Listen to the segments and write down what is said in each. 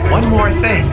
One more thing.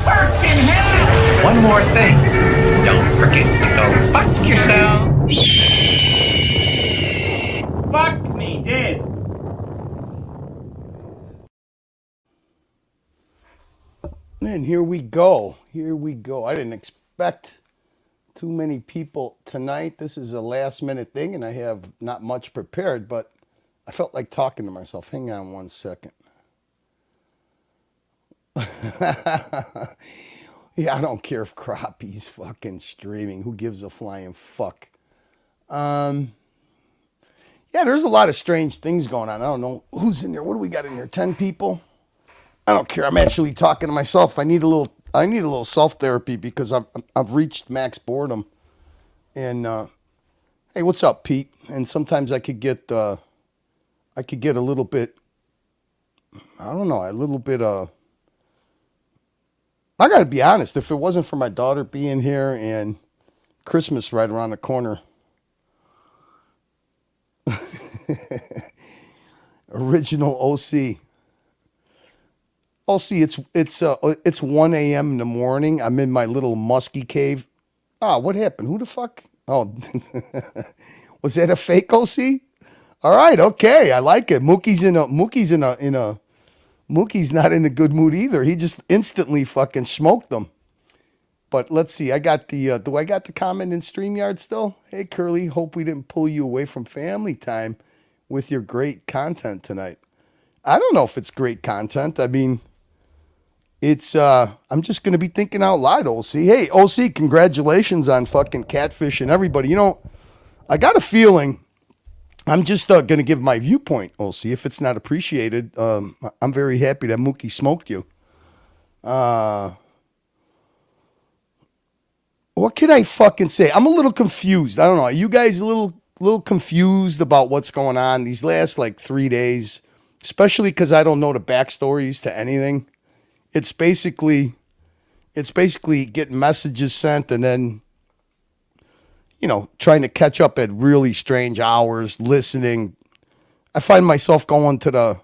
Fucking hell! One more thing. Don't forget to go fuck yourself. Fuck me, dead. And here we go. Here we go. I didn't expect too many people tonight. This is a last minute thing, and I have not much prepared, but I felt like talking to myself. Hang on one second. Yeah, I don't care if Crappie's fucking streaming. Who gives a flying fuck? Yeah, there's a lot of strange things going on. I don't know who's in there. What do we got in here? 10 people? I don't care. I'm actually talking to myself. I need a little self-therapy because I've reached max boredom. And hey, what's up, Pete? And sometimes I could get a little bit, I don't know, a little bit I got to be honest, if it wasn't for my daughter being here and Christmas right around the corner, original OC. OC, it's 1 a.m. in the morning. I'm in my little musky cave. Ah, what happened? Who the fuck? Oh, was that a fake OC? All right, okay, I like it. Mookie's not in a good mood either. He just instantly fucking smoked them. But let's see. I got do I got the comment in StreamYard still? Hey, Curly, hope we didn't pull you away from family time with your great content tonight. I don't know if it's great content. I mean, it's, I'm just going to be thinking out loud, OC. Hey, OC, congratulations on fucking Catfish and everybody. You know, I got a feeling... I'm just going to give my viewpoint, OC. If it's not appreciated, I'm very happy that Mookie smoked you. What can I fucking say? I'm a little confused. I don't know. Are you guys a little confused about what's going on these last like 3 days? Especially because I don't know the backstories to anything. It's basically getting messages sent and then, you know, trying to catch up at really strange hours, listening. I find myself going to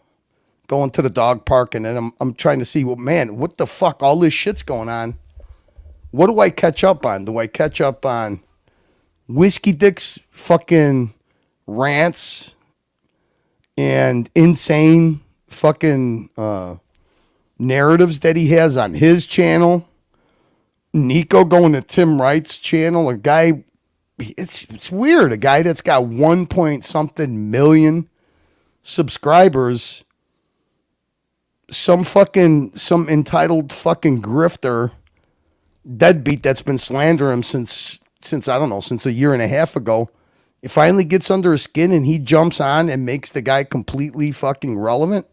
going to the dog park, and then I'm trying to see, well, man, what the fuck? All this shit's going on. What do I catch up on? Do I catch up on Whiskey Dick's fucking rants and insane fucking narratives that he has on his channel? Nico going to Tim Wright's channel, a guy, it's weird, a guy that's got 1 point something million subscribers, some entitled fucking grifter, deadbeat that's been slandering him since I don't know, since a year and a half ago. It finally gets under his skin and he jumps on and makes the guy completely fucking relevant.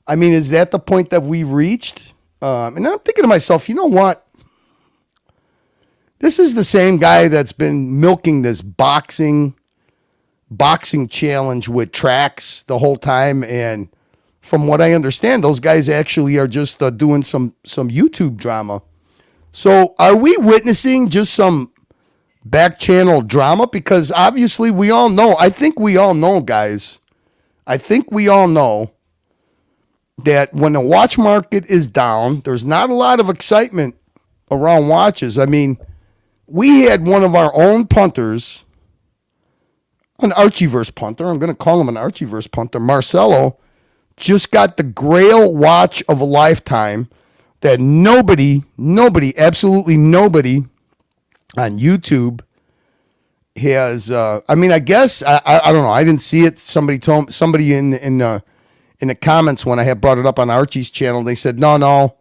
I mean, is that the point that we reached? And I'm thinking to myself, you know what? This is the same guy that's been milking this boxing challenge with tracks the whole time. And from what I understand, those guys actually are just doing some YouTube drama. So are we witnessing just some back channel drama? Because obviously we all know, I think we all know, guys. I think we all know that when the watch market is down, there's not a lot of excitement around watches. I mean, we had one of our own punters, an Archieverse punter. I'm going to call him an Archieverse punter. Marcelo just got the Grail watch of a lifetime that nobody, absolutely nobody on YouTube has. I mean, I guess, I don't know. I didn't see it. Somebody told somebody in the comments when I had brought it up on Archie's channel, they said, no.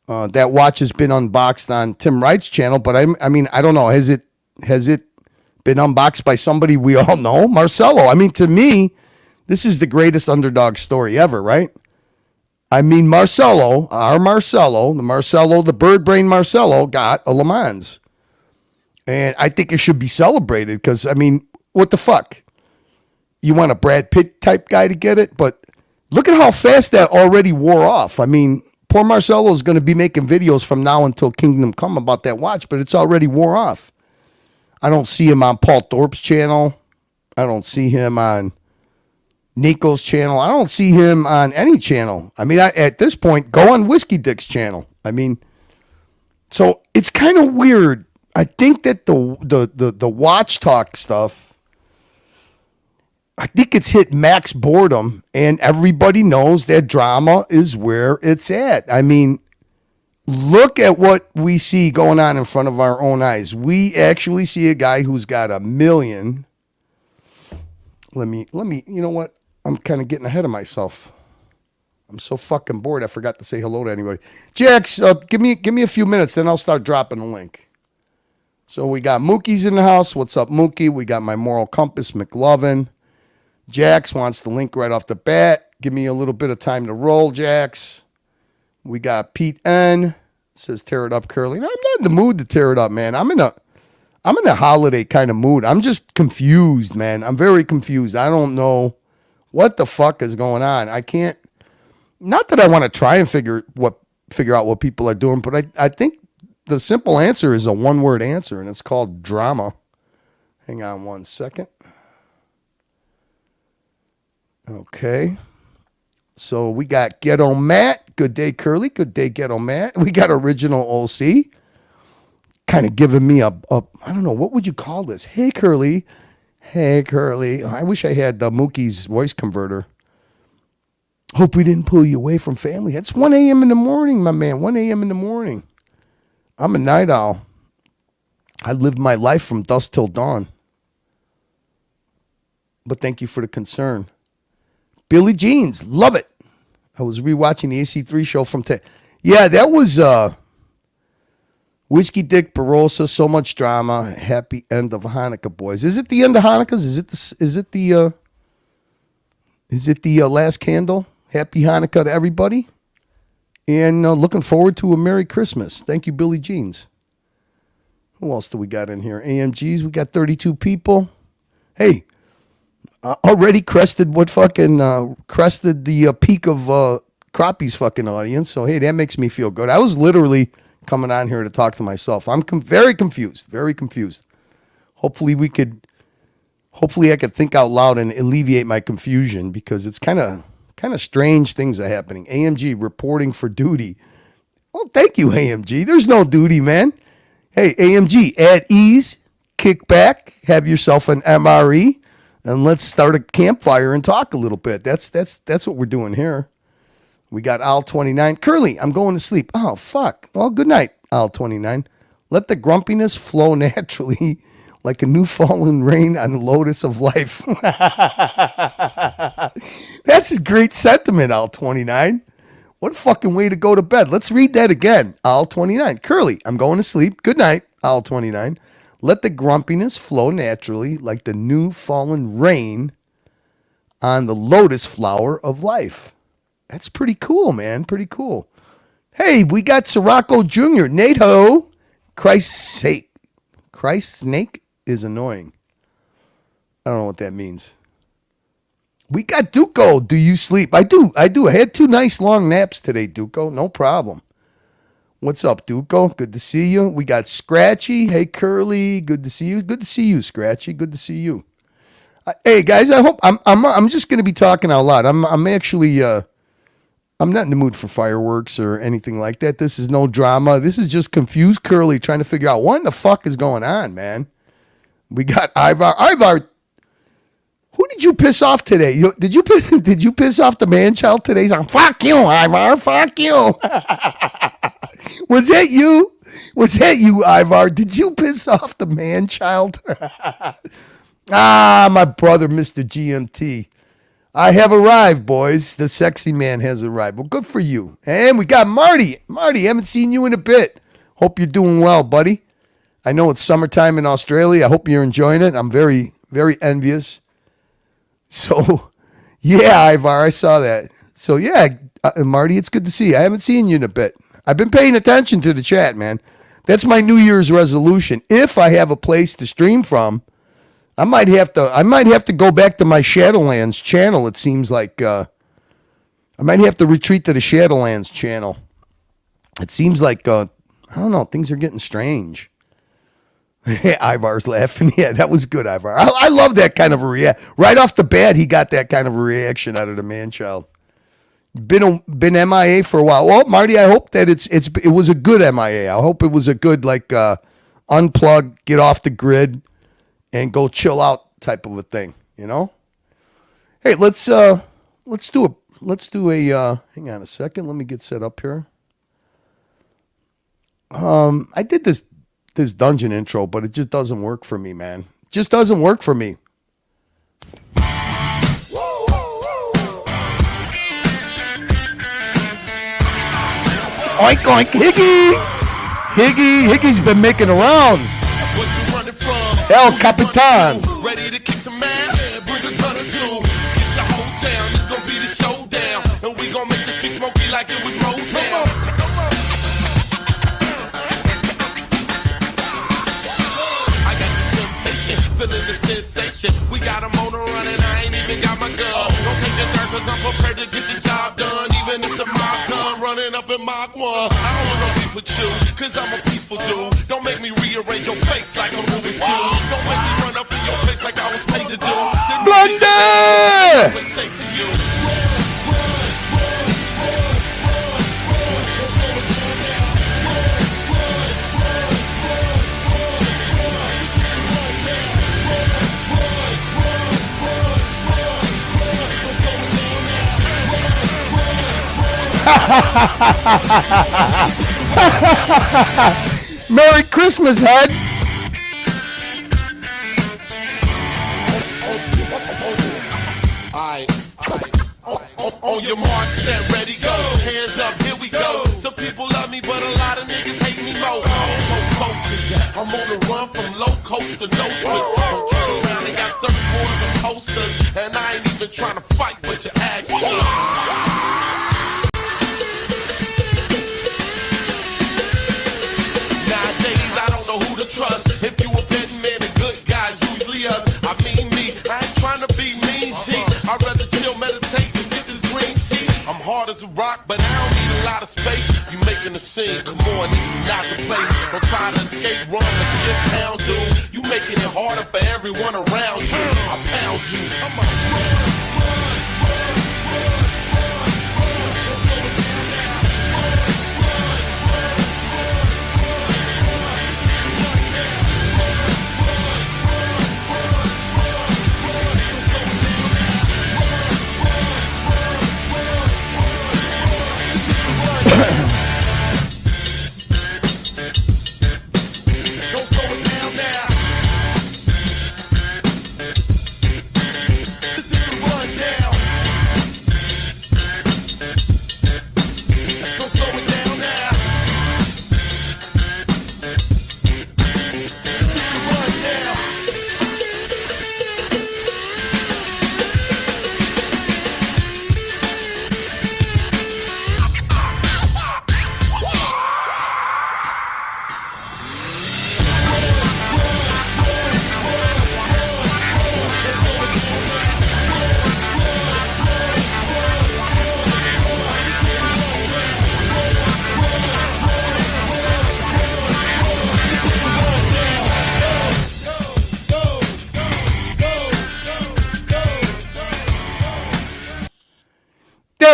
That watch has been unboxed on Tim Wright's channel, but I mean, I don't know. Has it been unboxed by somebody we all know? Marcelo. I mean, to me, this is the greatest underdog story ever, right? I mean, Marcelo, the bird brain Marcelo got a Le Mans. And I think it should be celebrated because, I mean, what the fuck? You want a Brad Pitt type guy to get it? But look at how fast that already wore off. I mean, poor Marcelo is going to be making videos from now until Kingdom Come about that watch, but it's already wore off. I don't see him on Paul Thorpe's channel. I don't see him on Nico's channel. I don't see him on any channel. I mean, at this point, go on Whiskey Dick's channel. I mean, so it's kind of weird. I think that the watch talk stuff, I think it's hit max boredom, and everybody knows that drama is where it's at. I mean, look at what we see going on in front of our own eyes. We actually see a guy who's got 1 million. Let me, you know what? I'm kind of getting ahead of myself. I'm so fucking bored. I forgot to say hello to anybody. Jax, give me a few minutes, then I'll start dropping the link. So we got Mookie's in the house. What's up, Mookie? We got my moral compass, McLovin. Jax wants the link right off the bat. Give me a little bit of time to roll, Jax. We got Pete N. Says tear it up, Curly. No, I'm not in the mood to tear it up, man. I'm in a holiday kind of mood. I'm just confused, man. I'm very confused. I don't know what the fuck is going on. I can't. Not that I want to try and figure out what people are doing, but I think the simple answer is a one-word answer, and it's called drama. Hang on one second. Okay. So we got Ghetto Matt. Good day, Curly. Good day, Ghetto Matt. We got Original OC. Kind of giving me I don't know, what would you call this? Hey, Curly. Hey, Curly. I wish I had Mookie's voice converter. Hope we didn't pull you away from family. It's 1 a.m. in the morning, my man. 1 a.m. in the morning. I'm a night owl. I live my life from dusk till dawn. But thank you for the concern. Billy Jeans, love it. I was rewatching the AC3 show from yeah, that was Whiskey Dick Barossa, so much drama. Happy end of Hanukkah, boys. Is it the end of Hanukkah? Is it the last candle? Happy Hanukkah to everybody. And looking forward to a Merry Christmas. Thank you, Billy Jeans. Who else do we got in here? AMGs, we got 32 people. Hey, already crested the peak of Crappie's fucking audience. So, hey, that makes me feel good. I was literally coming on here to talk to myself. I'm very confused. Hopefully I could think out loud and alleviate my confusion because it's kind of Kind of strange things are happening. AMG reporting for duty. Well, thank you, AMG. There's no duty, man. Hey, AMG, at ease, kick back, have yourself an MRE, and let's start a campfire and talk a little bit. That's what we're doing here. We got Al 29. Curly, I'm going to sleep. Oh, fuck. Well, good night, Al 29. Let the grumpiness flow naturally like a new fallen rain on the lotus of life. That's a great sentiment, Al 29. What a fucking way to go to bed. Let's read that again. Al 29. Curly, I'm going to sleep. Good night, Al 29. Let the grumpiness flow naturally like the new fallen rain on the lotus flower of life. That's pretty cool, man. Pretty cool. Hey, we got Sirocco Jr. NATO. Christ's sake. Christ's snake is annoying. I don't know what that means. We got Duco. Do you sleep? I do. I had 2 nice long naps today, Duco. No problem. What's up, Duco? Good to see you. We got Scratchy. Hey, Curly. Good to see you. Good to see you, Scratchy. Good to see you. Hey, guys. I hope I'm just going to be talking out loud. I'm actually I'm not in the mood for fireworks or anything like that. This is no drama. This is just confused Curly trying to figure out what in the fuck is going on, man. We got Ivar. Ivar, who did you piss off today? Did you piss off the man child today? He's like, fuck you, Ivar. Fuck you. Was that you? Was that you, Ivar? Did you piss off the man child? My brother, Mr. GMT. I have arrived, boys. The sexy man has arrived. Well, good for you. And we got Marty. Marty, haven't seen you in a bit. Hope you're doing well, buddy. I know it's summertime in Australia. I hope you're enjoying it. I'm very, very envious. So, yeah, Ivar, I saw that. So, yeah, Marty, it's good to see you. I haven't seen you in a bit. I've been paying attention to the chat, man. That's my New Year's resolution. If I have a place to stream from, I might have to go back to my Shadowlands channel. It seems like I might have to retreat to the Shadowlands channel. It seems like I don't know, things are getting strange. Ivar's laughing. Yeah, that was good, Ivar. I love that kind of a reaction. Right off the bat, he got that kind of a reaction out of the man-child. Been MIA for a while. Well, Marty, I hope that it was a good MIA. I hope it was a good unplug, get off the grid, and go chill out type of a thing, you know? Hey, let's do a hang on a second, let me get set up here. I did this dungeon intro, but it just doesn't work for me, man. It just doesn't work for me. Oink oink, Higgy's been making the rounds. El Capitan. Ready to kick some ass? Bring a gun or two. Get your whole town. This gon' be the showdown. And we gon' make the street smoky like it was Motown. I got the temptation, feeling the sensation. We got them on the run and I ain't even got my gun. Don't take the dirt cause I'm prepared to get the job done. Even if the mob come running up in Mach 1. I don't want no beef with you, cause I'm a peaceful dude. Don't make me rearrange your face like a Rubik's Cube. Don't make me run up in your face like I was paid to do. Blunder! Safe for you. Merry Christmas, head. On your mark, set, ready, go. Hands up, here we go. Some people love me, but a lot of niggas hate me more. I'm so focused. I'm on the run from low coast to no stress. Don't turn around and got search warrants and posters. And I ain't even trying to fight, but you asked me. Nowadays, I don't know who to trust. If you a betting man, a good guy, usually us. I mean me, I ain't trying to be mean, G. I'd rather chill, meditate, and sip this green tea. I'm hard as a rock, but I don't need a lot of space. You making a scene, come on, this is not the place. Don't try to escape, run, or skip town, dude. You making it harder for everyone around you. I pound you. Come on.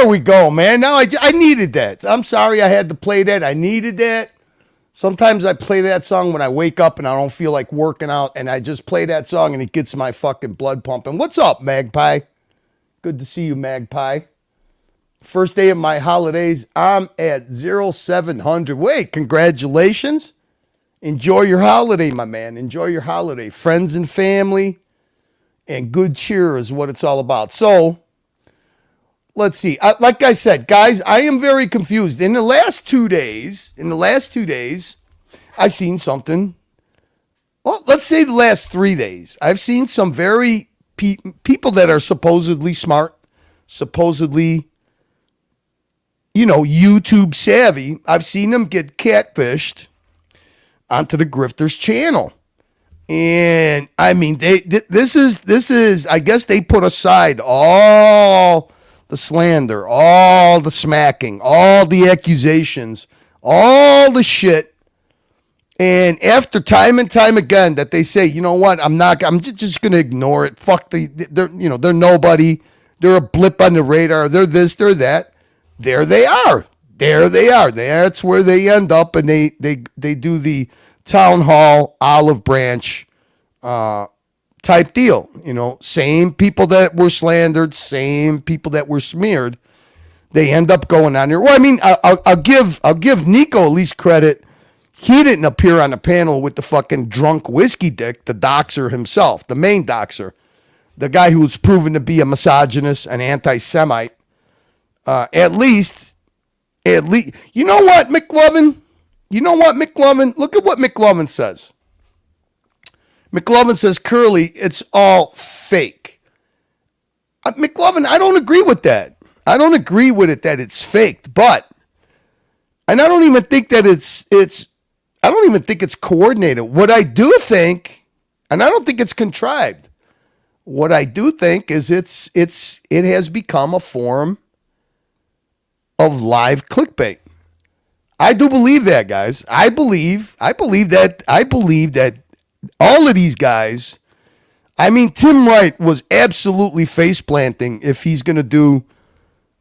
There we go, man. Now I needed that. I'm sorry I had to play that. I needed that. Sometimes I play that song when I wake up and I don't feel like working out, and I just play that song and it gets my fucking blood pumping. What's up, Magpie? Good to see you, Magpie. First day of my holidays. I'm at 0700. Wait, congratulations. Enjoy your holiday, my man. Enjoy your holiday. Friends and family and good cheer is what it's all about. So, let's see. Like I said, guys, I am very confused. In the last 2 days, I've seen something. Well, let's say the last 3 days. I've seen some very people that are supposedly smart, supposedly, YouTube savvy. I've seen them get catfished onto the Grifters channel. And I mean, this is, I guess they put aside all the slander, all the smacking, all the accusations, all the shit. And after time and time again that they say, you know what, I'm just going to ignore it. Fuck they're nobody. They're a blip on the radar. They're this, they're that. There they are. That's where they end up, and they do the town hall olive branch type deal. Same people that were slandered, same people that were smeared. They end up going on there. Well, I mean, I'll give Nico at least credit. He didn't appear on the panel with the fucking drunk whiskey dick, the doxer himself, the main doxer, the guy who was proven to be a misogynist, an anti-Semite. At least, you know what, McLovin? Look at what McLovin says. McLovin says, Curly, it's all fake. McLovin, I don't agree with that. I don't agree with it that it's faked, and I don't even think that I don't even think it's coordinated. What I do think, and I don't think it's contrived, what I do think is it has become a form of live clickbait. I do believe that, guys. I believe that all of these guys, I mean, Tim Wright was absolutely face planting if he's going to do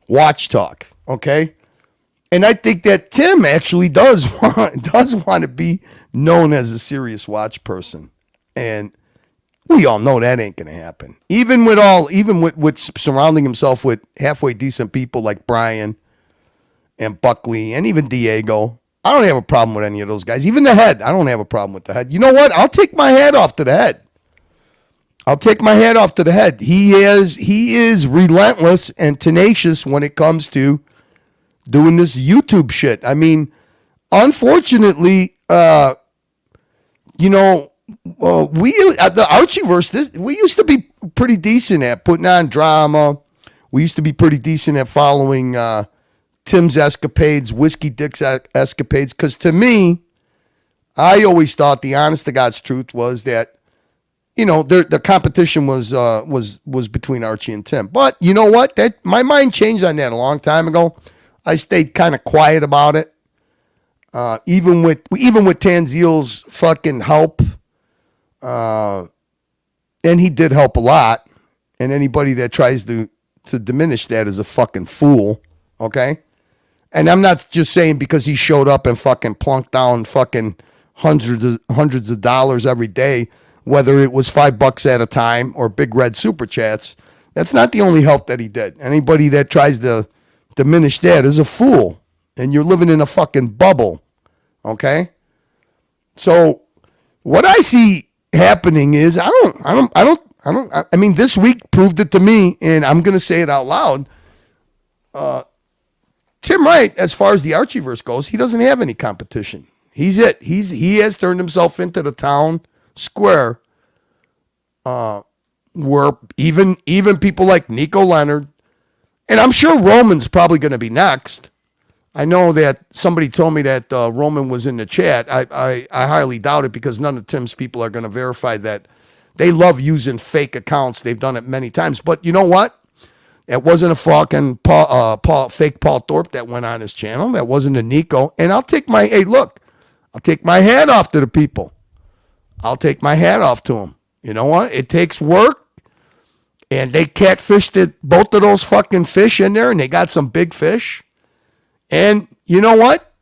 Watch Talk, okay? And I think that Tim actually does want to be known as a serious watch person. And we all know that ain't going to happen. Even with surrounding himself with halfway decent people like Brian and Buckley and even Diego. I don't have a problem with any of those guys. Even the head. I don't have a problem with the head. You know what? I'll take my hat off to the head. He is relentless and tenacious when it comes to doing this YouTube shit. I mean, unfortunately, the Archieverse, we used to be pretty decent at putting on drama. We used to be pretty decent at following Tim's escapades, Whiskey Dick's escapades. Because to me, I always thought the honest to God's truth was that, the competition was between Archie and Tim. But you know what? That my mind changed on that a long time ago. I stayed kind of quiet about it. Even with Tanzil's fucking help, and he did help a lot. And anybody that tries to diminish that is a fucking fool. Okay, and I'm not just saying because he showed up and fucking plunked down fucking hundreds of dollars every day, whether it was $5 at a time or big red super chats. That's not the only help that he did. Anybody that tries to diminish that is a fool, and you're living in a fucking bubble. Okay, so what I see happening is I mean, this week proved it to me, and I'm gonna say it out loud. Tim Wright, as far as the Archieverse goes, he doesn't have any competition. He's it. He has turned himself into the town square, where even people like Nico Leonard, and I'm sure Roman's probably going to be next. I know that somebody told me that Roman was in the chat. I highly doubt it because none of Tim's people are going to verify that. They love using fake accounts. They've done it many times. But you know what? It wasn't a fucking fake Paul Thorpe that went on his channel. That wasn't a Nico. And I'll take my hat off to the people. I'll take my hat off to them. You know what? It takes work. And they catfished both of those fucking fish in there, and they got some big fish. And you know what?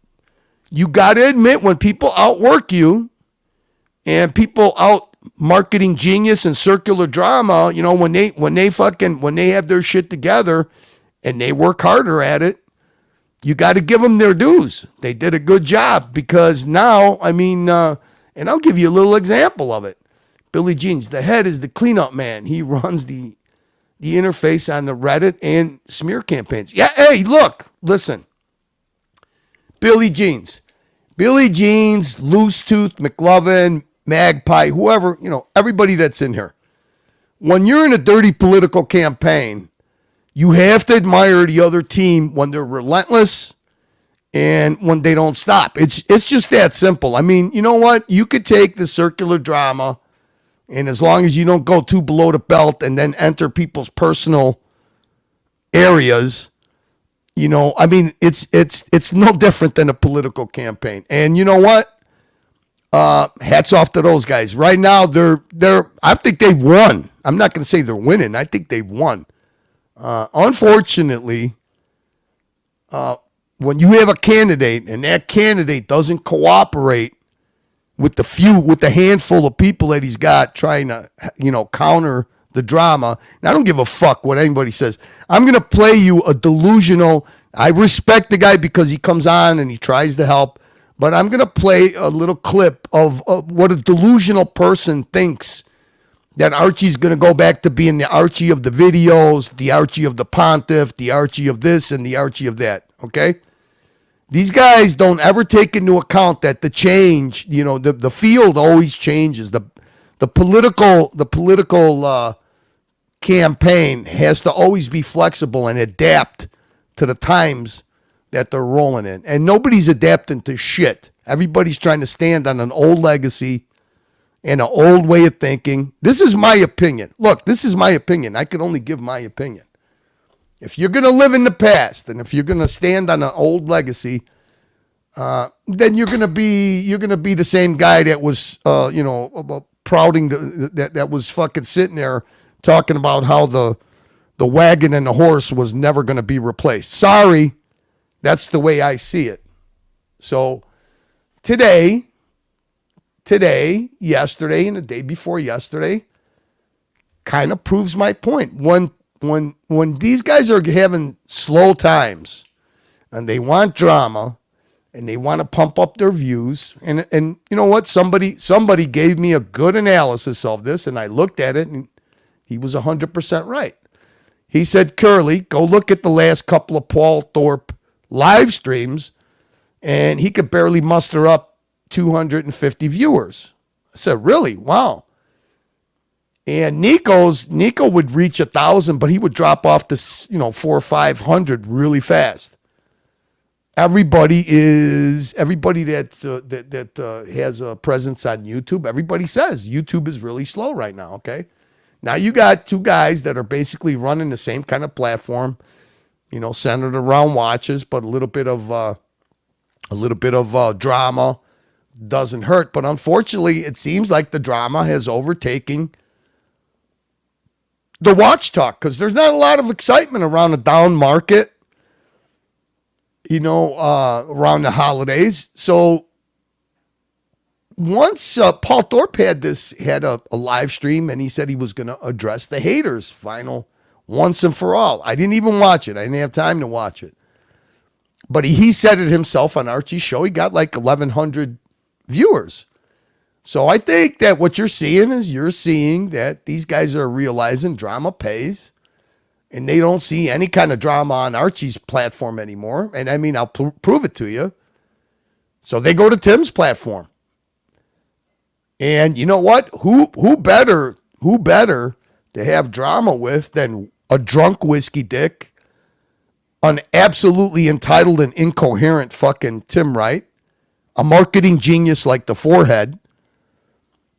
You got to admit, when people outwork you and people out marketing genius and circular drama, you know, when they have their shit together and they work harder at it, you got to give them their dues. They did a good job, because now, I mean, and I'll give you a little example of it. Billy Jeans, the head, is the cleanup man. He runs the interface on the Reddit and smear campaigns. Yeah, hey, look, listen. Billy Jeans, Loose Tooth, McLovin, Magpie, whoever, you know, everybody that's in here. When you're in a dirty political campaign, you have to admire the other team when they're relentless and when they don't stop. It's just that simple. I mean, you know what? You could take the circular drama, and as long as you don't go too below the belt and then enter people's personal areas, you know, I mean, it's no different than a political campaign. And you know what? Hats off to those guys. Right now, I think they've won. I'm not going to say they're winning. I think they've won. Unfortunately, when you have a candidate and that candidate doesn't cooperate with the handful of people that he's got trying to, you know, counter the drama. And I don't give a fuck what anybody says. I'm going to play you a delusional. I respect the guy because he comes on and he tries to help, but I'm going to play a little clip of what a delusional person thinks, that Archie's going to go back to being the Archie of the videos, the Archie of the Pontiff, the Archie of this and the Archie of that, okay? These guys don't ever take into account that the change, you know, the field always changes. The political campaign has to always be flexible and adapt to the times that they're rolling in. And nobody's adapting to shit. Everybody's trying to stand on an old legacy and an old way of thinking. This is my opinion. Look, this is my opinion. I can only give my opinion. If you're going to live in the past, and if you're going to stand on an old legacy, then you're going to be the same guy that was, you know, prouding that was fucking sitting there talking about how the wagon and the horse was never going to be replaced. Sorry, that's the way I see it. So today, yesterday, and the day before yesterday, kind of proves my point. When these guys are having slow times and they want drama and they want to pump up their views, and you know what? Somebody gave me a good analysis of this, and I looked at it, and he was 100% right. He said, Curly, go look at the last couple of Paul Thorpe live streams, and he could barely muster up 250 viewers. I said, really? Wow. And Nico would reach 1,000, but he would drop off to 400 or 500 really fast. Everybody that has a presence on YouTube, everybody says YouTube is really slow right now. Okay, now you got two guys that are basically running the same kind of platform, you know, centered around watches, but a little bit of drama doesn't hurt. But unfortunately, it seems like the drama has overtaken the watch talk, because there's not a lot of excitement around a down market, you know, around the holidays. So once Paul Thorpe had a live stream, and he said he was going to address the haters final once and for all. I didn't even watch it. I didn't have time to watch it. But he said it himself on Archie's show. He got like 1,100 viewers. So I think that what you're seeing that these guys are realizing drama pays, and they don't see any kind of drama on Archie's platform anymore. And I mean, I'll prove it to you. So they go to Tim's platform. And you know what? Who better to have drama with than a drunk whiskey dick, an absolutely entitled and incoherent fucking Tim Wright, a marketing genius like the Forehead.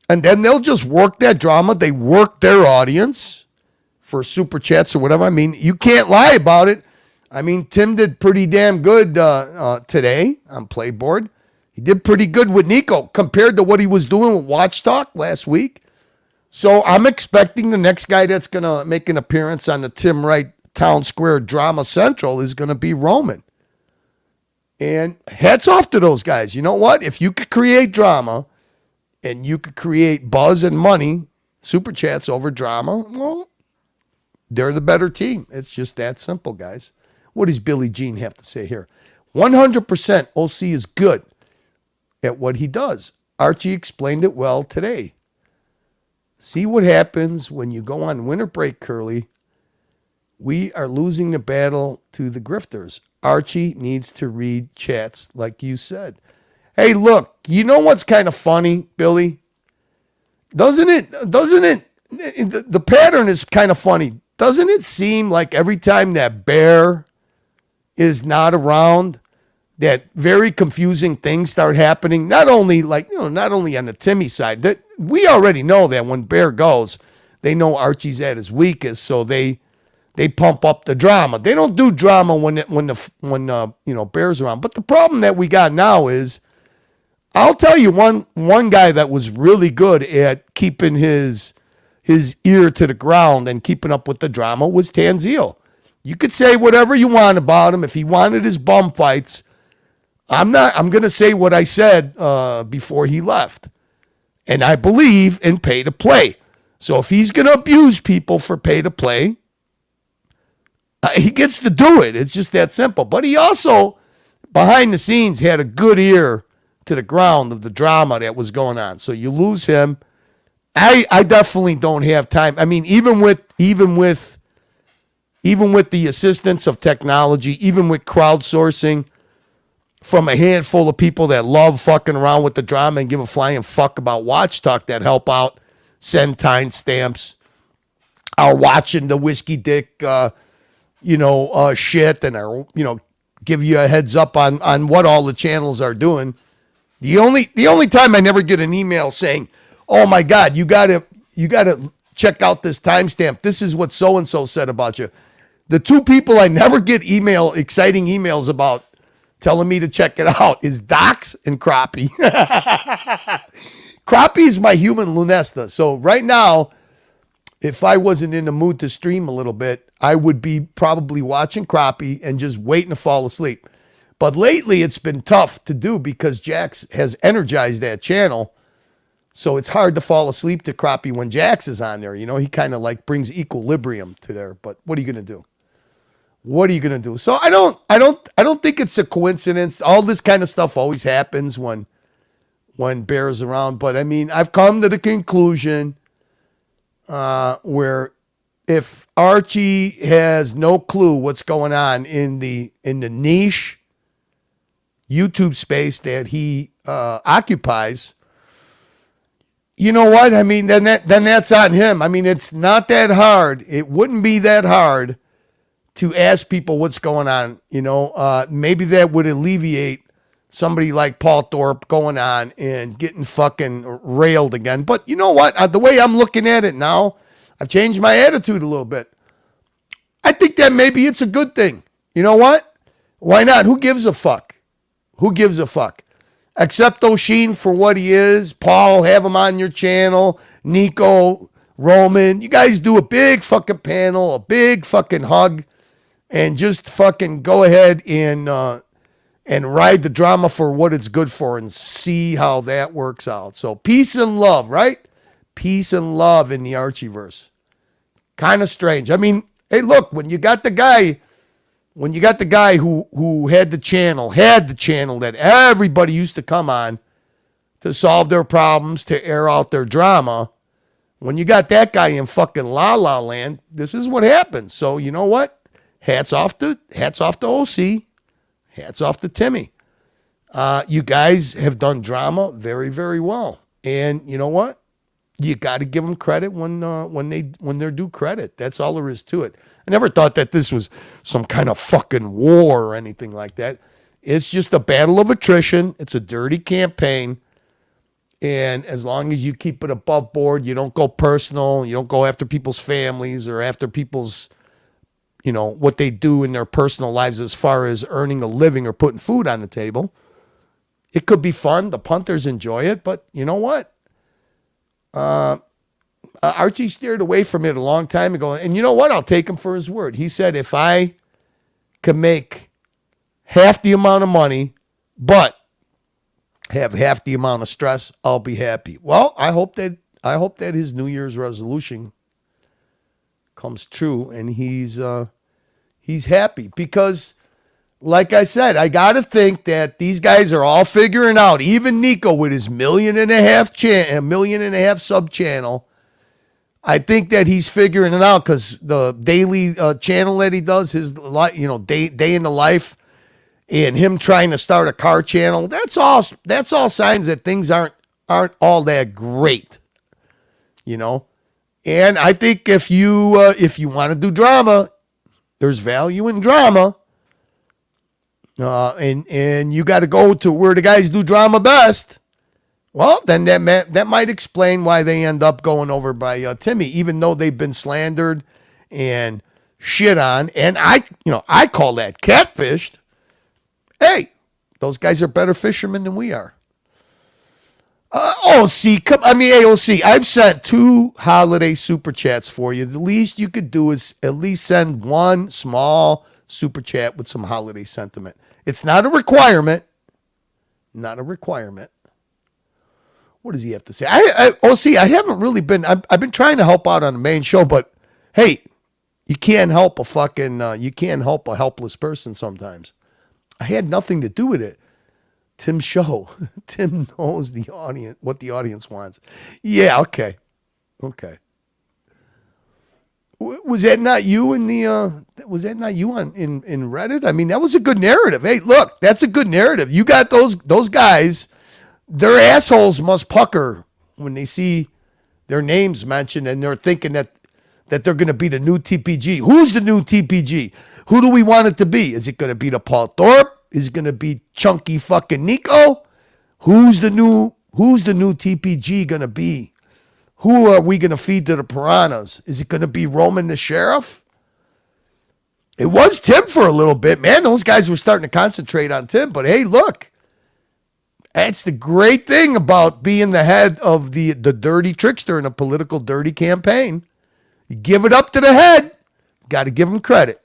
And then they'll just work that drama. They work their audience for super chats or whatever. I mean, you can't lie about it. I mean, Tim did pretty damn good today on Playboard. He did pretty good with Nico compared to what he was doing with Watch Talk last week. So I'm expecting the next guy that's going to make an appearance on the Tim Wright Town Square Drama Central is going to be Roman. And hats off to those guys. You know what? If you could create drama and you could create buzz and money, super chats over drama, well, they're the better team. It's just that simple, guys. What does Billie Jean have to say here? 100% OC is good at what he does. Archie explained it well today. See what happens when you go on winter break, Curly. We are losing the battle to the grifters. Archie needs to read chats like you said. Hey, look, you know what's kind of funny, Billy? Doesn't it, the pattern is kind of funny. Doesn't it seem like every time that Bear is not around, that very confusing things start happening? Not only on the Timmy side. That we already know that when Bear goes, they know Archie's at his weakest, so they pump up the drama. They don't do drama when Bear's around. But the problem that we got now is, I'll tell you one guy that was really good at keeping his ear to the ground and keeping up with the drama was Tanzio. You could say whatever you want about him. If he wanted his bum fights, I'm going to say what I said before he left. And I believe in pay to play. So if he's going to abuse people for pay to play, he gets to do it. It's just that simple. But he also, behind the scenes, had a good ear to the ground of the drama that was going on. So you lose him. I definitely don't have time. I mean, even with the assistance of technology, even with crowdsourcing from a handful of people that love fucking around with the drama and give a flying fuck about Watch Talk that help out, send time stamps, are watching the Whiskey Dick, shit, and are, give you a heads up on what all the channels are doing. The only time I never get an email saying, "Oh my God, you gotta check out this timestamp. This is what so and so said about you." The two people I never get exciting emails about telling me to check it out is Docs and Crappie. Crappie is my human Lunesta. So right now, if I wasn't in the mood to stream a little bit, I would be probably watching Crappie and just waiting to fall asleep. But lately, it's been tough to do because Jax has energized that channel. So it's hard to fall asleep to Crappie when Jax is on there. He kind of like brings equilibrium to there. But what are you going to do? What are you going to do? So I don't think it's a coincidence. All this kind of stuff always happens when Bear's around. But I mean, I've come to the conclusion where if Archie has no clue what's going on in the niche YouTube space that he occupies, you know what? I mean, then that's on him. I mean, it's not that hard. It wouldn't be that hard to ask people what's going on. Maybe that would alleviate somebody like Paul Thorpe going on and getting fucking railed again. But you know what? The way I'm looking at it now, I've changed my attitude a little bit. I think that maybe it's a good thing. You know what? Why not? Who gives a fuck? Who gives a fuck? Accept O'Sheen for what he is. Paul, have him on your channel. Nico, Roman. You guys do a big fucking panel, a big fucking hug, and just fucking go ahead and ride the drama for what it's good for and see how that works out. So peace and love, right? Peace and love in the Archieverse. Kind of strange. I mean, hey, look, when you got the guy who had the channel that everybody used to come on to solve their problems, to air out their drama, when you got that guy in fucking La La Land, this is what happens. So you know what? Hats off to OC. Hats off to Timmy. You guys have done drama very, very well. And you know what? You got to give them credit when they're due credit. That's all there is to it. I never thought that this was some kind of fucking war or anything like that. It's just a battle of attrition. It's a dirty campaign. And as long as you keep it above board, you don't go personal, you don't go after people's families or after people's, what they do in their personal lives as far as earning a living or putting food on the table. It could be fun. The punters enjoy it. But you know what? Archie steered away from it a long time ago. And you know what? I'll take him for his word. He said, if I can make half the amount of money, but have half the amount of stress, I'll be happy. Well, I hope that his New Year's resolution comes true and he's happy, because like I said, I got to think that these guys are all figuring out, even Nico with his 1.5 million sub channel. I think that he's figuring it out, because the daily channel that he does, his day in the life, and him trying to start a car channel, that's all signs that things aren't all that great, And I think if you want to do drama, there's value in drama. And you got to go to where the guys do drama best. Well, then that might explain why they end up going over by Timmy, even though they've been slandered and shit on. And I call that catfished. Hey, those guys are better fishermen than we are. AOC, I've sent 2 holiday super chats for you. The least you could do is at least send one small super chat with some holiday sentiment. It's not a requirement. Not a requirement. What does he have to say? I haven't really been, I've been trying to help out on the main show, but hey, you can't help a helpless person sometimes. I had nothing to do with it. Tim's show. Tim knows the audience, what the audience wants. Yeah, okay. Was that not you in the? Was that not you in Reddit? I mean, that was a good narrative. Hey, look, that's a good narrative. You got those guys. Their assholes must pucker when they see their names mentioned, and they're thinking that they're going to be the new TPG. Who's the new TPG? Who do we want it to be? Is it going to be the Paul Thorpe? Is it going to be chunky fucking Nico? Who's the new TPG going to be? Who are we going to feed to the piranhas? Is it going to be Roman the Sheriff? It was Tim for a little bit. Man, those guys were starting to concentrate on Tim. But hey, look, that's the great thing about being the head of the dirty trickster in a political dirty campaign. You give it up to the head. Got to give him credit.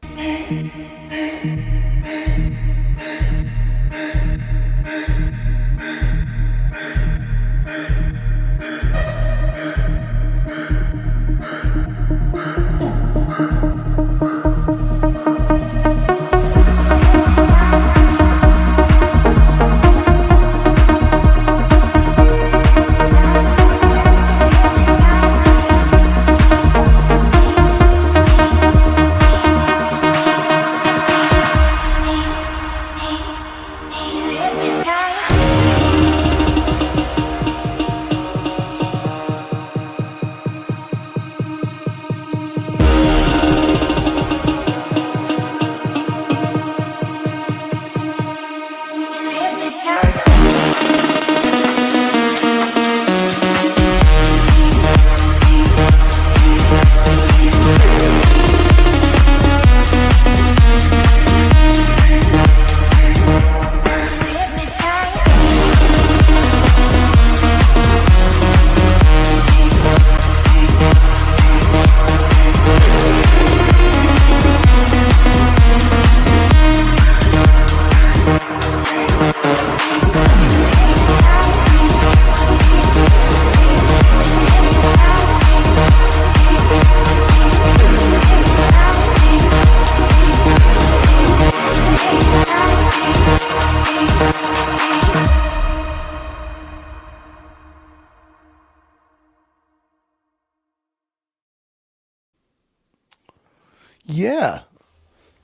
Yeah.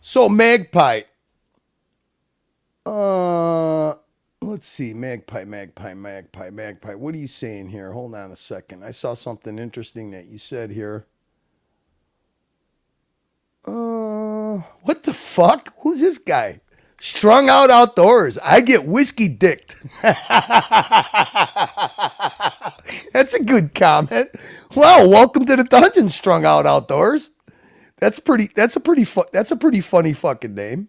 So Magpie. Let's see. Magpie. What are you saying here? Hold on a second. I saw something interesting that you said here. What the fuck? Who's this guy? Strung out outdoors. I get whiskey dicked. That's a good comment. Well, welcome to the dungeon, Strung Out Outdoors. That's a pretty funny fucking name.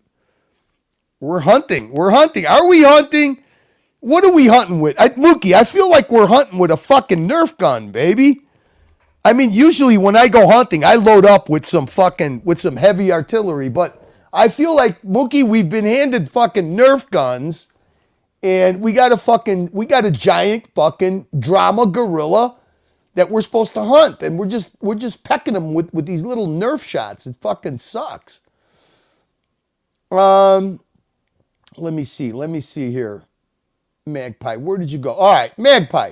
We're hunting. Are we hunting? What are we hunting with? Mookie, I feel like we're hunting with a fucking Nerf gun, baby. I mean, usually when I go hunting, I load up with some heavy artillery, but I feel like, Mookie, we've been handed fucking Nerf guns, and we got a giant fucking drama gorilla that we're supposed to hunt, and we're just pecking them with these little Nerf shots. It fucking sucks. Let me see here. Magpie, where did you go? All right, Magpie.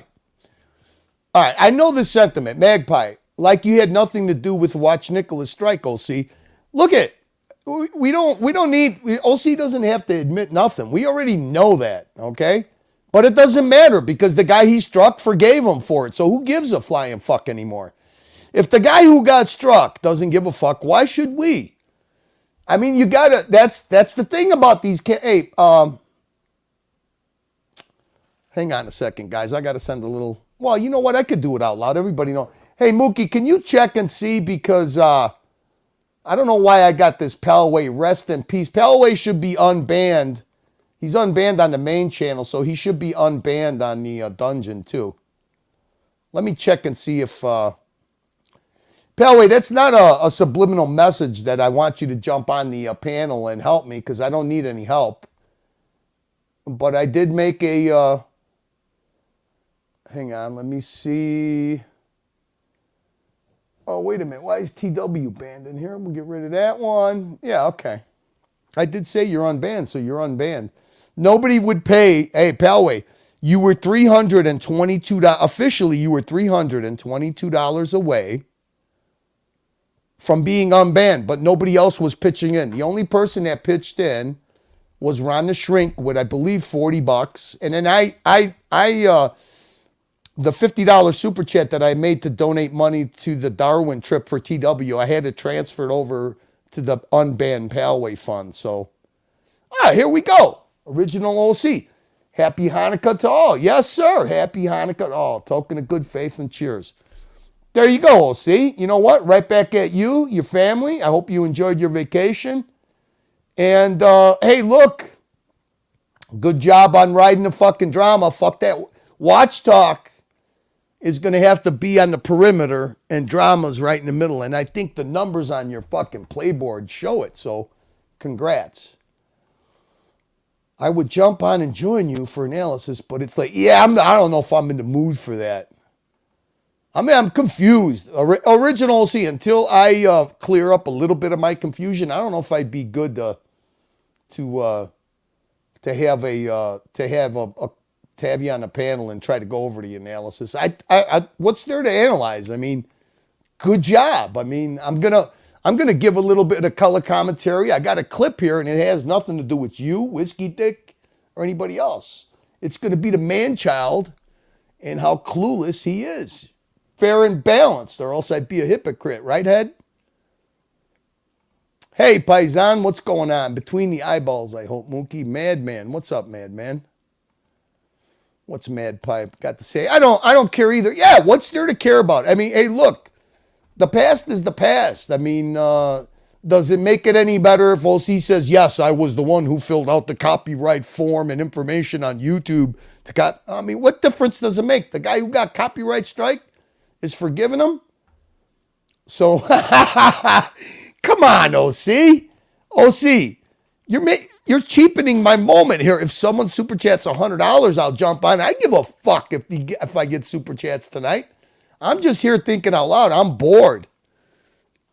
All right, I know the sentiment, Magpie. Like you had nothing to do with watch Nicholas strike, OC. Look at, we don't need, OC doesn't have to admit nothing. We already know that, okay? But it doesn't matter because the guy he struck forgave him for it. So who gives a flying fuck anymore? If the guy who got struck doesn't give a fuck, why should we? I mean, you gotta, that's the thing about these, hey, hang on a second, guys. I gotta send a little, well, you know what? I could do it out loud. Everybody know. Hey, Mookie, can you check and see because I don't know why I got this Palway. Rest in peace. Palway should be unbanned. He's unbanned on the main channel, so he should be unbanned on the dungeon too. Let me check and see if... Palway, that's not a subliminal message that I want you to jump on the panel and help me because I don't need any help. But I did make a... hang on, let me see... Oh, wait a minute. Why is TW banned in here? We'll get rid of that one. Yeah, okay. I did say you're unbanned, so you're unbanned. Nobody would pay. Hey, Palway, you were $322. Officially, you were $322 away from being unbanned, but nobody else was pitching in. The only person that pitched in was Ron the Shrink with, I believe, $40. And then the $50 super chat that I made to donate money to the Darwin trip for TW, I had to transfer it over to the unbanned Palway fund. So, here we go. Original OC. Happy Hanukkah to all. Yes, sir. Happy Hanukkah to all. Token of good faith and cheers. There you go, OC. You know what? Right back at you, your family. I hope you enjoyed your vacation. And, hey, look. Good job on riding the fucking drama. Fuck that. Watch Talk is going to have to be on the perimeter and Drama's right in the middle. And I think the numbers on your fucking playboard show it. So, congrats. I would jump on and join you for analysis, but it's like, yeah, I don't know if I'm in the mood for that. I mean, I'm confused. Original OC, until I clear up a little bit of my confusion, I don't know if I'd be good to have you on the panel and try to go over the analysis. What's there to analyze? I mean, good job. I mean, I'm gonna give a little bit of color commentary. I got a clip here, and it has nothing to do with you, Whiskey Dick, or anybody else. It's gonna be the man-child and how clueless he is. Fair and balanced, or else I'd be a hypocrite, right, Head? Hey, Paisan, what's going on? Between the eyeballs, I hope, Mookie. Madman, what's up, Madman? What's Mad Pipe got to say? I don't care either. Yeah, what's there to care about? I mean, hey, look, the past is the past. I mean, does it make it any better if OC says, yes, I was the one who filled out the copyright form and information on YouTube? I mean, what difference does it make? The guy who got copyright strike is forgiving him? So, come on, OC. OC, you're cheapening my moment here. If someone super chats $100, I'll jump on. I give a fuck if I get super chats tonight. I'm just here thinking out loud. I'm bored.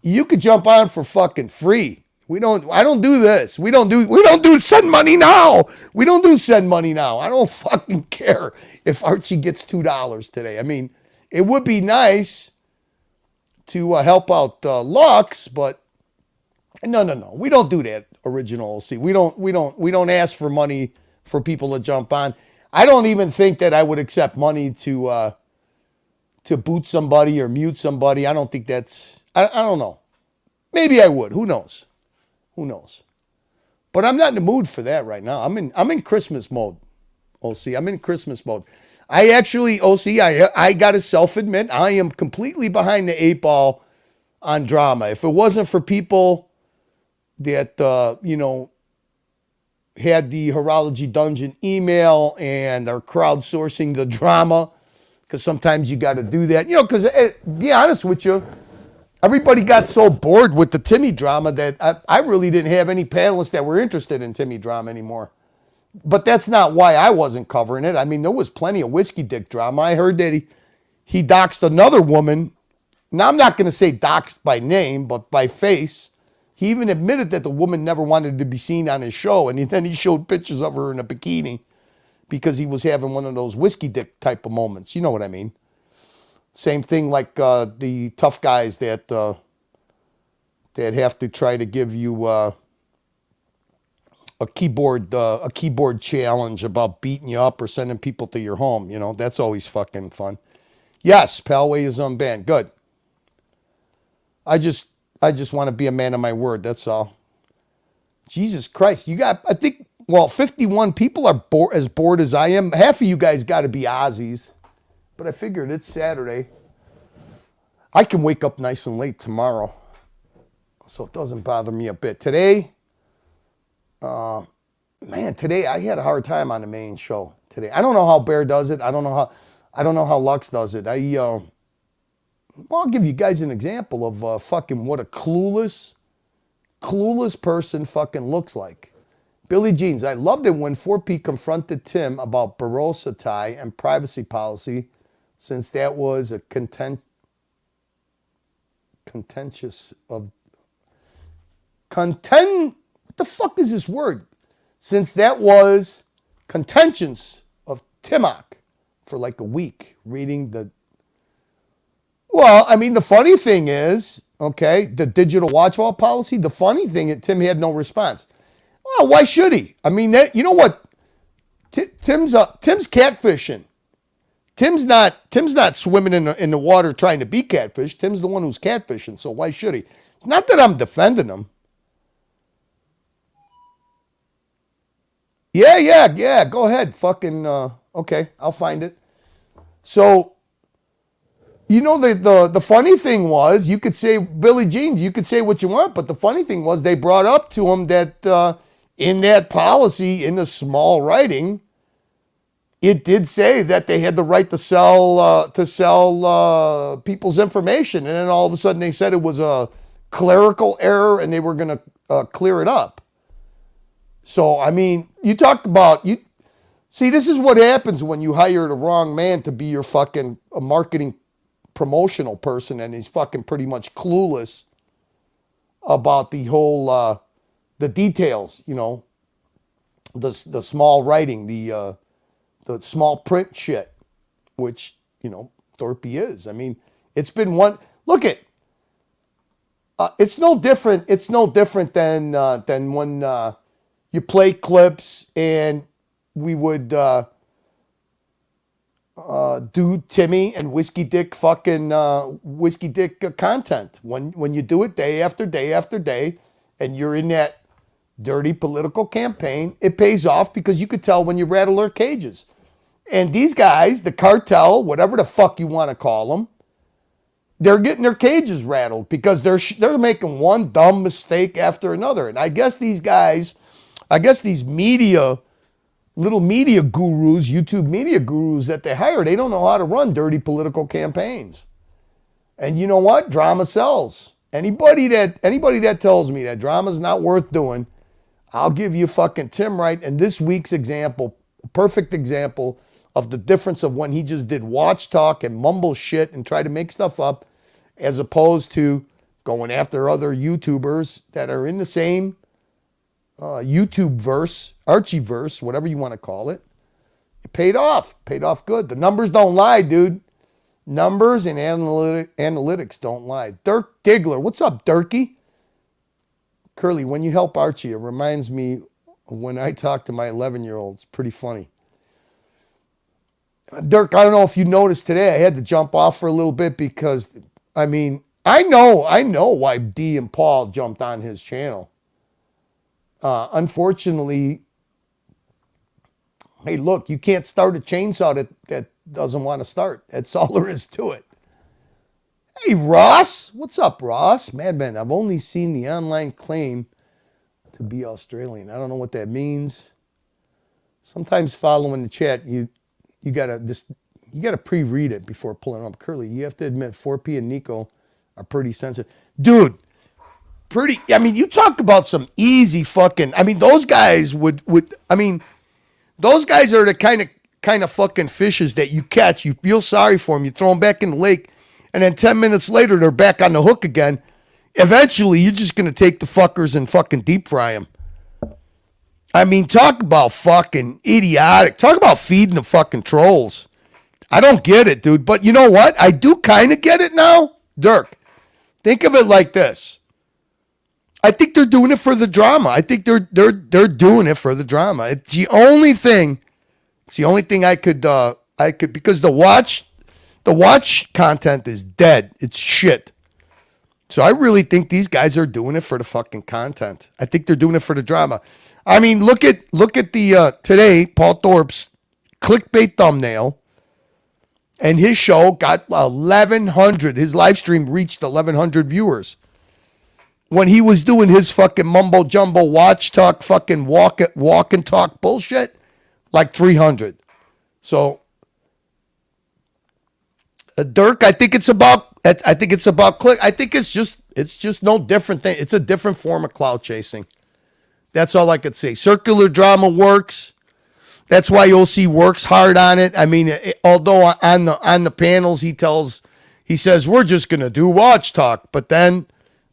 You could jump on for fucking free. I don't do this. We don't do send money now. We don't do send money now. I don't fucking care if Archie gets $2 today. I mean, it would be nice to help out Lux, but no. We don't do that, Original OC. We don't ask for money for people to jump on. I don't even think that I would accept money to boot somebody or mute somebody. I don't think that's, I don't know. Maybe I would. Who knows? But I'm not in the mood for that right now. I'm in Christmas mode, OC. I'm in Christmas mode. I actually, OC, I got to self-admit, I am completely behind the 8 ball on drama. If it wasn't for people that, had the Horology Dungeon email and are crowdsourcing the drama because sometimes you got to do that. You know, because be honest with you, everybody got so bored with the Timmy drama that I really didn't have any panelists that were interested in Timmy drama anymore. But that's not why I wasn't covering it. I mean, there was plenty of whiskey dick drama. I heard that he doxed another woman. Now, I'm not going to say doxed by name, but by face. He even admitted that the woman never wanted to be seen on his show. And then he showed pictures of her in a bikini because he was having one of those whiskey dick type of moments. You know what I mean? Same thing like the tough guys that have to try to give you a keyboard challenge about beating you up or sending people to your home. You know, that's always fucking fun. Yes, Palway is unbanned. Good. I just want to be a man of my word. That's all. Jesus Christ. You got, I think, 51 people are as bored as I am. Half of you guys got to be Aussies. But I figured it's Saturday. I can wake up nice and late tomorrow. So it doesn't bother me a bit. Today, today I had a hard time on the main show today. I don't know how Bear does it. I don't know how Lux does it. I'll give you guys an example of fucking what a clueless person fucking looks like. Billy Jeans, I loved it when 4P confronted Tim about Barossa tie and privacy policy, since that was a contentious of what the fuck is this word? Since that was contentious of Timok for like a week reading the. Well, I mean, the funny thing is, okay, the digital watch wall policy, the funny thing, Tim had no response. Well, why should he? I mean, you know what? Tim's catfishing. Tim's not swimming in the water trying to be catfish. Tim's the one who's catfishing, so why should he? It's not that I'm defending him. Yeah, go ahead. Fucking, okay, I'll find it. So, you know, the funny thing was, you could say, Billy Jeans, you could say what you want, but the funny thing was they brought up to him that in that policy, in the small writing, it did say that they had the right to sell people's information. And then all of a sudden they said it was a clerical error and they were going to clear it up. So, I mean, you talk about, see, this is what happens when you hire the wrong man to be your fucking marketing promotional person, and he's fucking pretty much clueless about the whole, the details, you know, the small writing, the small print shit, which, you know, Thorpe is. I mean, it's been one, look at, it's no different than when you play clips and we would do Timmy and Whiskey Dick fucking Whiskey Dick content. When you do it day after day after day and you're in that dirty political campaign, it pays off because you could tell when you rattle their cages. And these guys, the cartel, whatever the fuck you want to call them, they're getting their cages rattled because they're making one dumb mistake after another. And I guess these guys, these little media gurus, YouTube media gurus that they hire, they don't know how to run dirty political campaigns. And you know what? Drama sells. Anybody that tells me that drama's not worth doing, I'll give you fucking Tim Wright and this week's example, a perfect example of the difference of when he just did watch talk and mumble shit and try to make stuff up, as opposed to going after other YouTubers that are in the same YouTube verse, Archie-verse, whatever you want to call it. It paid off good. The numbers don't lie, dude. Numbers and analytics don't lie. Dirk Diggler, what's up, Dirky? Curly, when you help Archie, it reminds me of when I talk to my 11-year-old. It's pretty funny. Dirk, I don't know if you noticed today, I had to jump off for a little bit because, I mean, I know why Dee and Paul jumped on his channel. Unfortunately, hey, look, you can't start a chainsaw that doesn't want to start. That's all there is to it. Hey, Ross. What's up, Ross? Madman, I've only seen the online claim to be Australian. I don't know what that means. Sometimes following the chat, you got to just You got to pre-read it before pulling up. Curly, you have to admit 4P and Nico are pretty sensitive. Dude, I mean, you talk about some easy fucking, I mean, those guys those guys are the kind of fucking fishes that you catch, you feel sorry for them, you throw them back in the lake, and then 10 minutes later, they're back on the hook again. Eventually, you're just going to take the fuckers and fucking deep fry them. I mean, talk about fucking idiotic. Talk about feeding the fucking trolls. I don't get it, dude. But you know what? I do kind of get it now. Dirk, think of it like this. I think they're doing it for the drama. I think they're doing it for the drama. It's the only thing. It's the only thing I could because the watch content is dead. It's shit. So I really think these guys are doing it for the fucking content. I think they're doing it for the drama. I mean, look at the today Paul Thorpe's clickbait thumbnail, and his show got 1,100. His live stream reached 1,100 viewers. When he was doing his fucking mumbo jumbo watch talk, fucking walk and talk bullshit, like 300. So, Dirk, I think it's about click. I think it's just no different thing. It's a different form of cloud chasing. That's all I could say. Circular drama works. That's why OC works hard on it. I mean, although on the panels he says we're just gonna do watch talk, but then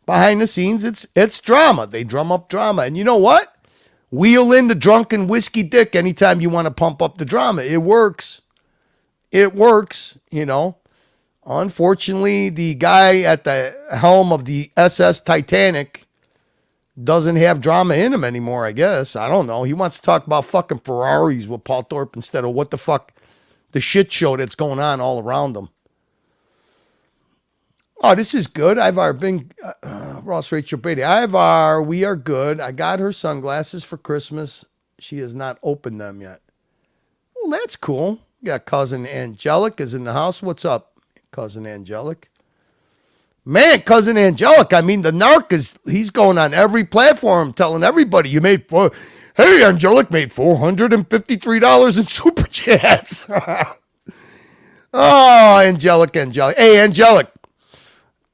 behind the scenes it's drama. They drum up drama, and you know what? Wheel in the drunken whiskey dick anytime you want to pump up the drama. It works. It works. You know. Unfortunately, the guy at the helm of the SS Titanic doesn't have drama in him anymore, I guess. I don't know. He wants to talk about fucking Ferraris with Paul Thorpe instead of what the fuck, the shit show that's going on all around him. Oh, this is good. Ivar been Ross Rachel Beatty. Ivar, we are good. I got her sunglasses for Christmas. She has not opened them yet. Well, that's cool. We got cousin Angelic is in the house. What's up, cousin Angelic? Man, cousin Angelic, I mean, the narc he's going on every platform telling everybody hey, Angelic made $453 in super chats. Oh, Angelic. Hey, Angelic,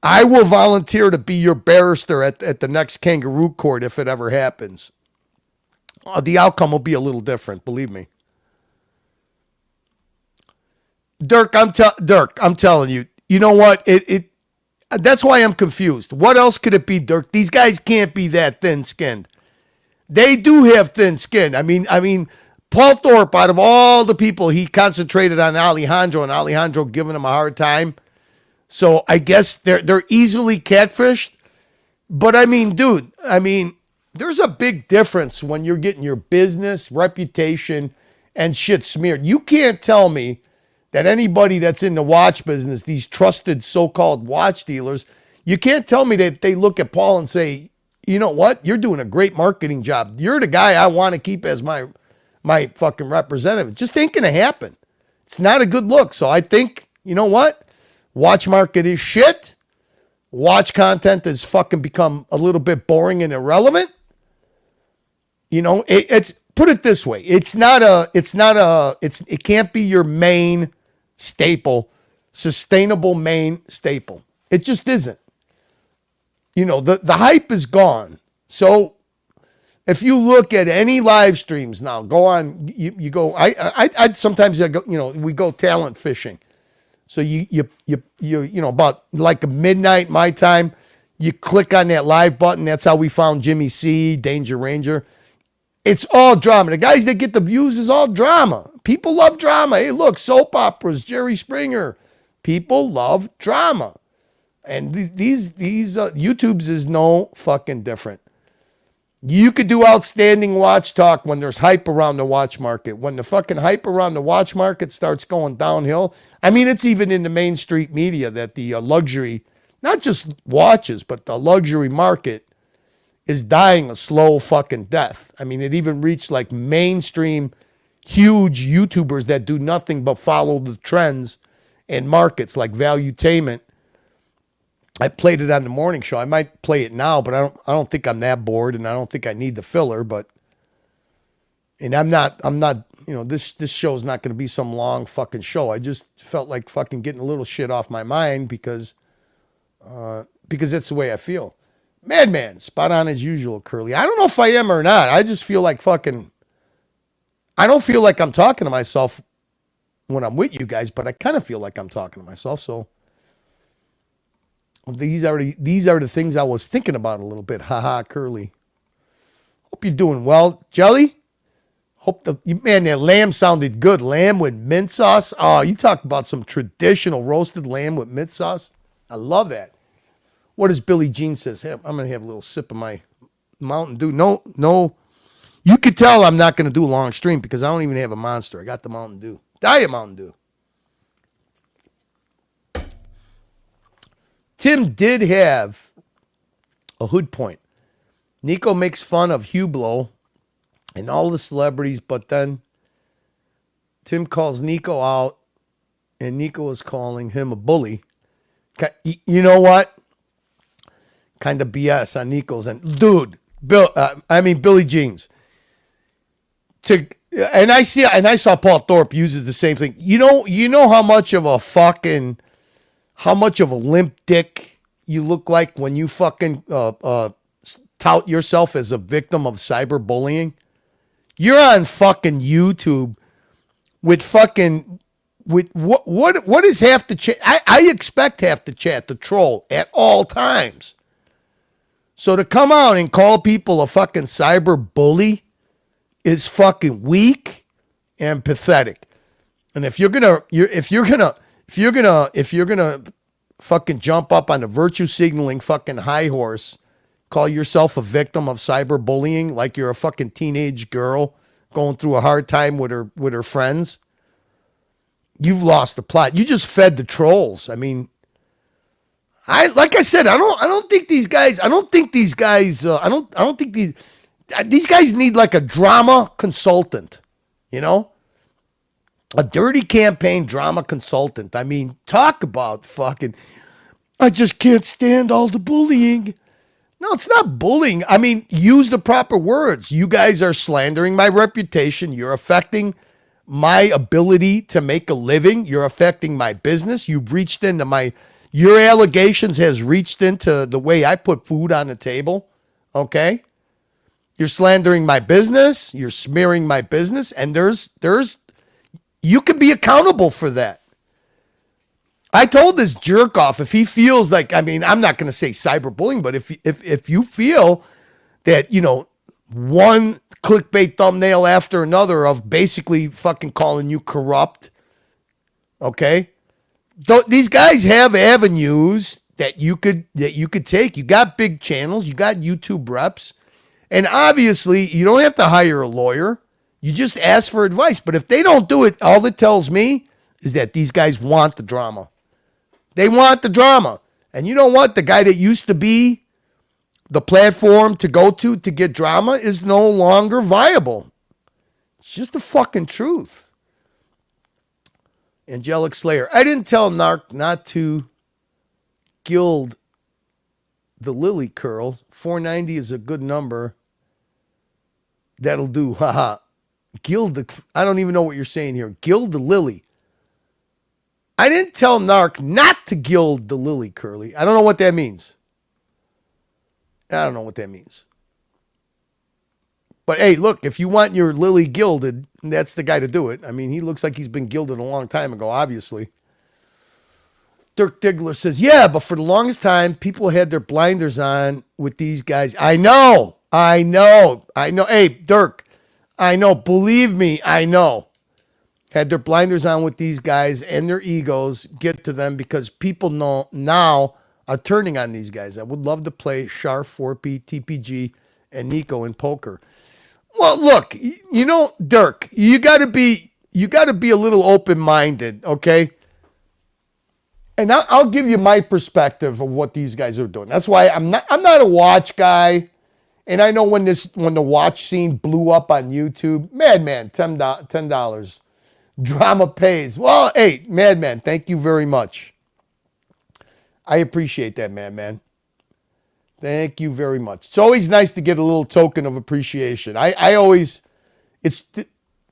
I will volunteer to be your barrister at the next kangaroo court if it ever happens. The outcome will be a little different, believe me. Dirk, I'm telling you, you know what? That's why I'm confused. What else could it be, Dirk? These guys can't be that thin-skinned. They do have thin skin. I mean, Paul Thorpe, out of all the people, he concentrated on Alejandro, and Alejandro giving him a hard time. So I guess they're easily catfished. But I mean, dude, there's a big difference when you're getting your business, reputation, and shit smeared. You can't tell me that anybody that's in the watch business, these trusted so-called watch dealers, you can't tell me that they look at Paul and say, you know what? You're doing a great marketing job. You're the guy I want to keep as my fucking representative. It just ain't going to happen. It's not a good look. So I think, you know what? Watch market is shit. Watch content has fucking become a little bit boring and irrelevant. You know, it's put it this way. It can't be your main staple, sustainable main staple. It just isn't. You know, the hype is gone. So if you look at any live streams now, go on, you go, I sometimes I go, you know, we go talent fishing. So you know, about like midnight my time, you click on that live button. That's how we found Jimmy C, Danger Ranger. It's all drama. The guys that get the views is all drama. People love drama. Hey, look, soap operas, Jerry Springer. People love drama. And these YouTubes is no fucking different. You could do outstanding watch talk when there's hype around the watch market. When the fucking hype around the watch market starts going downhill, I mean, it's even in the mainstream media that the luxury, not just watches, but the luxury market is dying a slow fucking death. I mean, it even reached like mainstream, huge YouTubers that do nothing but follow the trends in markets like Valuetainment. I played it on the morning show. I might play it now, but I don't think I'm that bored, and I don't think I need the filler. But, and I'm not this show's not going to be some long fucking show. I just felt like fucking getting a little shit off my mind because that's the way I feel. Madman, spot on as usual, Curly. I don't know if I am or not. I just feel like fucking. I don't feel like I'm talking to myself when I'm with you guys, but I kind of feel like I'm talking to myself. So these are the things I was thinking about a little bit. Haha, Curly. Hope you're doing well, Jelly. Hope man, that lamb sounded good. Lamb with mint sauce. Oh, you talk about some traditional roasted lamb with mint sauce. I love that. What does Billie Jean says? Hey, I'm gonna have a little sip of my Mountain Dew. No. You could tell I'm not gonna do a long stream because I don't even have a Monster. I got the Mountain Dew. Diet Mountain Dew. Tim did have a hood point. Nico makes fun of Hublot and all the celebrities, but then Tim calls Nico out, and Nico is calling him a bully. You know what? Kind of BS on Nico's and dude, Billie Jean's. And I saw Paul Thorpe uses the same thing. You know how much of a limp dick you look like when you fucking tout yourself as a victim of cyberbullying? You're on fucking YouTube with what is half the chat? I expect half the chat to troll at all times. So to come out and call people a fucking cyber bully is fucking weak and pathetic. And if you're gonna fucking jump up on a virtue signaling fucking high horse, call yourself a victim of cyberbullying like you're a fucking teenage girl going through a hard time with her friends, you've lost the plot. You just fed the trolls. I mean, I don't think these guys need like a drama consultant, a dirty campaign drama consultant. I mean, talk about fucking, I just can't stand all the bullying. No, it's not bullying. I mean, use the proper words. You guys are slandering my reputation. You're affecting my ability to make a living. You're affecting my business. You've reached into your allegations has reached into the way I put food on the table. Okay? You're slandering my business. You're smearing my business. And you can be accountable for that. I told this jerk off, if he feels like, I'm not going to say cyberbullying, but if you feel that, one clickbait thumbnail after another of basically fucking calling you corrupt, okay? These guys have avenues that you could take. You got big channels, you got YouTube reps, and obviously you don't have to hire a lawyer. You just ask for advice. But if they don't do it, all it tells me is that these guys want the drama. They want the drama. And you know what? The guy that used to be the platform to go to get drama is no longer viable. It's just the fucking truth. Angelic Slayer. I didn't tell Narc not to gild the lily curl. 490 is a good number. That'll do. Haha. I don't even know what you're saying here. Gild the lily. I didn't tell Narc not to gild the lily, Curly. I don't know what that means. But hey, look, if you want your lily gilded, that's the guy to do it. I mean, he looks like he's been gilded a long time ago, obviously. Dirk Diggler says, yeah, but for the longest time, people had their blinders on with these guys. I know. Hey, Dirk, I know. Believe me, I know. Had their blinders on with these guys and their egos get to them because people now are turning on these guys. I would love to play Char, 4P, TPG, and Nico in poker. Well, look, Dirk, you got to be a little open-minded, okay? And I'll give you my perspective of what these guys are doing. That's why I'm not a watch guy. And I know when the watch scene blew up on YouTube, Madman, $10. Drama pays. Well, hey, Madman, thank you very much. I appreciate that, Madman. Thank you very much. It's always nice to get a little token of appreciation. I always,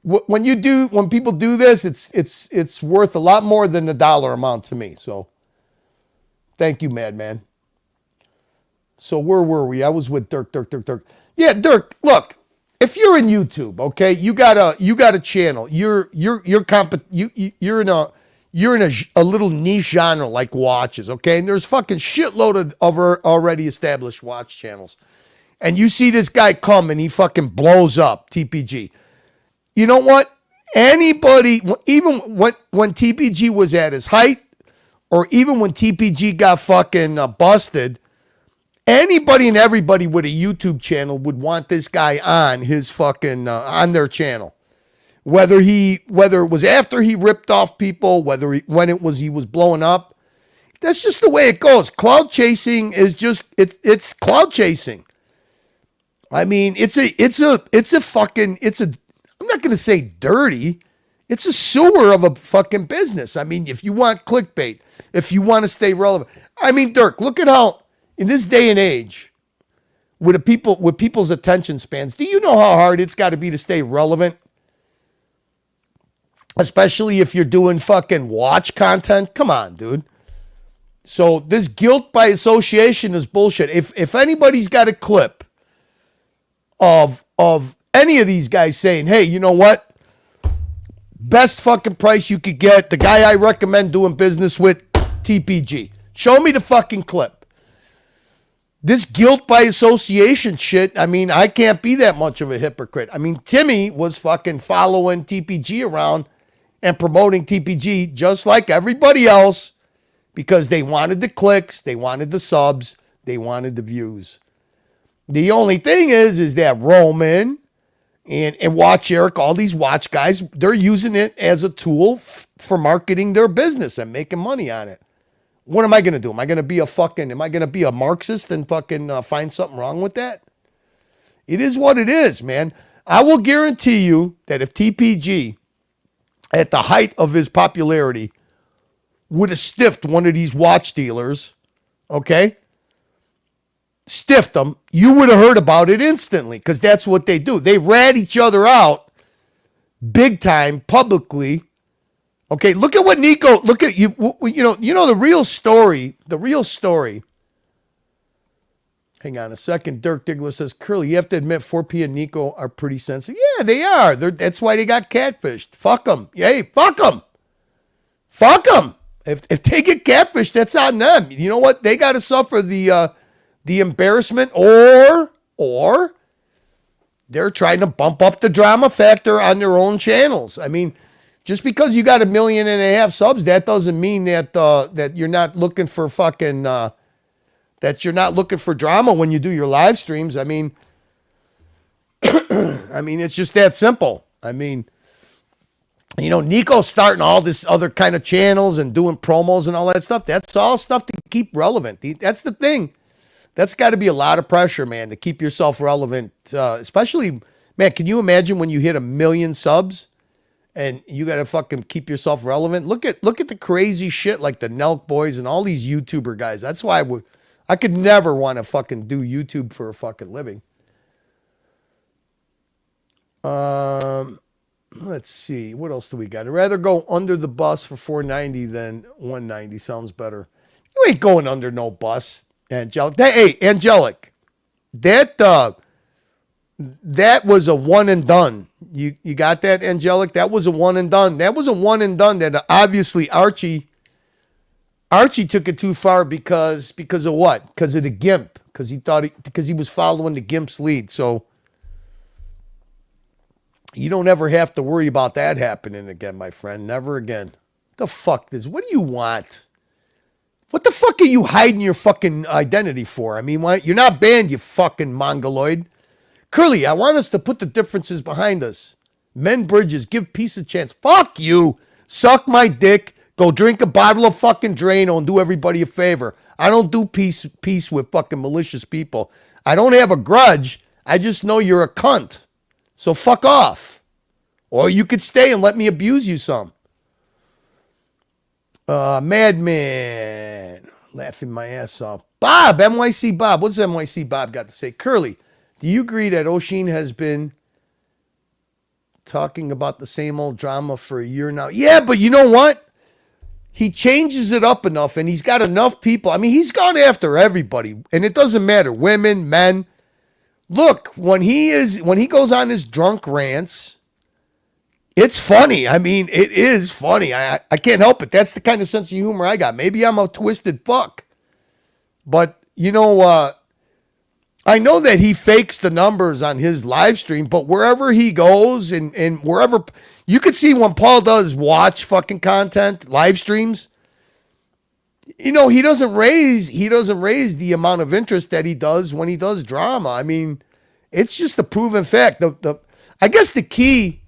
when people do this, it's worth a lot more than the dollar amount to me. So thank you, Madman. So where were we? I was with Dirk. Yeah, Dirk, look, if you're in YouTube, okay, you got a channel. You're in a little niche genre like watches, okay? And there's fucking shitload of already established watch channels. And you see this guy come and he fucking blows up TPG. You know what? Anybody, even when TPG was at his height, or even when TPG got fucking busted, anybody and everybody with a YouTube channel would want this guy on his fucking on their channel. Whether it was after he ripped off people, when he was blowing up. That's just the way it goes. Cloud chasing is just it's cloud chasing. I mean, I'm not going to say dirty. It's a sewer of a fucking business. I mean, if you want clickbait, if you want to stay relevant. I mean, Dirk, look at how in this day and age with people's attention spans, do you know how hard it's got to be to stay relevant? Especially if you're doing fucking watch content. Come on, dude. So this guilt by association is bullshit. If anybody's got a clip of any of these guys saying, hey, you know what? Best fucking price you could get. The guy I recommend doing business with, TPG. Show me the fucking clip. This guilt by association shit, I mean, I can't be that much of a hypocrite. I mean, Timmy was fucking following TPG around and promoting TPG just like everybody else because they wanted the clicks, they wanted the subs, they wanted the views. The only thing is that Roman and Watch Eric, all these watch guys, they're using it as a tool for marketing their business and making money on it. What am I going to do? Am I going to be a Marxist and fucking find something wrong with that? It is what it is, man. I will guarantee you that if TPG, at the height of his popularity, would have stiffed one of these watch dealers, okay? Stiffed them, you would have heard about it instantly because that's what they do. They rat each other out big time publicly. Okay, look at what Nico, look at you know the real story. Hang on a second. Dirk Diggler says, Curly, you have to admit 4P and Nico are pretty sensitive. Yeah, they are. That's why they got catfished. Fuck them. Hey, fuck them. Fuck them. If they get catfished, that's on them. You know what? They got to suffer the embarrassment or they're trying to bump up the drama factor on their own channels. I mean, just because you got 1.5 million subs, that doesn't mean that you're not looking for fucking that you're not looking for drama when you do your live streams. I mean, it's just that simple. I mean, you know, Nico's starting all this other kind of channels and doing promos and all that stuff. That's all stuff to keep relevant. That's the thing. That's got to be a lot of pressure, man, to keep yourself relevant. Especially, man, can you imagine when you hit 1 million subs and you got to fucking keep yourself relevant? Look at the crazy shit like the Nelk Boys and all these YouTuber guys. That's why I could never want to fucking do YouTube for a fucking living. Let's see. What else do we got? I'd rather go under the bus for 490 than 190. Sounds better. You ain't going under no bus. Angelic. Hey, Angelic. That was a one and done. You got that, Angelic? That was a one and done. That was a one and done that obviously Archie took it too far because of what? Because of the GIMP. Because he was following the GIMP's lead. So you don't ever have to worry about that happening again, my friend. Never again. What the fuck what do you want? What the fuck are you hiding your fucking identity for? I mean, you're not banned, you fucking mongoloid. Curly, I want us to put the differences behind us. Mend bridges, give peace a chance. Fuck you. Suck my dick. Go drink a bottle of fucking Drano and do everybody a favor. I don't do peace with fucking malicious people. I don't have a grudge. I just know you're a cunt. So fuck off. Or you could stay and let me abuse you some. Madman. Laughing my ass off. Bob, NYC Bob. What's NYC Bob got to say? Curly, do you agree that Oshin has been talking about the same old drama for a year now. Yeah, but you know what? He changes it up enough, and he's got enough people. I mean, he's gone after everybody, and it doesn't matter, women, men. Look, when he goes on his drunk rants, it's funny. I mean, it is funny. I can't help it. That's the kind of sense of humor I got. Maybe I'm a twisted fuck, but I know that he fakes the numbers on his live stream, but wherever he goes and wherever you could see when Paul does watch fucking content, live streams, he doesn't raise the amount of interest that he does when he does drama. I mean, it's just a proven fact. I guess the key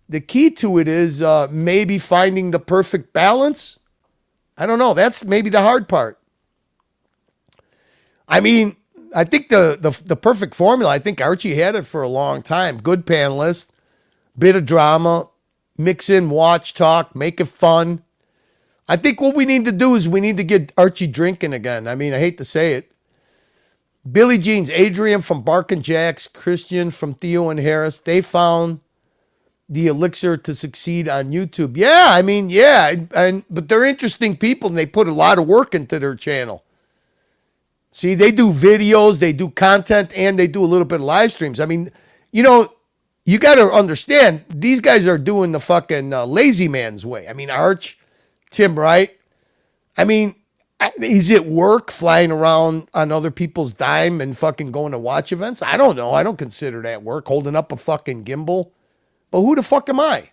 to it is maybe finding the perfect balance. I don't know. That's maybe the hard part. I mean, I think the perfect formula, I think Archie had it for a long time. Good panelist, bit of drama, mix in watch talk, make it fun. I think what we need to do is we need to get Archie drinking again. I mean, I hate to say it. Billy Jeans, Adrian from Bark and Jacks, Christian from Theo and Harris, they found the elixir to succeed on YouTube. Yeah, I mean, yeah, but they're interesting people and they put a lot of work into their channel. See, they do videos, they do content, and they do a little bit of live streams. I mean, you got to understand, these guys are doing the fucking lazy man's way. I mean, Arch, Tim Wright. I mean, is it work flying around on other people's dime and fucking going to watch events? I don't know. I don't consider that work, holding up a fucking gimbal. But who the fuck am I?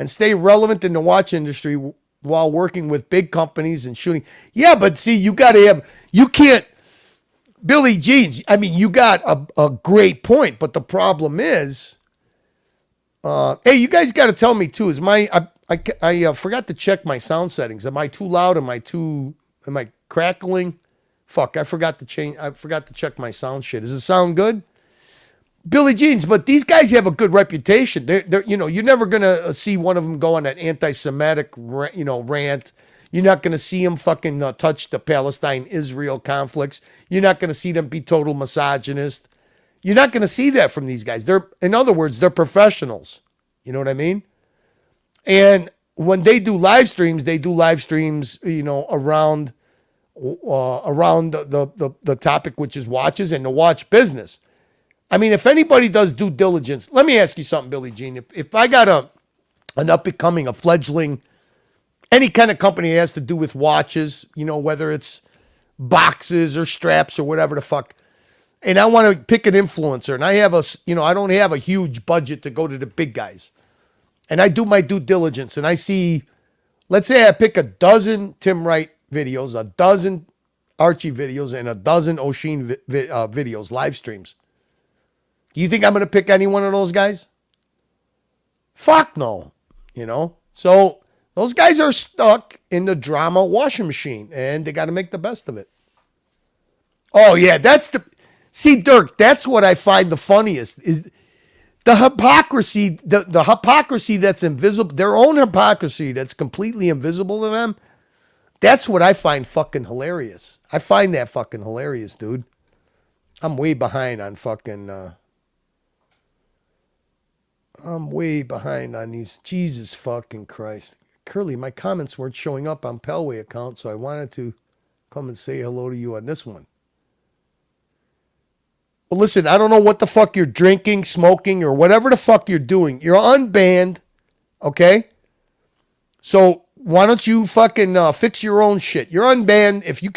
And stay relevant in the watch industry while working with big companies and shooting. Yeah, but see, you can't, Billy Jeans, I mean, you got a great point, but the problem is, hey, you guys got to tell me too, I forgot to check my sound settings. Am I too loud? Am I crackling? Fuck, I forgot to check my sound shit. Does it sound good? Billy Jeans, but these guys have a good reputation. They're you're never gonna see one of them go on an anti-Semitic, rant. You're not gonna see them fucking touch the Palestine-Israel conflicts. You're not gonna see them be total misogynist. You're not gonna see that from these guys. In other words, they're professionals. You know what I mean? And when they do live streams, around the topic, which is watches and the watch business. I mean, if anybody does due diligence, let me ask you something, Billy Jean. If I got an up-and-coming, a fledgling, any kind of company that has to do with watches, whether it's boxes or straps or whatever the fuck, and I want to pick an influencer, and I don't have a huge budget to go to the big guys, and I do my due diligence, and I see, let's say I pick a dozen Tim Wright videos, a dozen Archie videos, and a dozen O'Sheen videos, live streams. Do you think I'm going to pick any one of those guys? Fuck no. So those guys are stuck in the drama washing machine and they got to make the best of it. Oh yeah, see, Dirk, that's what I find the funniest is the hypocrisy, the hypocrisy that's invisible, their own hypocrisy that's completely invisible to them. That's what I find fucking hilarious. I find that fucking hilarious, dude. I'm way behind on fucking, I'm way behind on these. Jesus fucking Christ. Curly, my comments weren't showing up on Pelway account, so I wanted to come and say hello to you on this one. Well, listen, I don't know what the fuck you're drinking, smoking, or whatever the fuck you're doing. You're unbanned, okay? So why don't you fucking fix your own shit? You're unbanned. If you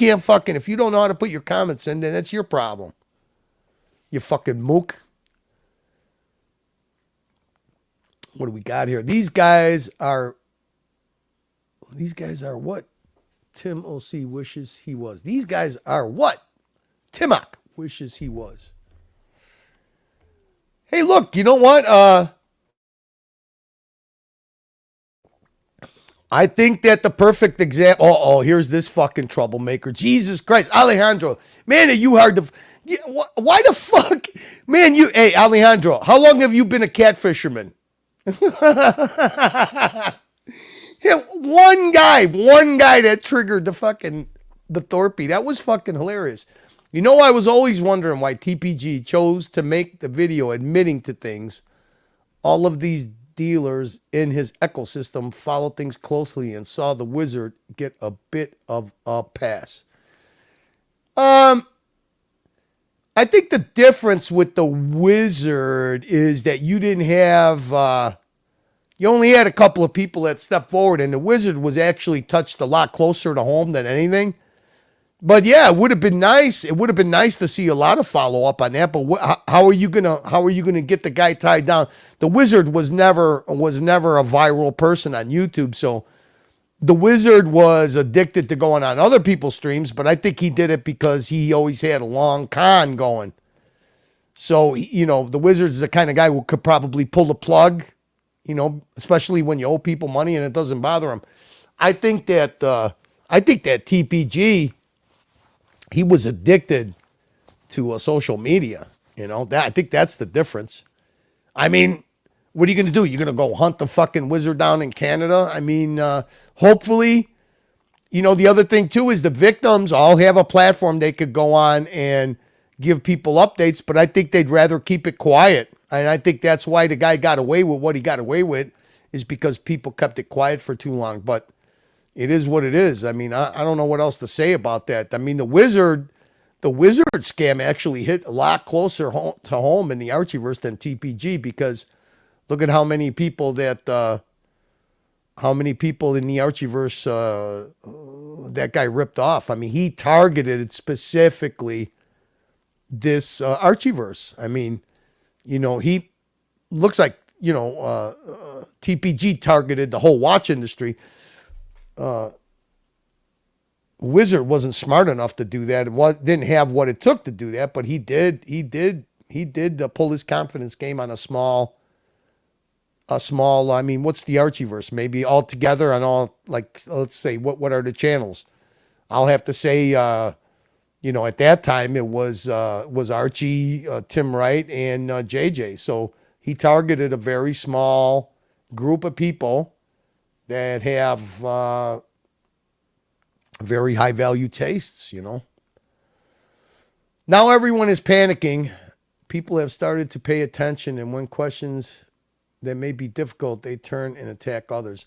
don't know how to put your comments in, then that's your problem. You fucking mook. What do we got here? These guys are what Tim O.C. wishes he was. These guys are what Timok wishes he was. Hey, look, you know what? I think that the perfect example. Oh, here's this fucking troublemaker. Jesus Christ, Alejandro, man, are you hard to? Why the fuck, man? Hey, Alejandro, how long have you been a cat fisherman? Yeah, one guy that triggered the Thorpe. That was fucking hilarious. I was always wondering why TPG chose to make the video admitting to things All of these dealers in his ecosystem followed things closely and saw the Wizard get a bit of a pass. I think the difference with the Wizard is that you didn't have, you only had a couple of people that stepped forward, and the Wizard was actually touched a lot closer to home than anything. But yeah, it would have been nice. It would have been nice to see a lot of follow up on that. But how are you gonna get the guy tied down? The Wizard was never a viral person on YouTube, so the Wizard was addicted to going on other people's streams. But I think he did it because he always had a long con going. So the Wizard's the kind of guy who could probably pull the plug, especially when you owe people money and it doesn't bother him. I think that TPG. He was addicted to social media, I think that's the difference. I mean, what are you going to do? You're going to go hunt the fucking Wizard down in Canada? I mean, hopefully, the other thing too is the victims all have a platform they could go on and give people updates, but I think they'd rather keep it quiet. And I think that's why the guy got away with what he got away with, is because people kept it quiet for too long. But it is what it is. I mean, I don't know what else to say about that. I mean, the Wizard scam actually hit a lot closer to home in the Archieverse than TPG, because look at how many people in the Archieverse that guy ripped off. I mean, he targeted specifically this Archieverse. I mean, he looks like, TPG targeted the whole watch industry. Wizard wasn't smart enough to do that. Didn't have what it took to do that, but he did pull his confidence game on a small. I mean, what's the Archieverse? Maybe all together on all, like, let's say, what are the channels? I'll have to say, at that time it was Archie, Tim Wright, and JJ. So he targeted a very small group of people that have very high value tastes, Now everyone is panicking. People have started to pay attention, and when questions that may be difficult, they turn and attack others.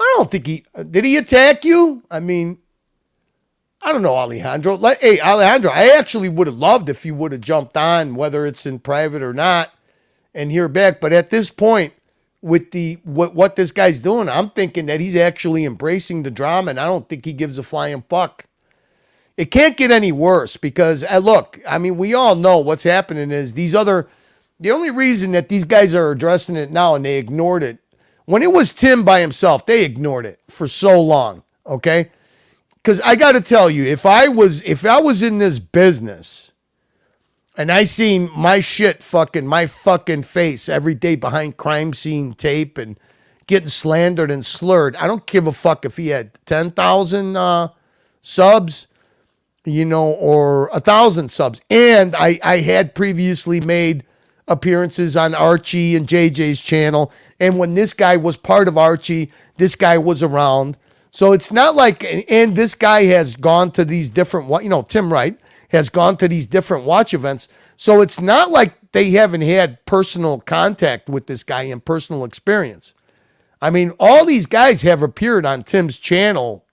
I don't think did he attack you? I mean, I don't know, Alejandro. Hey, Alejandro, I actually would have loved if you would have jumped on, whether it's in private or not, and hear back. But at this point, with what this guy's doing, I'm thinking that he's actually embracing the drama, and I don't think he gives a flying fuck. It can't get any worse, because look, I mean, we all know what's happening is the only reason that these guys are addressing it now and they ignored it, when it was Tim by himself, they ignored it for so long, okay? Because I got to tell you, if I was in this business and I seen my fucking face every day behind crime scene tape and getting slandered and slurred, I don't give a fuck if he had 10,000 subs, or 1,000 subs. And I had previously made appearances on Archie and JJ's channel. And when this guy was part of Archie, this guy was around. So it's not like, and this guy has gone to these different, Tim Wright has gone to these different watch events. So it's not like they haven't had personal contact with this guy and personal experience. I mean, all these guys have appeared on Tim's channel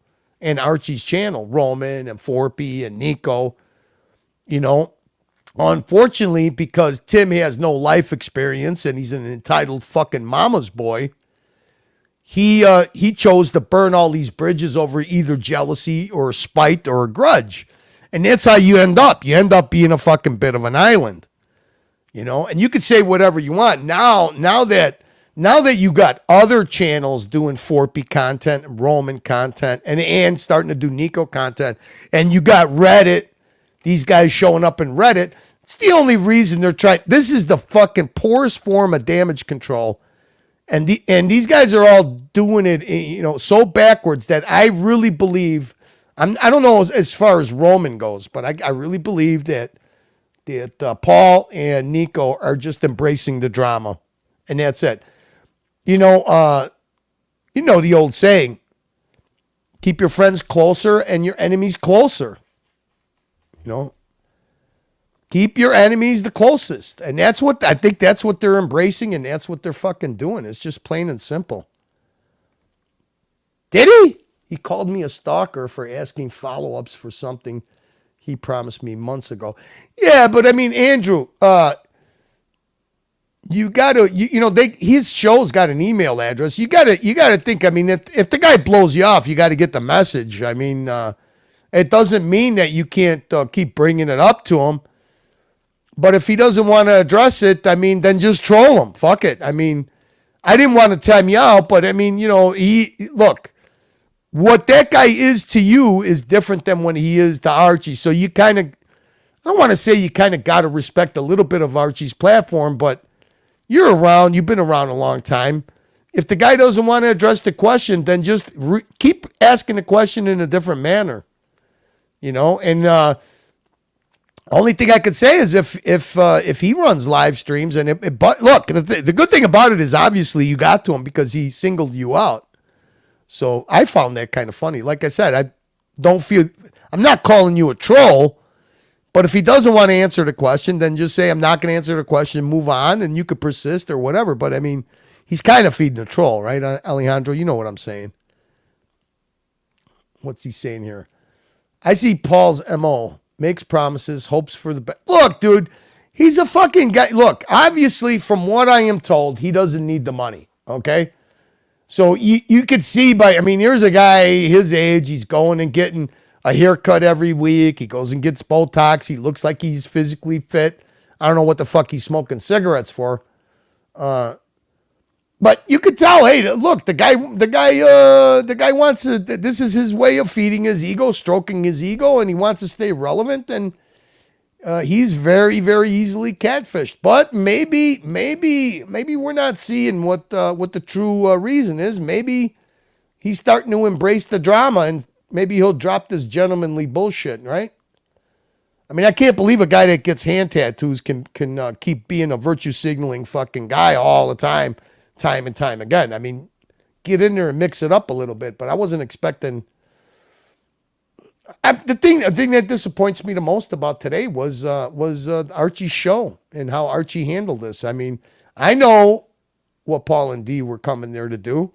and Archie's channel, Roman and Forpy and Nico, Unfortunately, because Tim has no life experience and he's an entitled fucking mama's boy, he chose to burn all these bridges over either jealousy or spite or a grudge. And that's how you end up. You end up being a fucking bit of an island, and you could say whatever you want. Now that you got other channels doing Forpy content, Roman content, and starting to do Nico content, and you got Reddit, these guys showing up in Reddit, it's the only reason they're trying. This is the fucking poorest form of damage control. And these guys are all doing it, so backwards that I really believe, I don't know as far as Roman goes, but I really believe that Paul and Nico are just embracing the drama, and that's it. The old saying, keep your friends closer and your enemies closer. Keep your enemies the closest. And that's what, I think that's what they're embracing, and that's what they're fucking doing. It's just plain and simple. Did he? He called me a stalker for asking follow-ups for something he promised me months ago. Yeah, but I mean, Andrew, you gotta, his show's got an email address. You gotta think, I mean, if the guy blows you off, you gotta get the message. I mean, it doesn't mean that you can't keep bringing it up to him. But if he doesn't want to address it, I mean, then just troll him. Fuck it. I mean, I didn't want to time you out, but I mean, look, what that guy is to you is different than when he is to Archie. So you kind of, I don't want to say you kind of got to respect a little bit of Archie's platform, but you're around. You've been around a long time. If the guy doesn't want to address the question, then just keep asking the question in a different manner, and only thing I could say is if he runs live streams but look, the good thing about it is obviously you got to him because he singled you out. So I found that kind of funny. Like I said, I'm not calling you a troll, but if he doesn't want to answer the question, then just say, I'm not going to answer the question, move on, and you could persist or whatever. But I mean, he's kind of feeding a troll, right, Alejandro? You know what I'm saying. What's he saying here? I see Paul's MO. Makes promises, hopes for the best. Look, dude, he's a fucking guy. Look, obviously, from what I am told, he doesn't need the money, okay? So you could see here's a guy his age. He's going and getting a haircut every week. He goes and gets Botox. He looks like he's physically fit. I don't know what the fuck he's smoking cigarettes for. But you could tell, hey, look, the guy wants to, this is his way of feeding his ego, stroking his ego, and he wants to stay relevant, and he's very, very easily catfished. But maybe we're not seeing what the true reason is. Maybe he's starting to embrace the drama, and maybe he'll drop this gentlemanly bullshit, right? I mean, I can't believe a guy that gets hand tattoos can keep being a virtue signaling fucking guy all the time and time again. I mean, get in there and mix it up a little bit, but I wasn't expecting. The thing that disappoints me the most about today was Archie's show and how Archie handled this. I mean, I know what Paul and Dee were coming there to do,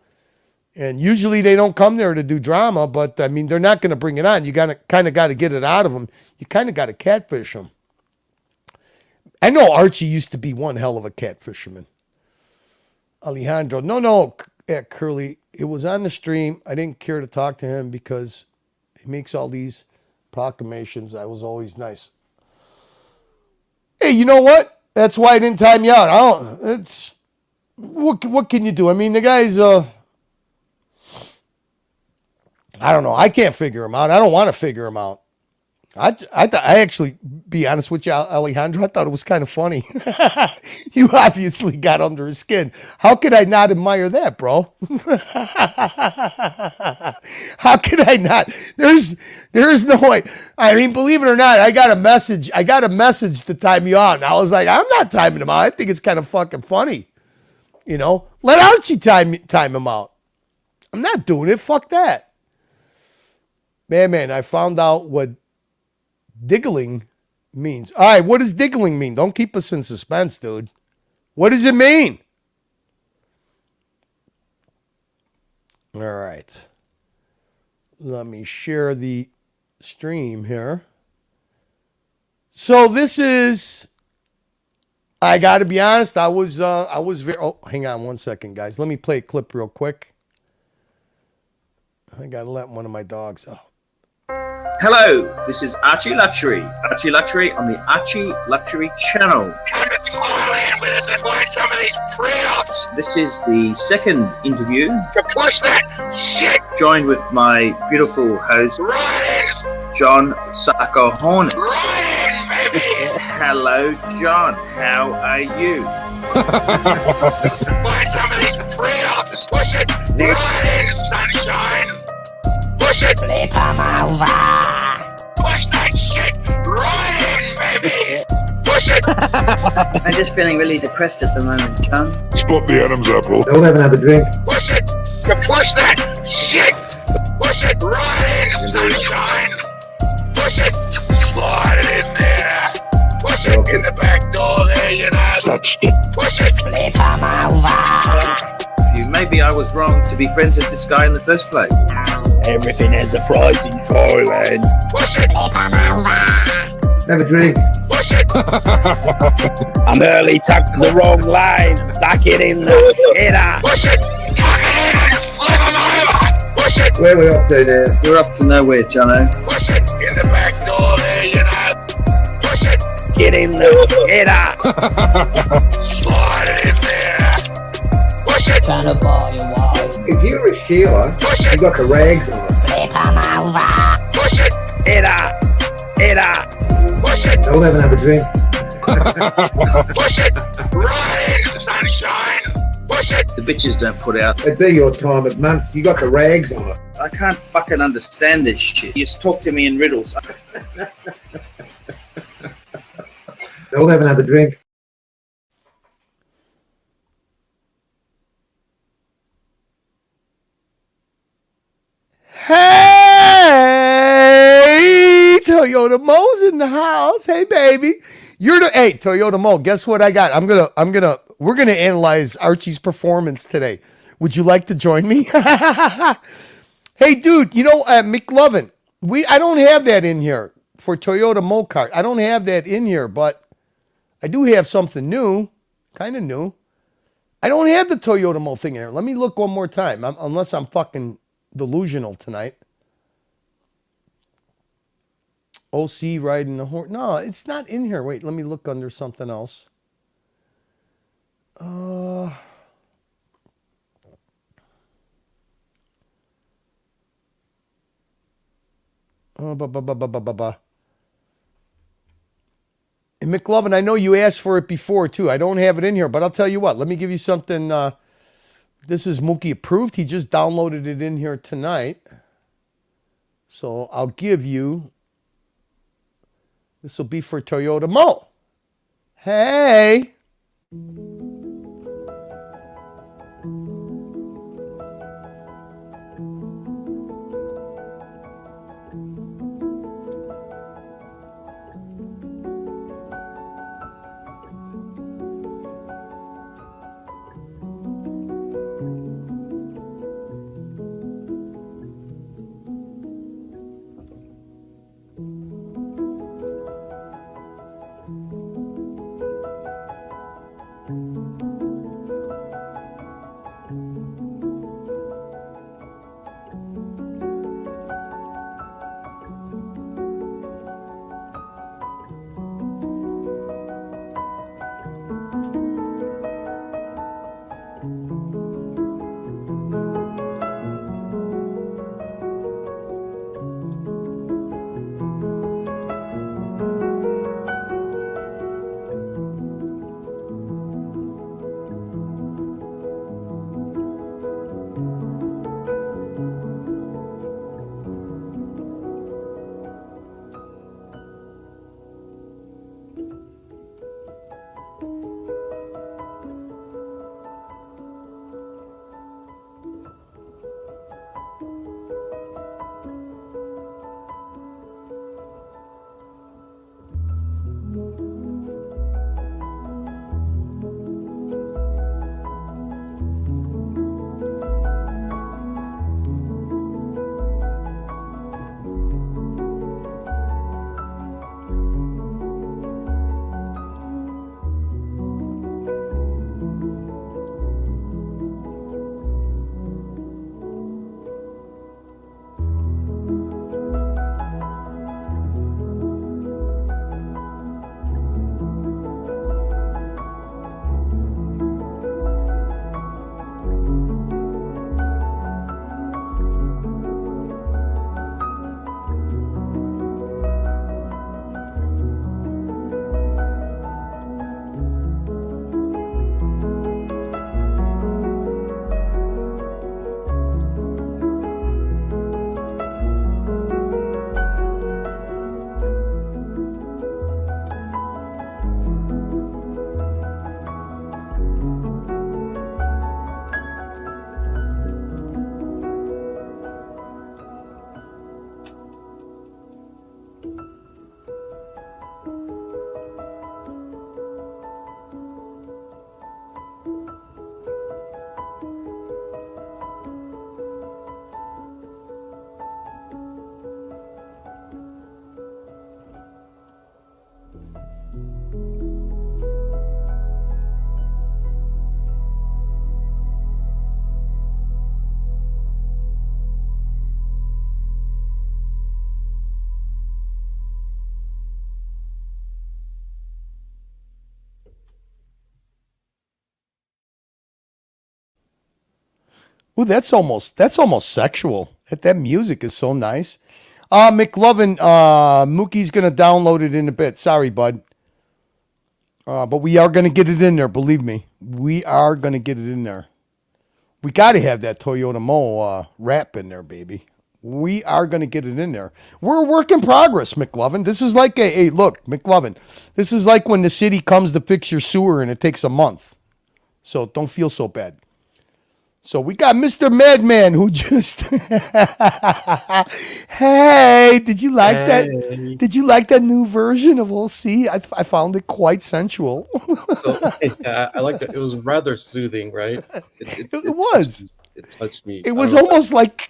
and usually they don't come there to do drama, but I mean, they're not going to bring it on. You got to get it out of them. You kind of got to catfish them. I know Archie used to be one hell of a catfisherman. Alejandro, no, Curly, it was on the stream. I didn't care to talk to him because he makes all these proclamations. I was always nice. Hey, you know what? That's why I didn't time you out. What can you do? I mean, the guy's I don't know. I can't figure him out. I don't want to figure him out. I actually, be honest with you, Alejandro, I thought it was kind of funny. You obviously got under his skin. How could I not admire that, bro? How could I not? There's no way. I mean, believe it or not, I got a message to time you out. And I was like, I'm not timing him out. I think it's kind of fucking funny. Let Archie time him out. I'm not doing it. Fuck that. Man, I found out what diggling means. All right, what does diggling mean? Don't keep us in suspense, dude. What does it mean? All right. Let me share the stream here. So this is, I got to be honest, I was very, hang on one second, guys. Let me play a clip real quick. I got to let one of my dogs out. Hello, this is Archie Luxury. Archie Luxury on the Archie Luxury channel. Come to Thailand with us and find some of these pre-ops. This is the second interview. To push that shit. Joined with my beautiful host, Ryan. John Sarko Hornet. Ryan, baby. Hello, John. How are you? Find some of these pre-ops. Push it. Ryan, sunshine. Push it. Flip 'em over. Push that shit. Ryan, baby. Push it. I'm just feeling really depressed at the moment, John. Spot the Adam's apple. Don't have another drink. Push it. To push that shit. Push it. Ryan, sunshine. Push it. Slide it in there. Push Push it in the back door there, you know. Push it. Flip 'em over. Maybe I was wrong to be friends with this guy in the first place. Everything has a price in Thailand. Push it. Flip 'em over. Have a drink. Push it. I'm early, tucked the wrong lane. Stuck it in the header. Push it. Tuck it in. Flip 'em over. Push it. Where are we off to now? We're up to nowhere, Jono. Push it in the back door there, you know. Push it. Get in the header. Slide it in there. Push it. Trying to buy your wife. If you're a Sheila, Push you it. got the rags on. Flip 'em over. Push it. Header. Header. Push it. I'll have another drink. Push it. Rain, sunshine. Push it. The bitches don't put out. It'd be your time of month. You got the rags on it. I can't fucking understand this shit. You just talk to me in riddles. I'll have another drink. Hey, Toyota Mo's in the house. Hey, baby. Hey, Toyota Mo, guess what I got? We're gonna analyze Archie's performance today. Would you like to join me? Hey, dude, McLovin, I don't have that in here for Toyota Mo Kart. I don't have that in here, but I do have something new, kind of new. I don't have the Toyota Mo thing in here. Let me look one more time, unless I'm fucking delusional tonight. OC riding the horse. No, it's not in here. Wait, let me look under something else. And McLovin, I know you asked for it before too. I don't have it in here, but I'll tell you what. Let me give you something. This is Mookie approved. He just downloaded it in here tonight. So I'll give you. This will be for Toyota Mo. Hey. Ooh, that's almost sexual. That music is so nice. McLovin, Mookie's gonna download it in a bit. Sorry, bud. But we are gonna get it in there. Believe me, we are gonna get it in there. We got to have that Toyota Mo rap in there, baby. We are going to get it in there. We're a work in progress, McLovin. This is like hey, look, McLovin. This is like when the city comes to fix your sewer and it takes a month. So don't feel so bad. So we got Mr. Madman who just hey, did you like that? Did you like that new version of OC? I found it quite sensual. So, yeah, I like that. It was rather soothing, right? It was. It touched me. It was almost like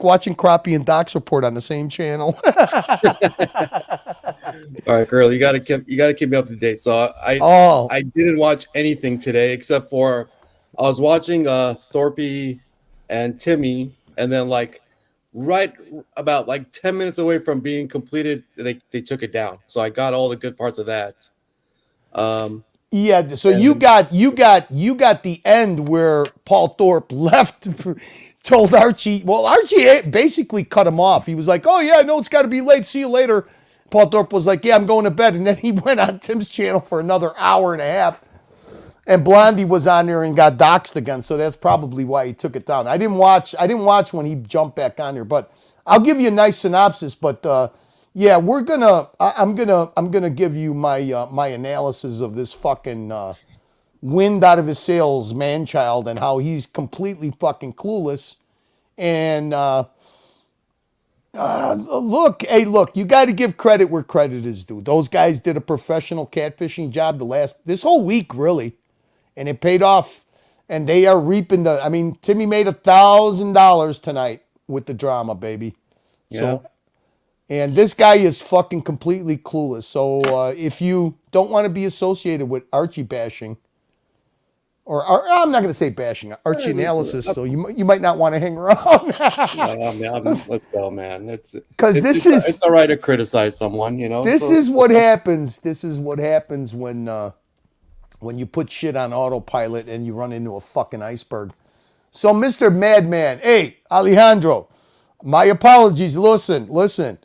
watching Crappie and Doc's report on the same channel. All right, girl, you gotta keep me up to date. So I didn't watch anything today except for I was watching Thorpe and Timmy, and then like right about like 10 minutes away from being completed, they took it down. So I got all the good parts of that. Yeah, so you got the end where Paul Thorpe left, told Archie. Well, Archie basically cut him off. He was like, "Oh yeah, no, it's got to be late. See you later." Paul Thorpe was like, "Yeah, I'm going to bed," and then he went on Tim's channel for another hour and a half. And Blondie was on there and got doxxed again, so that's probably why he took it down. I didn't watch when he jumped back on there, but I'll give you a nice synopsis. But yeah, I'm gonna give you my my analysis of this fucking wind out of his sails man-child and how he's completely fucking clueless. And look, you got to give credit where credit is due. Those guys did a professional catfishing job this whole week, really. And it paid off, and they are reaping the. I mean, Timmy made $1,000 tonight with the drama, baby. Yeah. So, and this guy is fucking completely clueless. So if you don't want to be associated with Archie bashing, or I'm not going to say bashing, Archie analysis, so you might not want to hang around. No, man, let's go, man. Because it's all right to criticize someone, you know. This is what happens. This is what happens when you put shit on autopilot and you run into a fucking iceberg. So, Mr. Madman, hey, Alejandro, my apologies. Listen.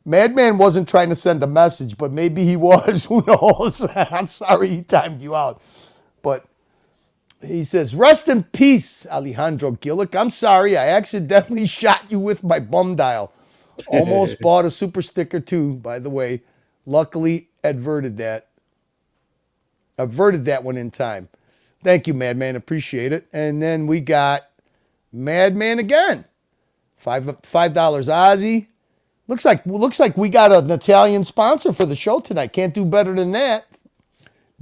Madman wasn't trying to send a message, but maybe he was. Who knows? I'm sorry he timed you out. But he says, rest in peace, Alejandro Gillick. I'm sorry. I accidentally shot you with my bum dial. Almost bought a super sticker too, by the way. Luckily, averted that one in time. Thank you, Madman. Appreciate it. And then we got Madman again. $5 Ozzy. Looks like we got an Italian sponsor for the show tonight. Can't do better than that.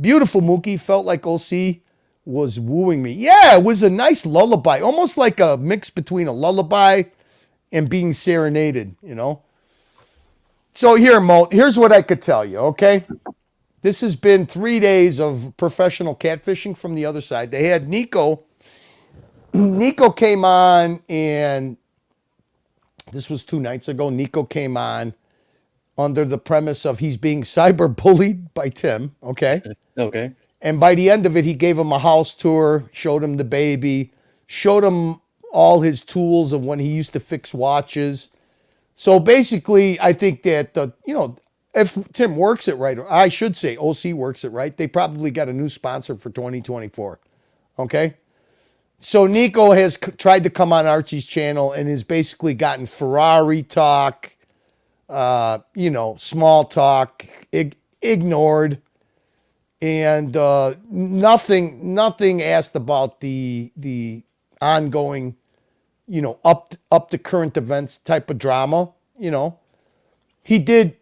Beautiful, Mookie. Felt like OC was wooing me. Yeah, it was a nice lullaby. Almost like a mix between a lullaby and being serenaded, you know? So here, Mo, here's what I could tell you, okay? This has been 3 days of professional catfishing from the other side. They had Nico. Nico came on, and this was 2 nights ago. Nico came on under the premise of he's being cyber bullied by Tim, okay? Okay. And by the end of it, he gave him a house tour, showed him the baby, showed him all his tools of when he used to fix watches. So basically, I think that, if Tim works it right, or I should say OC works it right, they probably got a new sponsor for 2024. Okay? So Nico has tried to come on Archie's channel and has basically gotten Ferrari talk, small talk, ignored, and nothing asked about the ongoing, up to current events type of drama. He did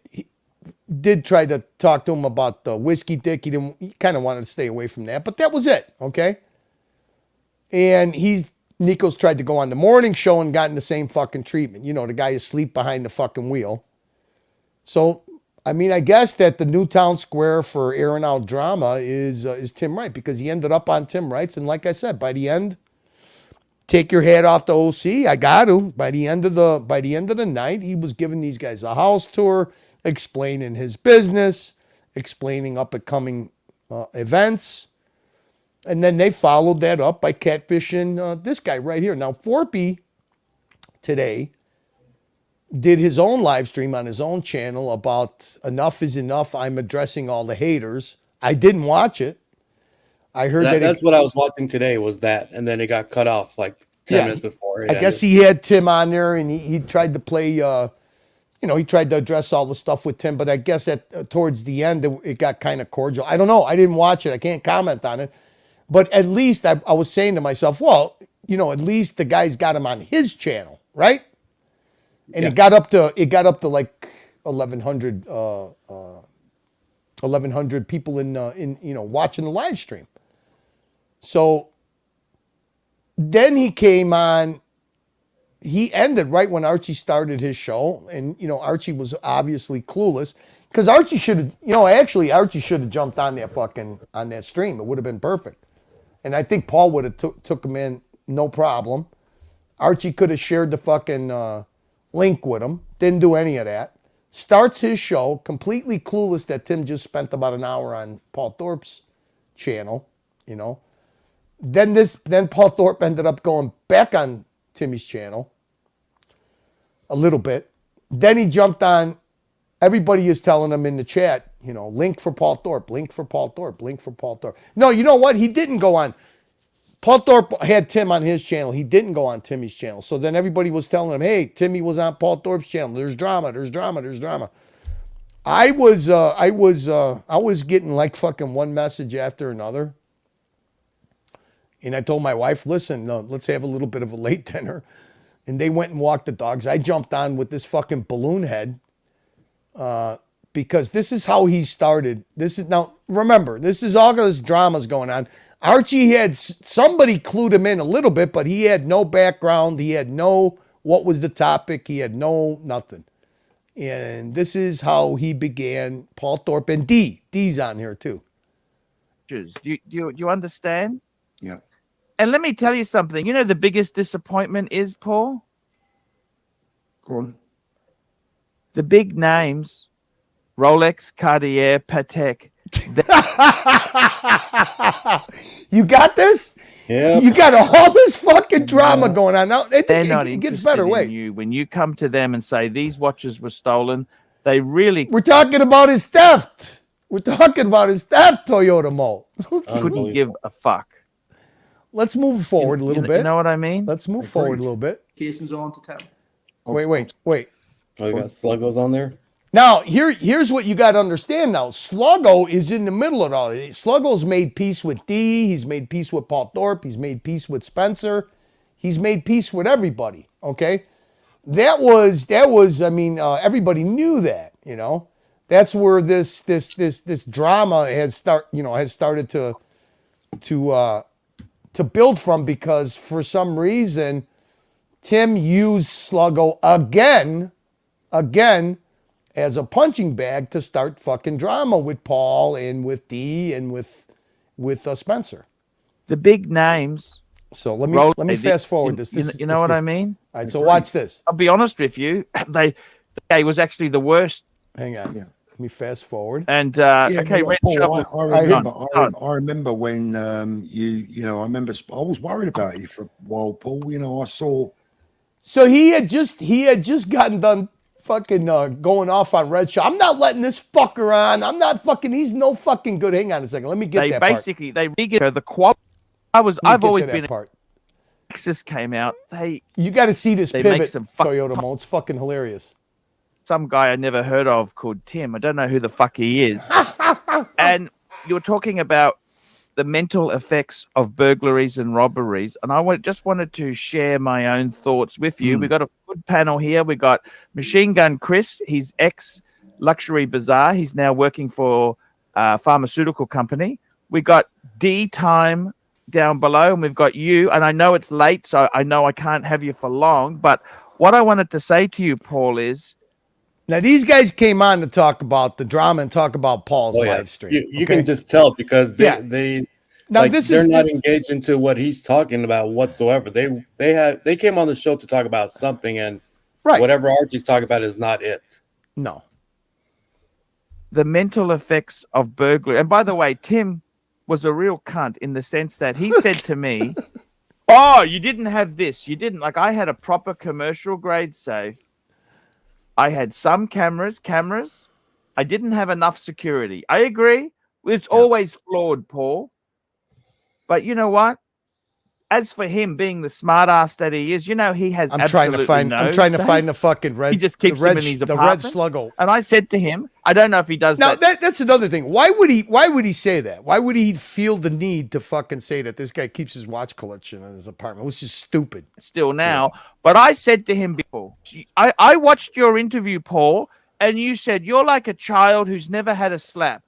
try to talk to him about the whiskey dick. He kind of wanted to stay away from that, but that was it. Okay. And Nico's tried to go on the morning show and gotten the same fucking treatment. The guy is asleep behind the fucking wheel. So, I mean, I guess that the new town square for airing out drama is Tim Wright, because he ended up on Tim Wright's. And like I said, by the end, take your hat off to OC. I got to. By the end of the night, he was giving these guys a house tour, explaining his business, explaining up and coming events. And then they followed that up by catfishing this guy right here. Now, Forpy today did his own live stream on his own channel about enough is enough. I'm addressing all the haters. I didn't watch it. I heard that's what I was watching today was that, and then it got cut off like 10 minutes before. I guess he had Tim on there, and he tried to play. He tried to address all the stuff with Tim, but I guess towards the end it got kind of cordial. I don't know. I didn't watch it. I can't comment on it. But at least I was saying to myself, well, at least the guy's got him on his channel, right? And it got up to like 1,100 people in watching the live stream. So then he came on. He ended right when Archie started his show, and Archie was obviously clueless because Archie should have, Archie should have jumped on that stream. It would have been perfect, and I think Paul would have took him in no problem. Archie could have shared the fucking link with him. Didn't do any of that. Starts his show completely clueless that Tim just spent about an hour on Paul Thorpe's channel. Then Paul Thorpe ended up going back on Timmy's channel a little bit. Then he jumped on. Everybody is telling him in the chat, link for Paul Thorpe, link for Paul Thorpe, link for Paul Thorpe. No, you know what? He didn't go on. Paul Thorpe had Tim on his channel. He didn't go on Timmy's channel. So then everybody was telling him, hey, Timmy was on Paul Thorpe's channel. There's drama. There's drama. There's drama. I was getting like fucking one message after another. And I told my wife, listen, let's have a little bit of a late dinner. And they went and walked the dogs. I jumped on with this fucking balloon head because this is how he started. Now, remember, this is all this drama's going on. Archie had somebody clued him in a little bit, but he had no background. He had what was the topic. He had nothing. And this is how he began. Paul Thorpe and D's on here too. Do you understand? Yeah. And let me tell you something. The biggest disappointment is, Paul? Go on. The big names, Rolex, Cartier, Patek. You got this? Yeah. You got all this fucking drama going on. Now, it gets better. Wait. When you come to them and say these watches were stolen, they really... We're talking about his theft. Toyota Mo. Couldn't give a fuck. Let's move forward a little bit. You know what I mean? Let's move forward a little bit. Cason's on to tell. Wait. Oh, you got Sluggos on there? Now, here's what you got to understand now. Sluggo is in the middle of it all. Sluggo's made peace with D. He's made peace with Paul Thorpe. He's made peace with Spencer. He's made peace with everybody, okay? That was. Everybody knew that, That's where this drama has started to build from, because for some reason Tim used Sluggo again as a punching bag to start fucking drama with Paul and with D and with Spencer. The big names. So let me fast forward this. You know what I mean? All right, so watch this. I'll be honest with you. The guy was actually the worst. Hang on. Yeah. Let me fast forward. And okay, Paul, I remember when I was worried about you for a while, Paul. I saw. So he had just gotten done fucking going off on Red Shaw. I'm not letting this fucker on. I'm not fucking. He's no fucking good. Hang on a second. Let me get that part. They figured the quality. I've always been. Part. Lexus came out. You got to see this pivot, Toyota Mo. It's fucking hilarious. Some guy I never heard of called Tim. I don't know who the fuck he is. And you're talking about the mental effects of burglaries and robberies. And I just wanted to share my own thoughts with you. We've got a good panel here. We got Machine Gun Chris. He's ex-Luxury Bazaar. He's now working for a pharmaceutical company. We got D-Time down below, and we've got you. And I know it's late, so I know I can't have you for long. But what I wanted to say to you, Paul, is... Now, these guys came on to talk about the drama and talk about Paul's live stream. You can just tell because they're not engaged into what he's talking about whatsoever. They came on the show to talk about something, and whatever Archie's talking about is not it. No. The mental effects of burglary. And by the way, Tim was a real cunt in the sense that he said to me, "Oh, you didn't have this. You didn't like. I had a proper commercial grade safe. I had some cameras. I didn't have enough security. I agree. It's always flawed, Paul. But you know what? As for him being the smart ass that he is, he has. I'm trying to find the fucking red. He just keeps him in his apartment. The red sluggo. And I said to him, I don't know if he does now, that. That's another thing. Why would he say that? Why would he feel the need to fucking say that this guy keeps his watch collection in his apartment? Which is stupid. Still now, but I said to him before, I watched your interview, Paul, and you said you're like a child who's never had a slap.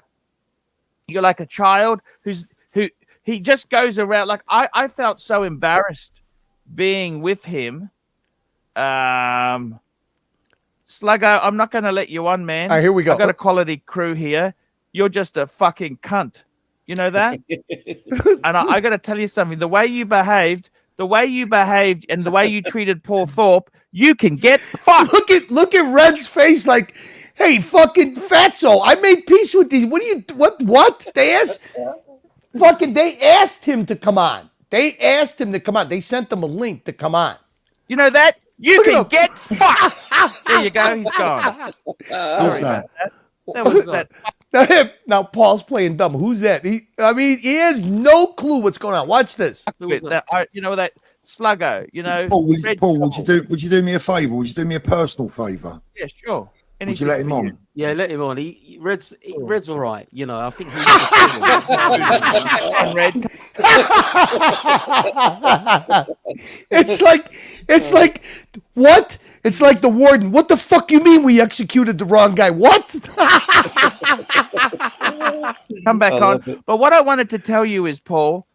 You're like a child who he just goes around. Like I felt so embarrassed being with him. Sluggo, I'm not going to let you on, man. All right, here we go. I've got a quality crew here. You're just a fucking cunt. You know that? And I got to tell you something. The way you behaved, and the way you treated Paul Thorpe, you can get fucked. Look at Red's face. Like, hey, fucking fatso, I made peace with these. What? They asked him to come on. They sent him a link to come on. You know that? You can get fucked. There you go. He's gone. Sorry about that. That was that. Now Paul's playing dumb. Who's that? He has no clue what's going on. Watch this. That Sluggo. Paul, would you do me a favor? Would you do me a personal favor? Yeah, sure. Would you let him on? Yeah, let him on. Red's all right. I think he's It's like what? It's like the warden. What the fuck you mean we executed the wrong guy? What? Come back on. But what I wanted to tell you is, Paul,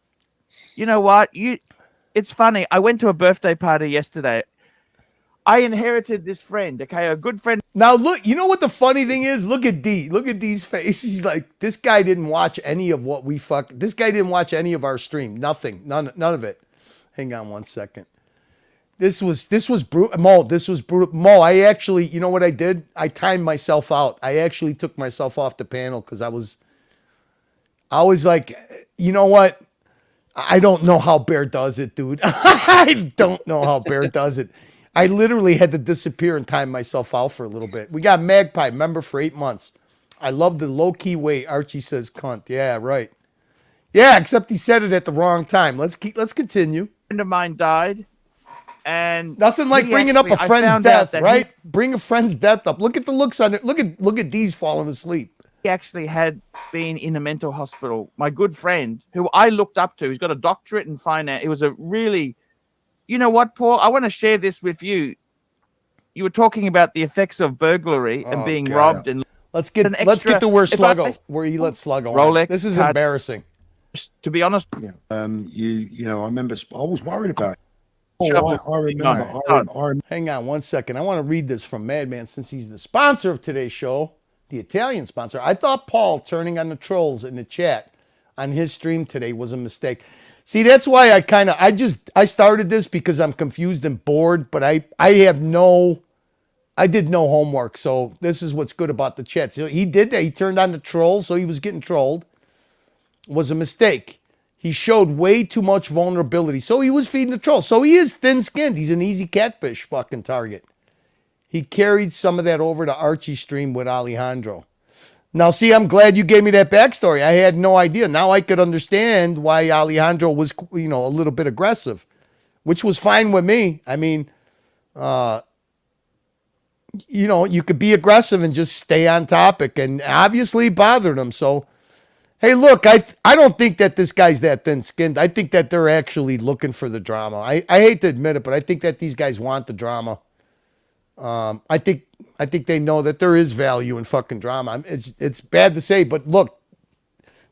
you know what? It's funny. I went to a birthday party yesterday. I inherited this friend, okay, a good friend. Now look, you know what the funny thing is? Look at D. Look at D's face. He's like, this guy didn't watch any of what we This guy didn't watch any of our stream. Nothing. None of it. Hang on one second. This was brutal. Mo, this was brutal. Mo, I actually, you know what I did? I timed myself out. I actually took myself off the panel because I was like, you know what? I don't know how Bear does it, dude. I don't know how Bear does it. I literally had to disappear and time myself out for a little bit. We got Magpie, member for 8 months. I love the low-key way Archie says cunt. Yeah, right. Yeah, except he said it at the wrong time. Let's continue. A friend of mine died, and nothing like bringing up a friend's death, right? Bring a friend's death up. Look at the looks on it. Look at these falling asleep. He actually had been in a mental hospital. My good friend, who I looked up to, he's got a doctorate in finance. It was a really... You know what, Paul? I want to share this with you. You were talking about the effects of burglary and being robbed, and let's get to where Sluggo, where he let Sluggo Rolex. This is embarrassing. To be honest, I remember. I was worried about it. I remember. Hang on one second. I want to read this from Madman since he's the sponsor of today's show, the Italian sponsor. I thought Paul turning on the trolls in the chat on his stream today was a mistake. See, that's why I started this because I'm confused and bored, but I did no homework. So this is what's good about the chat. So he did that. He turned on the troll, so he was getting trolled. It was a mistake. He showed way too much vulnerability. So he was feeding the troll. So he is thin-skinned. He's an easy catfish fucking target. He carried some of that over to Archie's stream with Alejandro. Now, see, I'm glad you gave me that backstory. I had no idea. Now I could understand why Alejandro was, a little bit aggressive, which was fine with me. I mean, you could be aggressive and just stay on topic, and obviously bothered him. So, hey, look, I don't think that this guy's that thin-skinned. I think that they're actually looking for the drama. I hate to admit it, but I think that these guys want the drama. I think they know that there is value in fucking drama. It's bad to say, but look,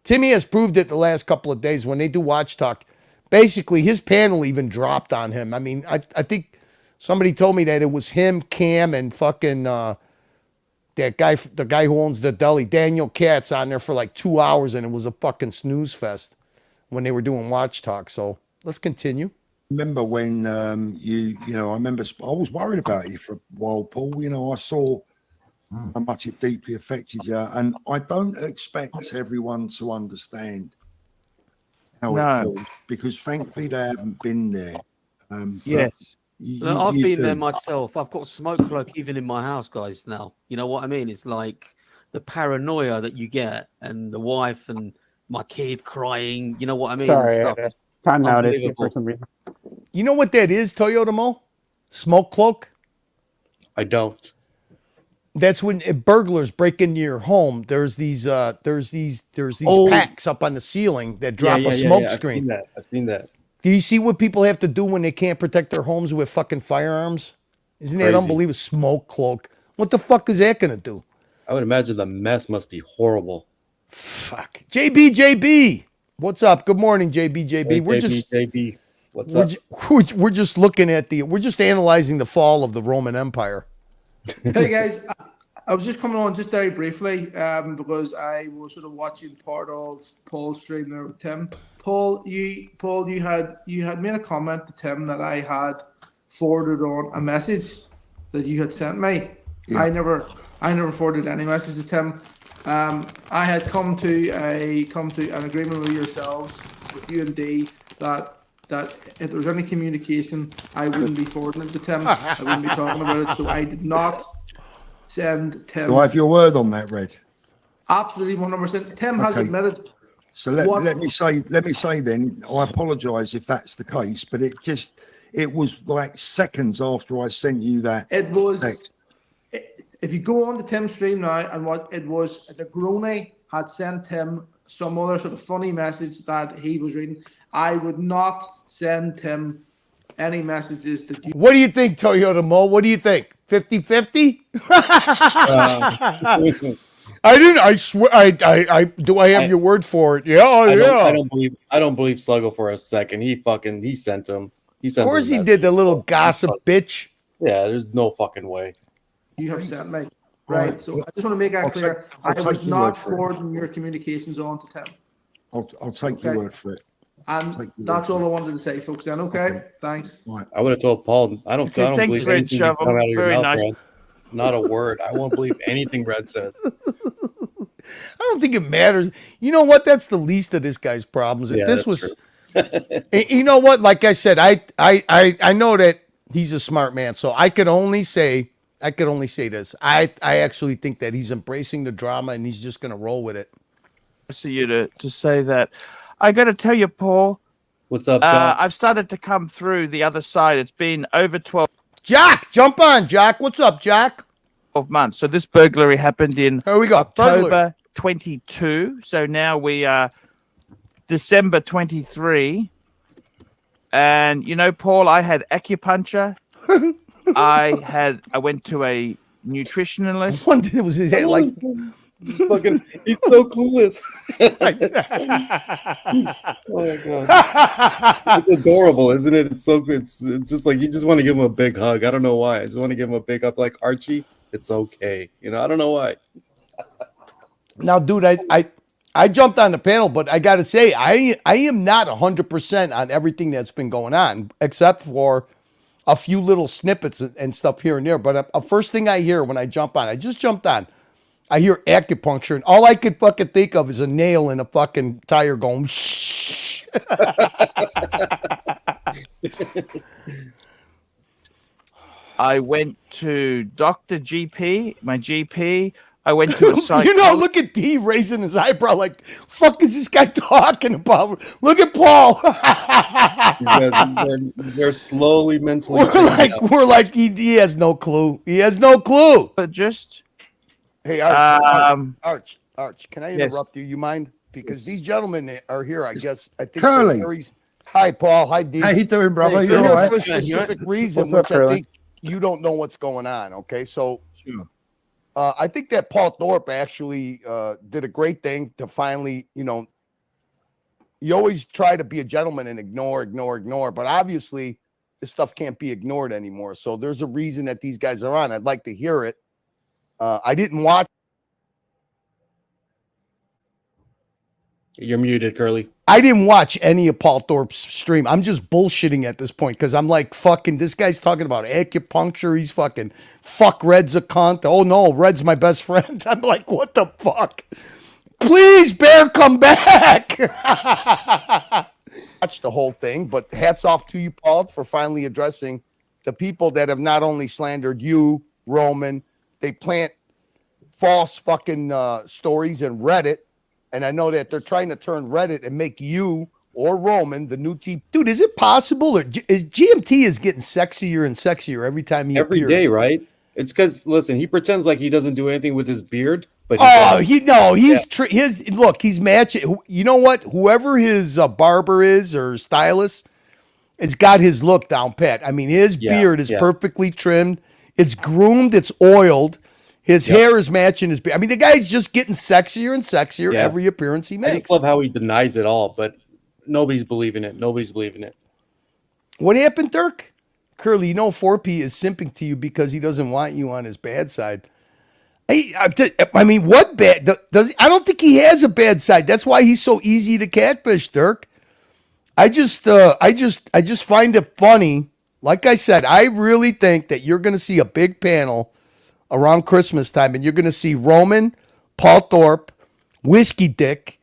Timmy has proved it the last couple of days when they do Watch Talk. Basically, his panel even dropped on him. I mean, I think somebody told me that it was him, Cam, and fucking that guy, the guy who owns the deli, Daniel Katz, on there for like 2 hours, and it was a fucking snooze fest when they were doing Watch Talk. So let's continue. Remember when I remember I was worried about you for a while, Paul. I saw how much it deeply affected you, and I don't expect everyone to understand how No. it feels because thankfully they haven't been there. Yes. Look, I've been there myself. I've got smoke cloak even in my house, guys. Now, you know what I mean? It's like the paranoia that you get, and the wife and my kid crying. You know what I mean? Sorry, and I stuff. had It's a timeout issue unbelievable. for some reason. You know what that is, Toyota Mo? Smoke cloak? I don't. That's when burglars break into your home. There's these Oh. packs up on the ceiling that drop a smoke screen. I've seen that. Do you see what people have to do when they can't protect their homes with fucking firearms? Isn't that Crazy. unbelievable? Smoke cloak. What the fuck is that gonna do? I would imagine the mess must be horrible. Fuck. JB. What's up? Good morning, JB. Hey, We're JB. What's up? we're just looking at we're just analyzing the fall of the Roman Empire. Hey guys, I was just coming on just very briefly because I was sort of watching part of Paul's stream there with Tim. Paul, you had made a comment to Tim that I had forwarded on a message that you had sent me. Yeah. I never forwarded any message to Tim. I had come to an agreement with yourselves, with you and D, that if there was any communication, I wouldn't be forwarding it to Tim. I wouldn't be talking about it. So I did not send Tim. Do I have your word on that, Red? Absolutely 100%. Tim has Okay. admitted. So let me say then, I apologise if that's the case, but it was like seconds after I sent you that. It was. text. If you go on to Tim's stream now, and what it was, Negroni had sent him some other sort of funny message that he was reading. I would not send him any messages that you. What do you think, Toyota Mo? What do you think? 50-50? I didn't. I swear. I do. I have your word for it. Yeah. I don't believe Sluggo for a second. He sent him. Of course he did. The little gossip bitch. Yeah. There's no fucking way. You have sent me. Right. So I just want to make that clear. I was not forwarding your communications on to Tim. I'll take your word for it. And that's all I wanted to say, folks. Then, okay? Thanks. Right. I would have told Paul. I don't Thanks, believe Red anything that Shovel. come out of your Very mouth, nice. Red. Not a word. I won't believe anything Red says. I don't think it matters. You know what? That's the least of this guy's problems. If Yeah, this that's was, you know what? Like I said, I know that he's a smart man, so I could only say this. I actually think that he's embracing the drama and he's just going to roll with it. For you to say that, I got to tell you, Paul. What's up, John? I've started to come through the other side. It's been over 12. Jack, jump on, Jack. What's up, Jack? 12 months. So this burglary happened in October Burglary. 22. So now we are December 23. And you know, Paul, I had acupuncture. I went to a nutritionalist. One day was his head like he's so clueless. Oh my god. It's adorable, isn't it? It's so good. It's just like you just want to give him a big hug. I don't know why. I just want to give him a big hug like Archie. It's okay. You know, I don't know why. Now, dude, I jumped on the panel, but I got to say, I am not 100% on everything that's been going on, except for a few little snippets and stuff here and there. But first thing I hear when I jump on, I just jumped on, I hear acupuncture, and all I could fucking think of is a nail in a fucking tire going, shh. I went to Dr. GP, my GP. I went to a psychologist. You know, look at D raising his eyebrow like, fuck is this guy talking about? Look at Paul. They're slowly mentally. We're like he has no clue. He has no clue. But just hey, Arch, can I yes. interrupt you? You mind? Because these gentlemen are here, I guess. I think Curly. Hi, Paul. Hi, D. How you doing, brother? Hey, You you're all here right? for a specific reason, What's up, which I Curly? think you don't know what's going on. Okay, so I think that Paul Thorpe actually did a great thing to finally, you know, you always try to be a gentleman and ignore, but obviously this stuff can't be ignored anymore. So there's a reason that these guys are on. I'd like to hear it. I didn't watch. You're muted, Curly. I didn't watch any of Paul Thorpe's stream. I'm just bullshitting at this point because I'm like, fucking, this guy's talking about acupuncture. He's fucking, fuck, Red's a cunt. Oh no, Red's my best friend. I'm like, what the fuck? Please, Bear, come back. watch the whole thing, but hats off to you, Paul, for finally addressing the people that have not only slandered you, Roman, they plant false fucking stories in Reddit. And I know that they're trying to turn Reddit and make you or Roman the new team. Dude, is it possible? Or is GMT is getting sexier and sexier every time he every appears? day, right? It's because listen, he pretends like he doesn't do anything with his beard, but he's matching. You know what? Whoever his barber is or stylist has got his look down pat. I mean, his beard is perfectly trimmed. It's groomed. It's oiled. His hair is matching his beard. I mean, the guy's just getting sexier and sexier every appearance he makes. I just love how he denies it all, but nobody's believing it. What happened, Dirk? Curly, you know 4P is simping to you because he doesn't want you on his bad side. I mean, what bad does he? I don't think he has a bad side. That's why he's so easy to catfish, Dirk. I just find it funny. Like I said, I really think that you're going to see a big panel around Christmas time, and you're going to see Roman, Paul Thorpe, Whiskey Dick,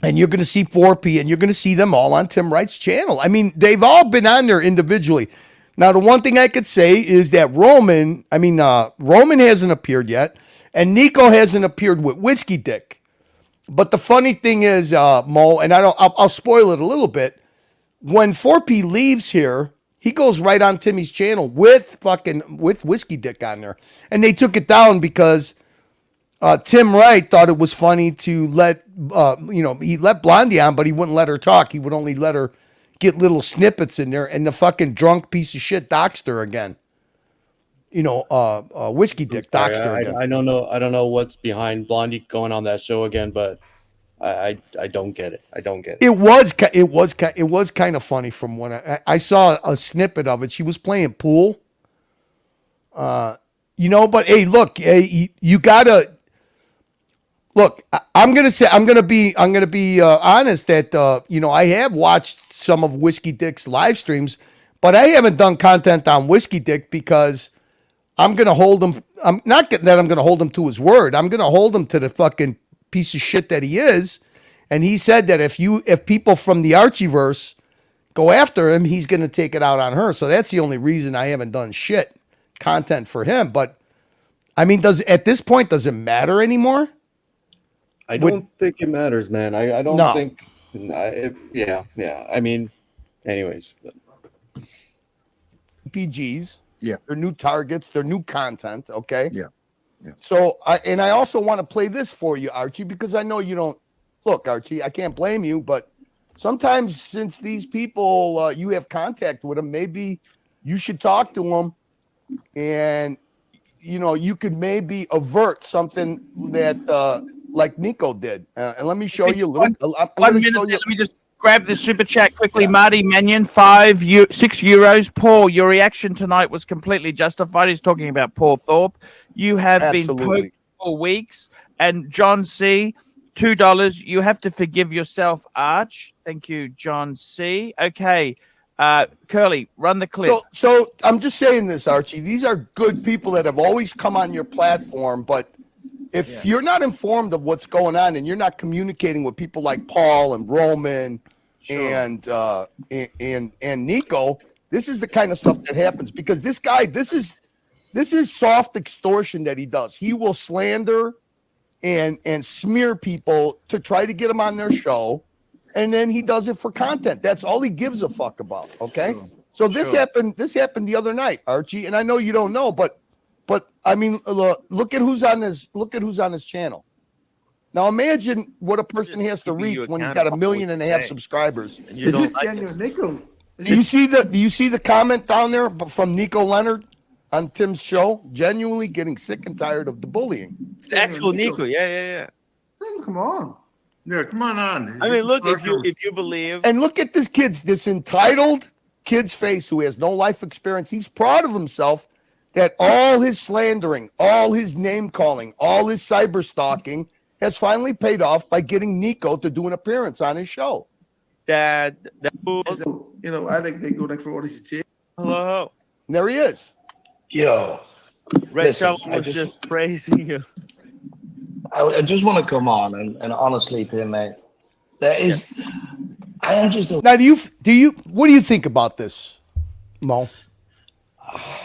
and you're going to see 4P, and you're going to see them all on Tim Wright's channel. I mean, they've all been on there individually. Now, the one thing I could say is that Roman hasn't appeared yet, and Nico hasn't appeared with Whiskey Dick. But the funny thing is, Mo, and I'll spoil it a little bit. When 4P leaves here, he goes right on Timmy's channel with Whiskey Dick on there. And they took it down because Tim Wright thought it was funny to let, he let Blondie on, but he wouldn't let her talk. He would only let her get little snippets in there. And the fucking drunk piece of shit doxed her again. Whiskey Dick doxed her again. I don't know what's behind Blondie going on that show again, but I don't get it. It was kind of funny from when I saw a snippet of it. She was playing pool. But hey, look, you gotta look. I'm gonna be honest that I have watched some of Whiskey Dick's live streams, but I haven't done content on Whiskey Dick because I'm gonna hold him. I'm not that I'm gonna hold him to his word. I'm gonna hold him to the fucking piece of shit that he is. And he said that if people from the Archieverse go after him, he's going to take it out on her. So that's the only reason I haven't done shit content for him. But I mean, at this point, does it matter anymore? I don't think it matters, man. I don't think. Yeah. I mean, anyways. PGs. Yeah. They're new targets. They're new content. Okay. Yeah. So I also want to play this for you, Archie, because I know you don't. Look, Archie, I can't blame you, but sometimes since these people, you have contact with them, maybe you should talk to them and, you could maybe avert something that like Nico did. And let me show you a little. Let me just grab the super chat quickly. Yeah. Marty Mannion, 6 euros. Paul, your reaction tonight was completely justified. He's talking about Paul Thorpe. You have been poked for weeks. And John C., $2. You have to forgive yourself, Arch. Thank you, John C. Okay. Curly, run the clip. So I'm just saying this, Archie. These are good people that have always come on your platform, but if you're not informed of what's going on and you're not communicating with people like Paul and Roman and Nico, this is the kind of stuff that happens because this guy, this is soft extortion that he does. He will slander and smear people to try to get them on their show, and then he does it for content. That's all he gives a fuck about. Okay, so this happened the other night, Archie, and I know you don't know, but I mean, look at who's on his channel. Now imagine what a person has to reach when he's got 1.5 million subscribers. Is this genuine, Nico? Do you see the comment down there from Nico Leonard on Tim's show? Genuinely getting sick and tired of the bullying. It's actual Nico. Yeah. Come on. Yeah, come on. I mean, look, if you believe. And look at this entitled kid's face who has no life experience. He's proud of himself that all his slandering, all his name calling, all his cyber stalking has finally paid off by getting Nico to do an appearance on his show. I think they go like for what he's saying. Hello. And there he is. Yo, Red Shovel was just praising you. I just want to come on and honestly, Tim, mate, there is. I am just now. What do you think about this, Mo?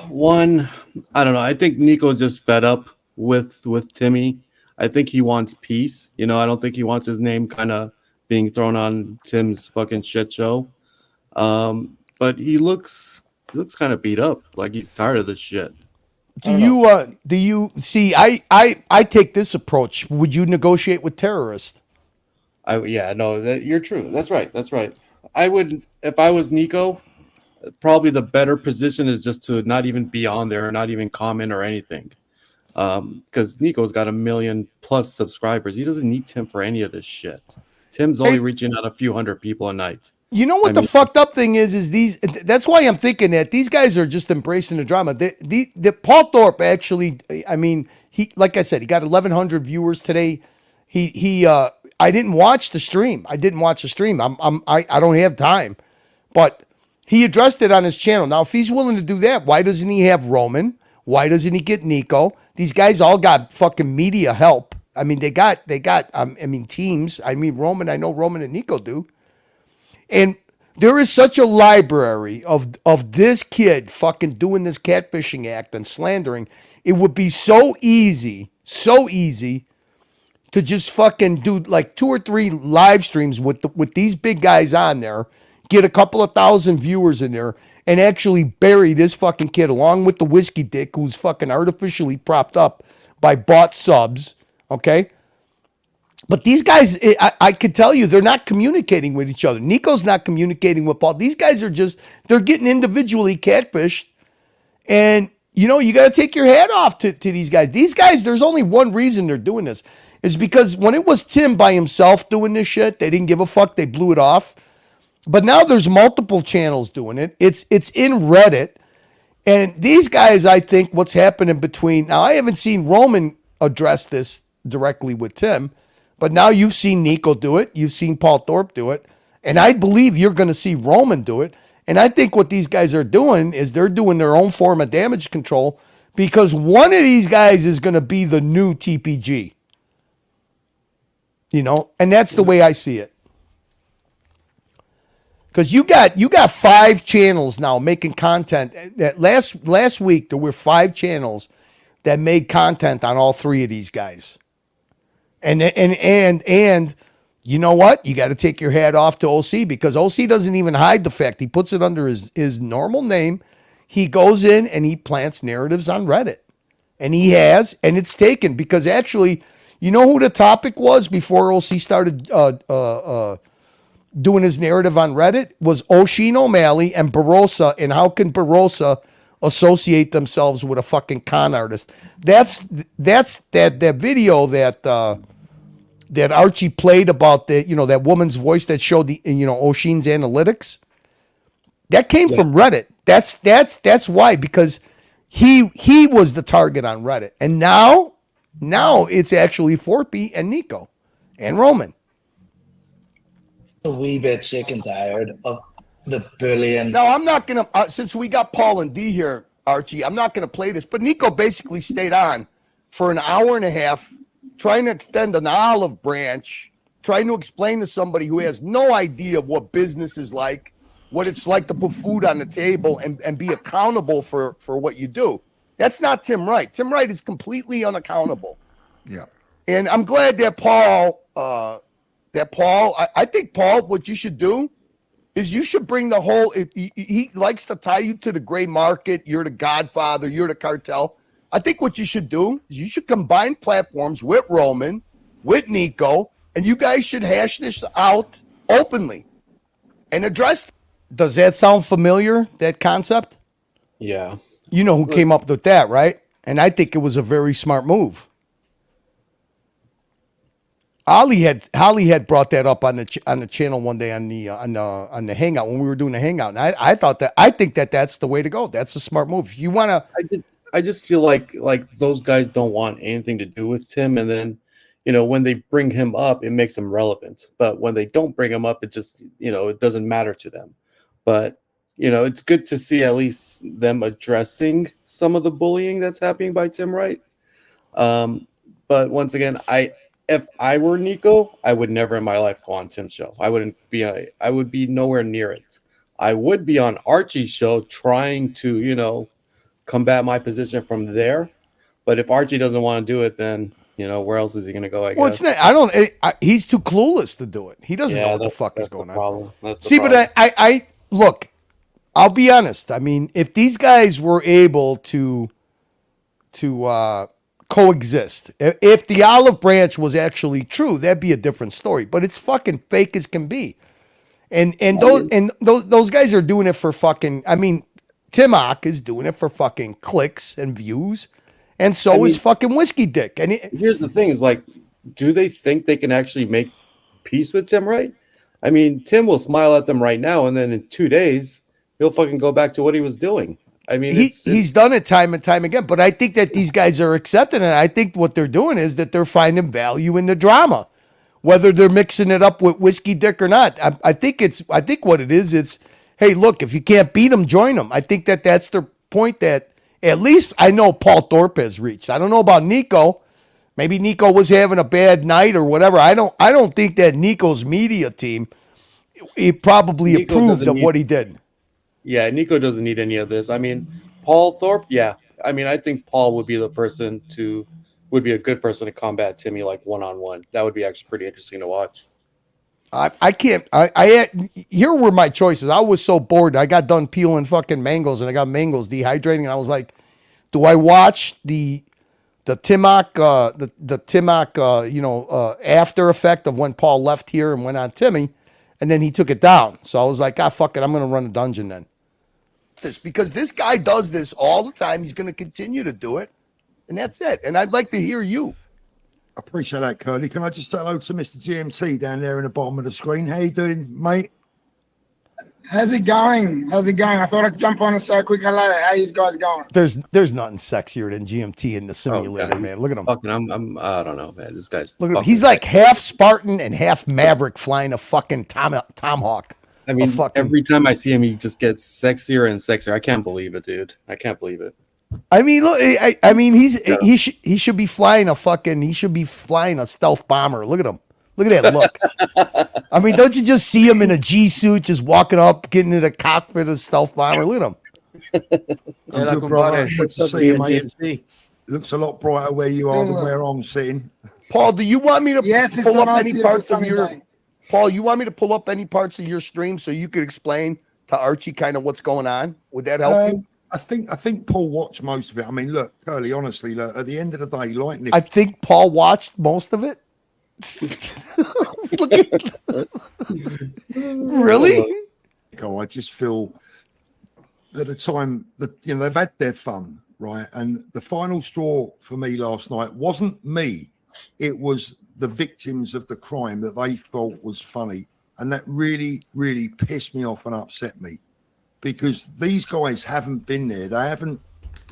One, I don't know. I think Nico's just fed up with Timmy. I think he wants peace. You know, I don't think he wants his name kind of being thrown on Tim's fucking shit show. But he looks kind of beat up, like he's tired of this shit. Do you see? I take this approach. Would you negotiate with terrorists? You're true. That's right. I would, if I was Nico, probably the better position is just to not even be on there, not even comment or anything. Because Nico's got 1 million+ subscribers. He doesn't need Tim for any of this shit. Tim's only reaching out a few hundred people a night. You know what the fucked up thing is these. That's why I'm thinking that these guys are just embracing the drama. The Paul Thorpe actually. I mean, he, like I said, he got 1,100 viewers today. I didn't watch the stream. I don't have time, but he addressed it on his channel. Now, if he's willing to do that, why doesn't he have Roman? Why doesn't he get Nico? These guys all got fucking media help. I mean, they got teams. I mean, Roman, I know Roman and Nico do. And there is such a library of this kid fucking doing this catfishing act and slandering. It would be so easy to just fucking do like 2 or 3 live streams with these big guys on there, get a couple of thousand viewers in there, and actually bury this fucking kid along with the whiskey dick who's fucking artificially propped up by bought subs, okay? But these guys, I could tell you, they're not communicating with each other. Nico's not communicating with Paul. These guys are they're getting individually catfished. And, you know, you got to take your hat off to these guys. These guys, there's only one reason they're doing this. Is because when it was Tim by himself doing this shit, they didn't give a fuck. They blew it off. But now there's multiple channels doing it. It's in Reddit. And these guys, I think what's happening between, now I haven't seen Roman address this directly with Tim, but now you've seen Nico do it. You've seen Paul Thorpe do it. And I believe you're going to see Roman do it. And I think what these guys are doing is they're doing their own form of damage control because one of these guys is going to be the new TPG. You know, and that's the way I see it. Because you got 5 channels now making content. That last week there were 5 channels that made content on all 3 of these guys. And you know what? You got to take your hat off to OC because OC doesn't even hide the fact. He puts it under his normal name. He goes in and he plants narratives on Reddit. And he has, and it's taken because actually, you know who the topic was before OC started doing his narrative on Reddit? Was O'Sheen O'Malley and Barossa, and how can Barossa associate themselves with a fucking con artist? That's that video that Archie played about that woman's voice that showed the O'Sheen's analytics. That came from Reddit. That's why, because he was the target on Reddit. And now it's actually Forpy and Nico and Roman. A wee bit sick and tired of the bullying. Now, I'm not going to, since we got Paul and D here, Archie, I'm not going to play this, but Nico basically stayed on for an hour and a half trying to extend an olive branch, trying to explain to somebody who has no idea what business is like, what it's like to put food on the table and be accountable for what you do. That's not Tim Wright. Tim Wright is completely unaccountable. Yeah. And I'm glad that Paul, I think, Paul, what you should do is you should bring the whole, he likes to tie you to the gray market. You're the Godfather. You're the cartel. I think what you should do is you should combine platforms with Roman, with Nico, and you guys should hash this out openly and address. Does that sound familiar, that concept? Yeah. You know who came up with that, right? And I think it was a very smart move. Holly had brought that up on the channel one day on the hangout when we were doing the hangout, and I think that's the way to go. That's a smart move. If you want to, I just feel like those guys don't want anything to do with Tim, and then when they bring him up, it makes him relevant. But when they don't bring him up, it just it doesn't matter to them. But it's good to see at least them addressing some of the bullying that's happening by Tim Wright. But once again, if I were Nico, I would never in my life go on Tim's show. I would be nowhere near it. I would be on Archie's show trying to, combat my position from there. But if Archie doesn't want to do it, then, where else is he going to go, I guess? It's not, he's too clueless to do it. He doesn't know what the fuck is going on. See, but I look, I'll be honest. I mean, if these guys were able to coexist, if the olive branch was actually true, that'd be a different story. But it's fucking fake as can be. And those guys are doing it for fucking, I mean, Timok is doing it for fucking clicks and views. And so is fucking Whiskey Dick. And here's the thing: is like, do they think they can actually make peace with Tim? Right? I mean, Tim will smile at them right now, and then in 2 days, he'll fucking go back to what he was doing. I mean, he's done it time and time again. But I think that these guys are accepting it. I think what they're doing is that they're finding value in the drama, whether they're mixing it up with Whiskey Dick or not. I think what it is. It's, hey, look, if you can't beat them, join them. I think that's their point. That at least I know Paul Thorpe has reached. I don't know about Nico. Maybe Nico was having a bad night or whatever. I don't think that Nico's media team, he probably approved of what he did. Yeah, Nico doesn't need any of this. I mean, Paul Thorpe, yeah. I mean, I think Paul would be a good person to combat Timmy like one-on-one. That would be actually pretty interesting to watch. Here were my choices. I was so bored. I got done peeling fucking mangoes and I got mangoes dehydrating. And I was like, do I watch the Timok, after effect of when Paul left here and went on Timmy, and then he took it down. So I was like, fuck it. I'm going to run a dungeon then. Because this guy does this all the time. He's going to continue to do it. And that's it. And I'd like to hear you. Appreciate that, Curly. Can I just say hello to Mr. GMT down there in the bottom of the screen? How you doing, mate? How's it going? I thought I'd jump on and say a quick hello. How you guys going? There's nothing sexier than GMT in the simulator, man. Look at him. Fucking, I don't know, man. This guy's. Look at him. He's like half Spartan and half Maverick flying a fucking Tomahawk. I mean, every time I see him, he just gets sexier and sexier. I can't believe it, dude. I can't believe it. I mean, look. He should be flying a stealth bomber. Look at him. Look at that look. I mean, don't you just see him in a G suit, just walking up, getting in the cockpit of stealth bomber? Look at him. Good, brother. Good to see you, mate. Looks a lot brighter where you are than where I'm sitting. Paul, do you want me to pull up any parts of your? Paul, you want me to pull up any parts of your stream so you could explain to Archie kind of what's going on? Would that help you? I think Paul watched most of it. I mean, look, Curly, honestly, look, at the end of the day, like Nick, I think Paul watched most of it. Really? I just feel that the time that they've had their fun, right? And the final straw for me last night wasn't me; it was the victims of the crime that they thought was funny, and that really, really pissed me off and upset me. Because these guys haven't been there. They haven't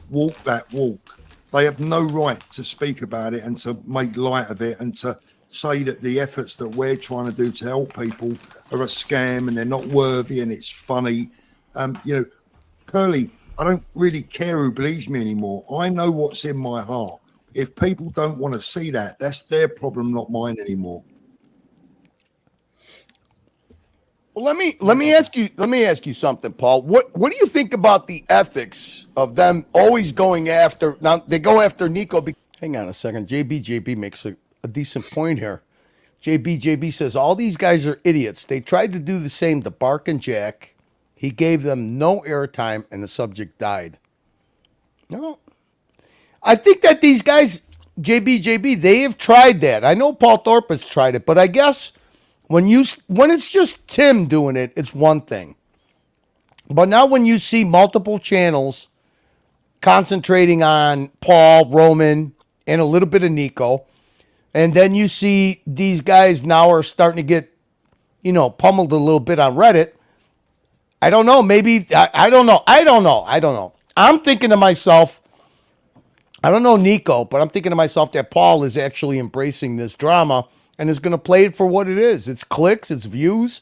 walked that walk. They have no right to speak about it and to make light of it and to say that the efforts that we're trying to do to help people are a scam and they're not worthy and it's funny. Curly, I don't really care who believes me anymore. I know what's in my heart. If people don't want to see that, that's their problem, not mine anymore. Well, let me ask you something, Paul. What do you think about the ethics of them always going after? Now they go after Nico. Hang on a second. JB makes a decent point here. JB says all these guys are idiots. They tried to do the same to Bark and Jack. He gave them no airtime, and the subject died. No, I think that these guys, JB, they have tried that. I know Paul Thorpe has tried it, but I guess. When it's just Tim doing it, it's one thing. But now when you see multiple channels concentrating on Paul, Roman, and a little bit of Nico, and then you see these guys now are starting to get, pummeled a little bit on Reddit. I don't know. Maybe, I don't know. I'm thinking to myself, I don't know Nico, but I'm thinking to myself that Paul is actually embracing this drama and is going to play it for what it is. It's clicks, it's views.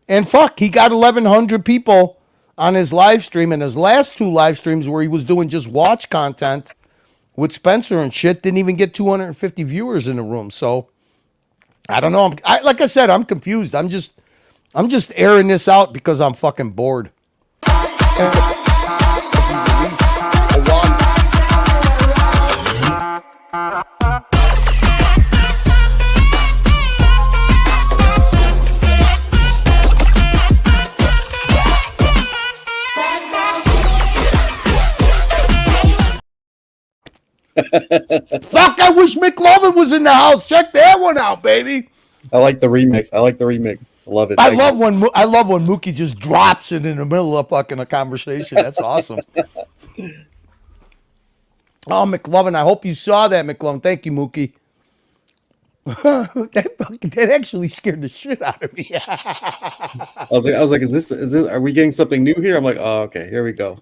And fuck, he got 1,100 people on his live stream. And his last 2 live streams where he was doing just watch content with Spencer and shit. Didn't even get 250 viewers in the room. So I don't know. Like I said, I'm confused. I'm just airing this out because I'm fucking bored. Fuck, I wish McLovin was in the house. Check that one out, baby. I like the remix. I love it. I love when Mookie just drops it in the middle of fucking a conversation. That's awesome. Oh, McLovin, I hope you saw that, McLovin. Thank you, Mookie. that actually scared the shit out of me. I was like, is this? Are we getting something new here? I'm like, oh, okay, here we go.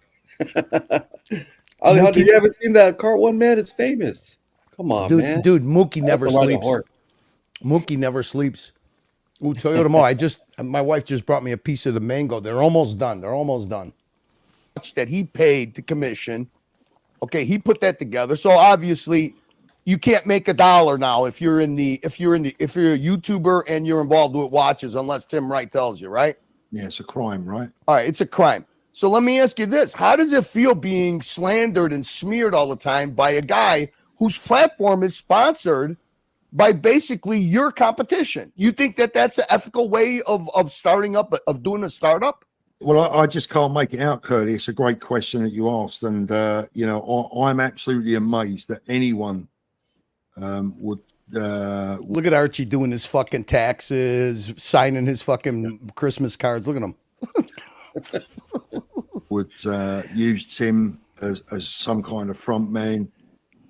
Alejandro, you haven't seen that Cart One, man? It's famous. Come on, man. Dude, Mookie never sleeps. Mookie never sleeps. Ooh, Toyota Mo. My wife just brought me a piece of the mango. They're almost done. That he paid to commission. Okay, he put that together. So obviously, you can't make $1 now if you're a YouTuber and you're involved with watches, unless Tim Wright tells you, right? Yeah, it's a crime, right? All right, it's a crime. So let me ask you this: how does it feel being slandered and smeared all the time by a guy whose platform is sponsored by basically your competition? You think that that's an ethical way of starting up, of doing a startup? Well, I just can't make it out, Curly. It's a great question that you asked, and I'm absolutely amazed that anyone would. Look at Archie doing his fucking taxes, signing his fucking Christmas cards. Look at him. Would use Tim as some kind of front man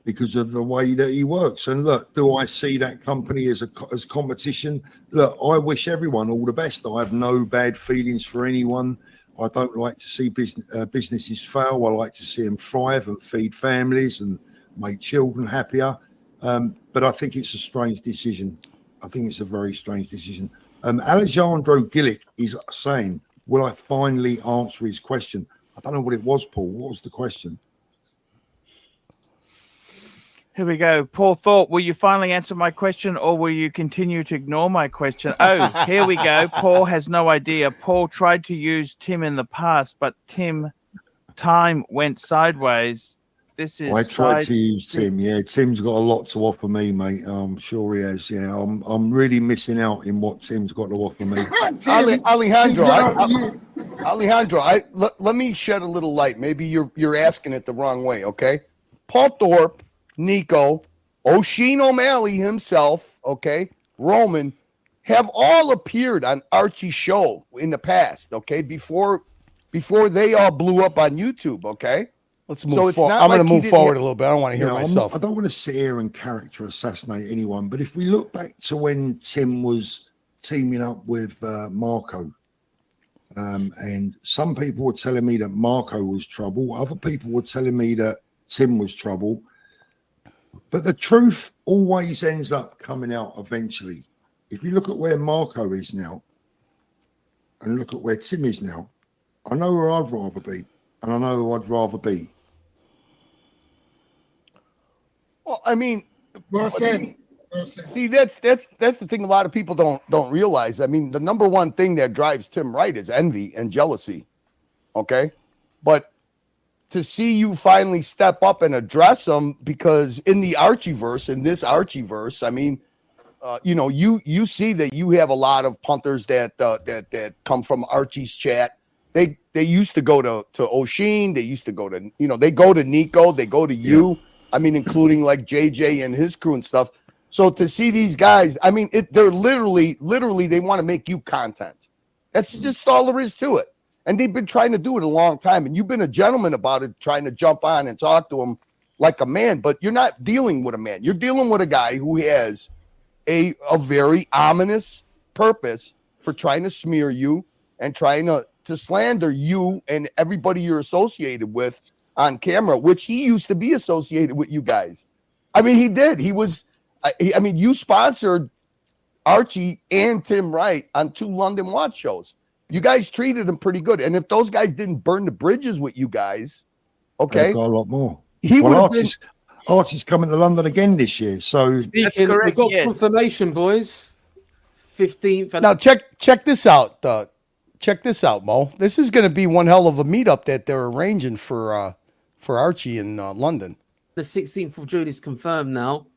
because of the way that he works. And look, do I see that company as competition? Look, I wish everyone all the best. I have no bad feelings for anyone. I don't like to see businesses fail. I like to see them thrive and feed families and make children happier. But I think it's a strange decision. I think it's a very strange decision. Alejandro Gillick is saying, will I finally answer his question? I don't know what it was, Paul. What was the question? Here we go. Paul Thorpe, will you finally answer my question or will you continue to ignore my question? Oh, here we go. Paul has no idea. Paul tried to use Tim in the past, but time went sideways. I tried to use Tim. Yeah, Tim's got a lot to offer me, mate. I'm sure he has. Yeah, I'm really missing out in what Tim's got to offer me. Alejandro, let me shed a little light. Maybe you're asking it the wrong way. Okay, Paul Thorpe, Nico, O'Sheen O'Malley himself, okay, Roman, have all appeared on Archie's show in the past. Okay, before they all blew up on YouTube. Okay. Let's move forward. I'm going to move forward a little bit. I don't want to hear myself. I don't want to sit here and character assassinate anyone, but if we look back to when Tim was teaming up with Marco, and some people were telling me that Marco was trouble. Other people were telling me that Tim was trouble. But the truth always ends up coming out eventually. If you look at where Marco is now and look at where Tim is now, I know where I'd rather be, and I know who I'd rather be. Well, I mean, well said. See, that's the thing a lot of people don't realize. I mean, the number one thing that drives Tim Wright is envy and jealousy. Okay? But to see you finally step up and address them, because in this Archieverse, I mean, you see that you have a lot of punters that come from Archie's chat. They used to go to O'Sheen. They used to go to, they go to Nico. They go to you. Yeah. I mean, including like JJ and his crew and stuff. So to see these guys, I mean, they're literally, they want to make you content. That's just all there is to it. And they've been trying to do it a long time. And you've been a gentleman about it, trying to jump on and talk to them like a man. But you're not dealing with a man. You're dealing with a guy who has a very ominous purpose for trying to smear you and trying to slander you and everybody you're associated with on camera, which he used to be associated with you guys. I mean, he did. You sponsored Archie and Tim Wright on 2 London Watch shows. You guys treated him pretty good. And if those guys didn't burn the bridges with you guys, okay, got a lot more. Archie's coming to London again this year. So Speaking, we've got confirmation, boys. 15th. Now check this out. Check this out, Mo. This is going to be one hell of a meetup that they're arranging for Archie in London. The 16th of June is confirmed now.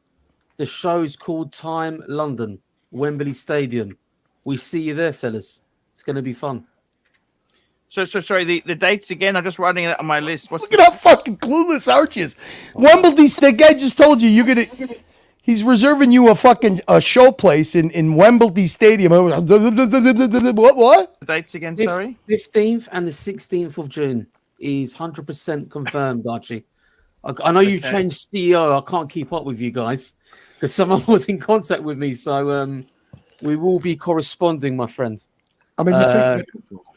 The show is called Time London, Wembley Stadium. We see you there, fellas. It's going to be fun. So sorry, the dates again. I'm just writing it on my list. Look at how fucking clueless Archie is. Wembley, that guy just told you he's reserving you a show place in Wembley Stadium. What? The dates again, sorry? 15th and the 16th of June is 100% confirmed, Archie. I know you've changed CEO. I can't keep up with you guys because someone was in contact with me. So we will be corresponding, my friend. I mean,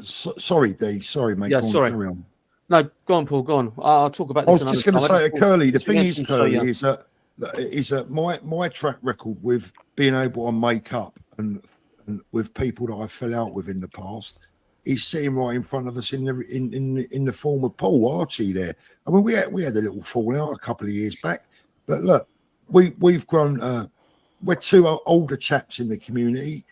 sorry, D. Sorry, mate. Yeah, sorry. Carry on. No, go on, Paul. Go on. I'll talk about I this was another just going to time. say to Curly, the thing is, Show Curly, you. is that my track record with being able to make up and with people that I fell out with in the past is sitting right in front of us in the form of Paul Archie there. I mean, we had a little fallout a couple of years back, but look, we've grown. We're two older chaps in the community.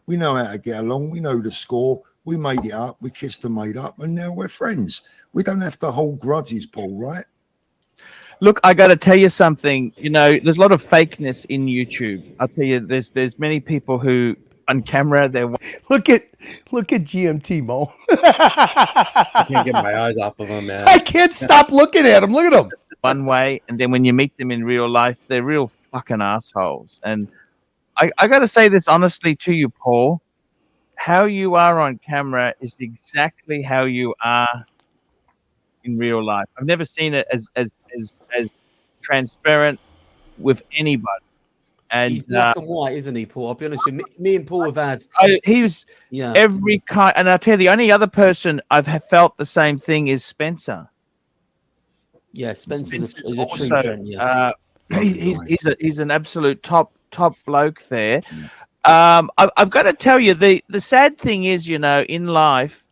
We know how to get along. We know the score. We made it up. We kissed and made up, and now we're friends. We don't have to hold grudges, Paul, right? Look, I got to tell you something. You know, there's a lot of fakeness in YouTube. I'll tell you, there's many people who on camera they're look at GMT, Mo. I can't get my eyes off of him, man. I can't stop looking at him. Look at him. One way, and then when you meet them in real life, they're real fucking assholes. And I got to say this honestly to you, Paul. How you are on camera is exactly how you are in real life. I've never seen it as transparent with anybody. And he's black and white, isn't he, Paul? I'll be honest with you. Me and Paul have had. He's every kind, and I'll tell you, the only other person I've felt the same thing is Spencer. Yeah, Spencer's a also, true friend. Yeah, he's an absolute top bloke there. I've got to tell you, the sad thing is, you know, in life,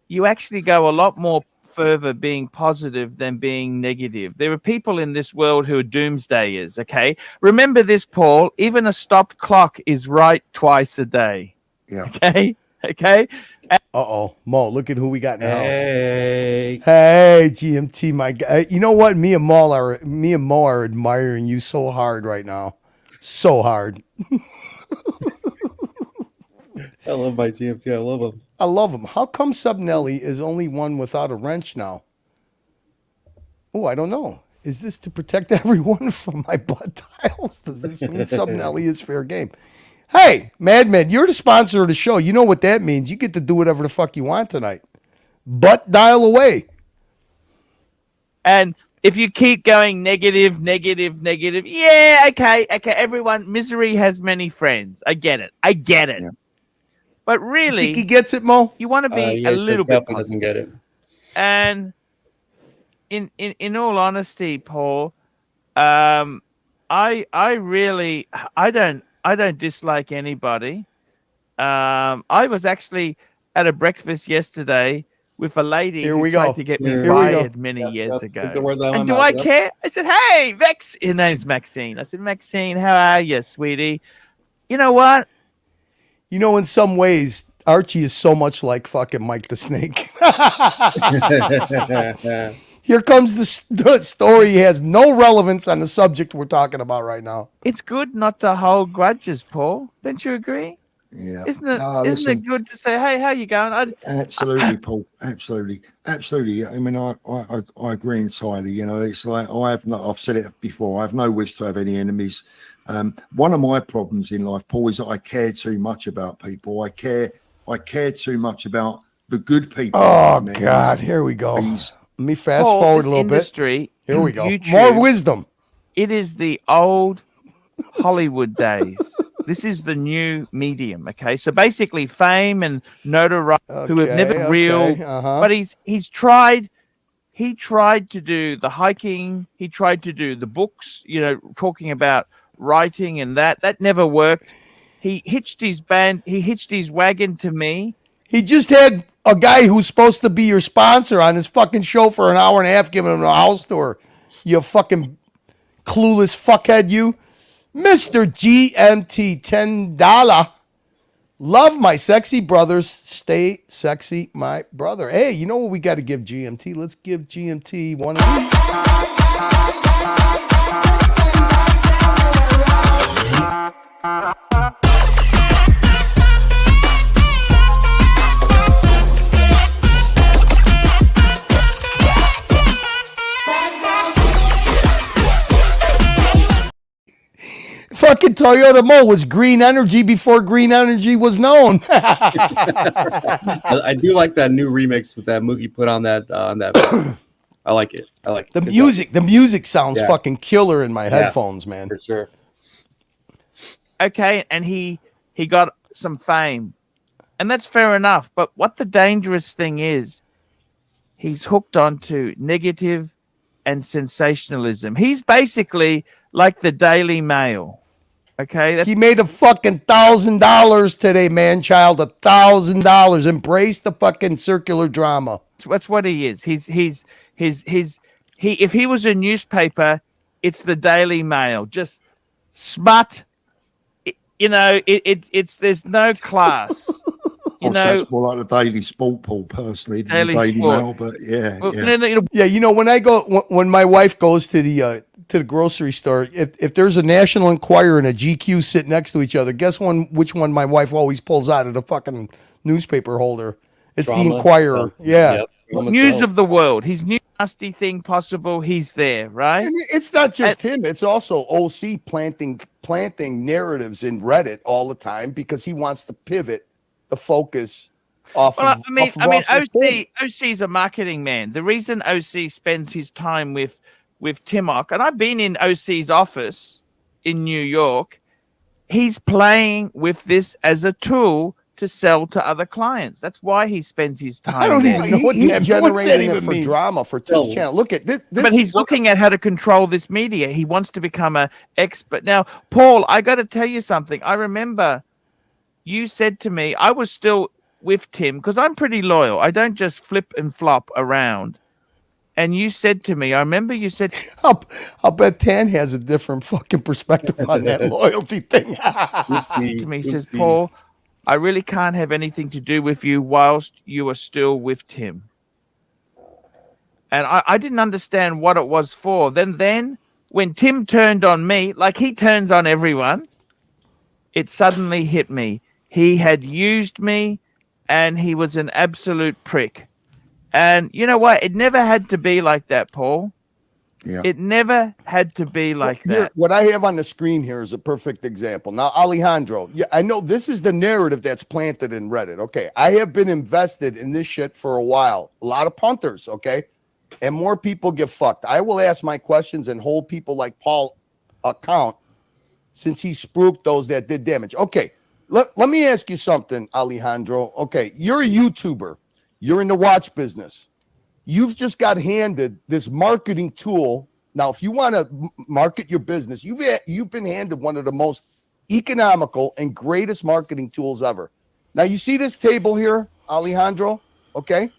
you actually go a lot more further being positive than being negative. There are people in this world who are doomsdayers, okay? Remember this, Paul, even a stopped clock is right twice a day. Yeah. Okay? Uh-oh. Mo, look at who we got in the house. Hey. Hey, GMT, my guy. You know what? Me and Mo are admiring you so hard right now. So hard. I love my GMT. I love him. I love him. How come Subnelli is only one without a wrench now? Oh, I don't know. Is this to protect everyone from my butt tiles? Does this mean Subnelli is fair game? Hey, Madman, you're the sponsor of the show. You know what that means. You get to do whatever the fuck you want tonight. Butt dial away. And if you keep going negative, yeah, okay, everyone, misery has many friends. I get it. Yeah. But really, you think he gets it, Mo? You want to be a little bit positive. Doesn't get it. And in all honesty, Paul, I don't dislike anybody. I was actually at a breakfast yesterday with a lady who tried to get me fired many years ago. And do I care? I said, hey, her name's Maxine. I said, Maxine, how are you, sweetie? You know what? You know, in some ways, Archie is so much like fucking Mike the Snake. Here comes the story. He has no relevance on the subject we're talking about right now. It's good not to hold grudges, Paul. Don't you agree? Yeah. Isn't it good to say, hey, how you going? Absolutely, Paul. Absolutely. I mean, I agree entirely. You know, it's like I've said it before. I have no wish to have any enemies. One of my problems in life, Paul, is that I care too much about people. I care too much about the good people. Oh God, here we go. Let me fast forward a little bit. Here we go. YouTube, more wisdom. It is the old Hollywood days. This is the new medium. Okay, so basically, fame and notoriety who have never real. But he's tried. He tried to do the hiking. He tried to do the books. You know, talking about writing and that never worked. He hitched his wagon to me. He just had a guy who's supposed to be your sponsor on his fucking show for an hour and a half, giving him a house tour. You fucking clueless fuckhead you. Mr. GMT, $10. Love my sexy brothers. Stay sexy, my brother. Hey, you know what we got to give GMT? Let's give GMT one of these. Fucking Toyota Mo was green energy before green energy was known. I do like that new remix with that Mookie put on that I like it. I like it. The music sounds fucking killer in my headphones, man. For sure. Okay, and he got some fame, and that's fair enough. But what the dangerous thing is, he's hooked onto negative and sensationalism. He's basically like the Daily Mail. Okay, he made a fucking $1,000 today, man, child. $1,000. Embrace the fucking circular drama. That's what he is. He if he was a newspaper, it's the Daily Mail. Just smut. It's there's no class. That's more like the Daily Sport, Paul, personally, than the Daily Mail. But when my wife goes to the grocery store, if there's a National Enquirer and a GQ sitting next to each other, guess which one my wife always pulls out of the fucking newspaper holder? It's the Enquirer. Yeah. Yep. News of the world. His new nasty thing possible. He's there, right? And it's not just him. It's also OC planting narratives in Reddit all the time because he wants to pivot the focus off. Well, OC's a marketing man. The reason OC spends his time with Timok, and I've been in OC's office in New York, he's playing with this as a tool to sell to other clients. That's why he spends his time. I don't even know what he's generating it for mean? drama for Tim's channel. Look at this. But he's looking at how to control this media. He wants to become an expert. Now, Paul, I got to tell you something. I remember you said to me, I was still with Tim because I'm pretty loyal. I don't just flip and flop around. And you said to me, I remember you said, I'll bet Tan has a different fucking perspective on that loyalty thing. to me, he says, Paul, I really can't have anything to do with you whilst you are still with Tim. And I didn't understand what it was for. Then when Tim turned on me, like he turns on everyone, it suddenly hit me. He had used me and he was an absolute prick. And you know what? It never had to be like that, Paul. Yeah. It never had to be like that. What I have on the screen here is a perfect example. Now, Alejandro, I know this is the narrative that's planted in Reddit. Okay. I have been invested in this shit for a while. A lot of punters, okay? And more people get fucked. I will ask my questions and hold people like Paul account since he spooked those that did damage. Okay. Let me ask you something, Alejandro. Okay. You're a YouTuber. You're in the watch business. You've just got handed this marketing tool. Now, if you want to market your business, you've been handed one of the most economical and greatest marketing tools ever. Now, you see this table here, Alejandro? Okay.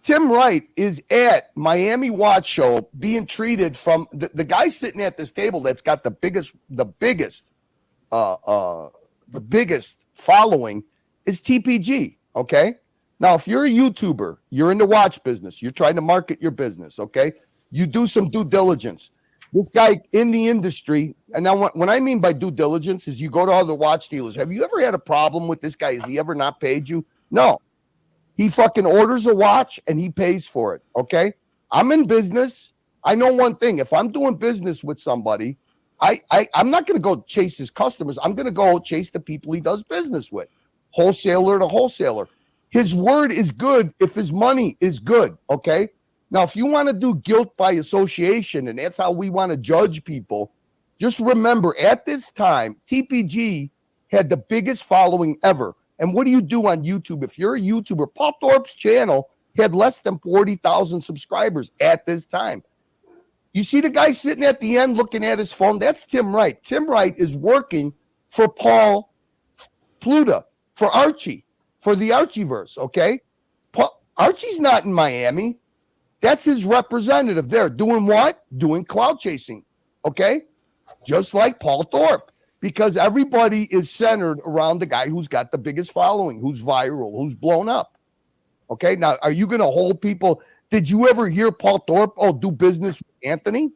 Tim Wright is at Miami Watch Show being treated from the guy sitting at this table that's got the biggest following is TPG. Okay. Now, if you're a YouTuber, you're in the watch business, you're trying to market your business, okay? You do some due diligence. This guy in the industry, and now what I mean by due diligence is you go to other watch dealers. Have you ever had a problem with this guy? Has he ever not paid you? No. He fucking orders a watch and he pays for it, okay? I'm in business. I know one thing. If I'm doing business with somebody, I'm not going to go chase his customers. I'm going to go chase the people he does business with, wholesaler to wholesaler. His word is good if his money is good, okay? Now, if you want to do guilt by association, and that's how we want to judge people, just remember, at this time, TPG had the biggest following ever. And what do you do on YouTube? If you're a YouTuber, Paul Thorpe's channel had less than 40,000 subscribers at this time. You see the guy sitting at the end looking at his phone? That's Tim Wright. Tim Wright is working for Paul Pluta, for Archie. For the Archieverse, okay? Archie's not in Miami. That's his representative there. Doing what? Doing cloud chasing. Okay? Just like Paul Thorpe. Because everybody is centered around the guy who's got the biggest following, who's viral, who's blown up. Okay? Now, are you going to hold people? Did you ever hear Paul Thorpe, do business with Anthony?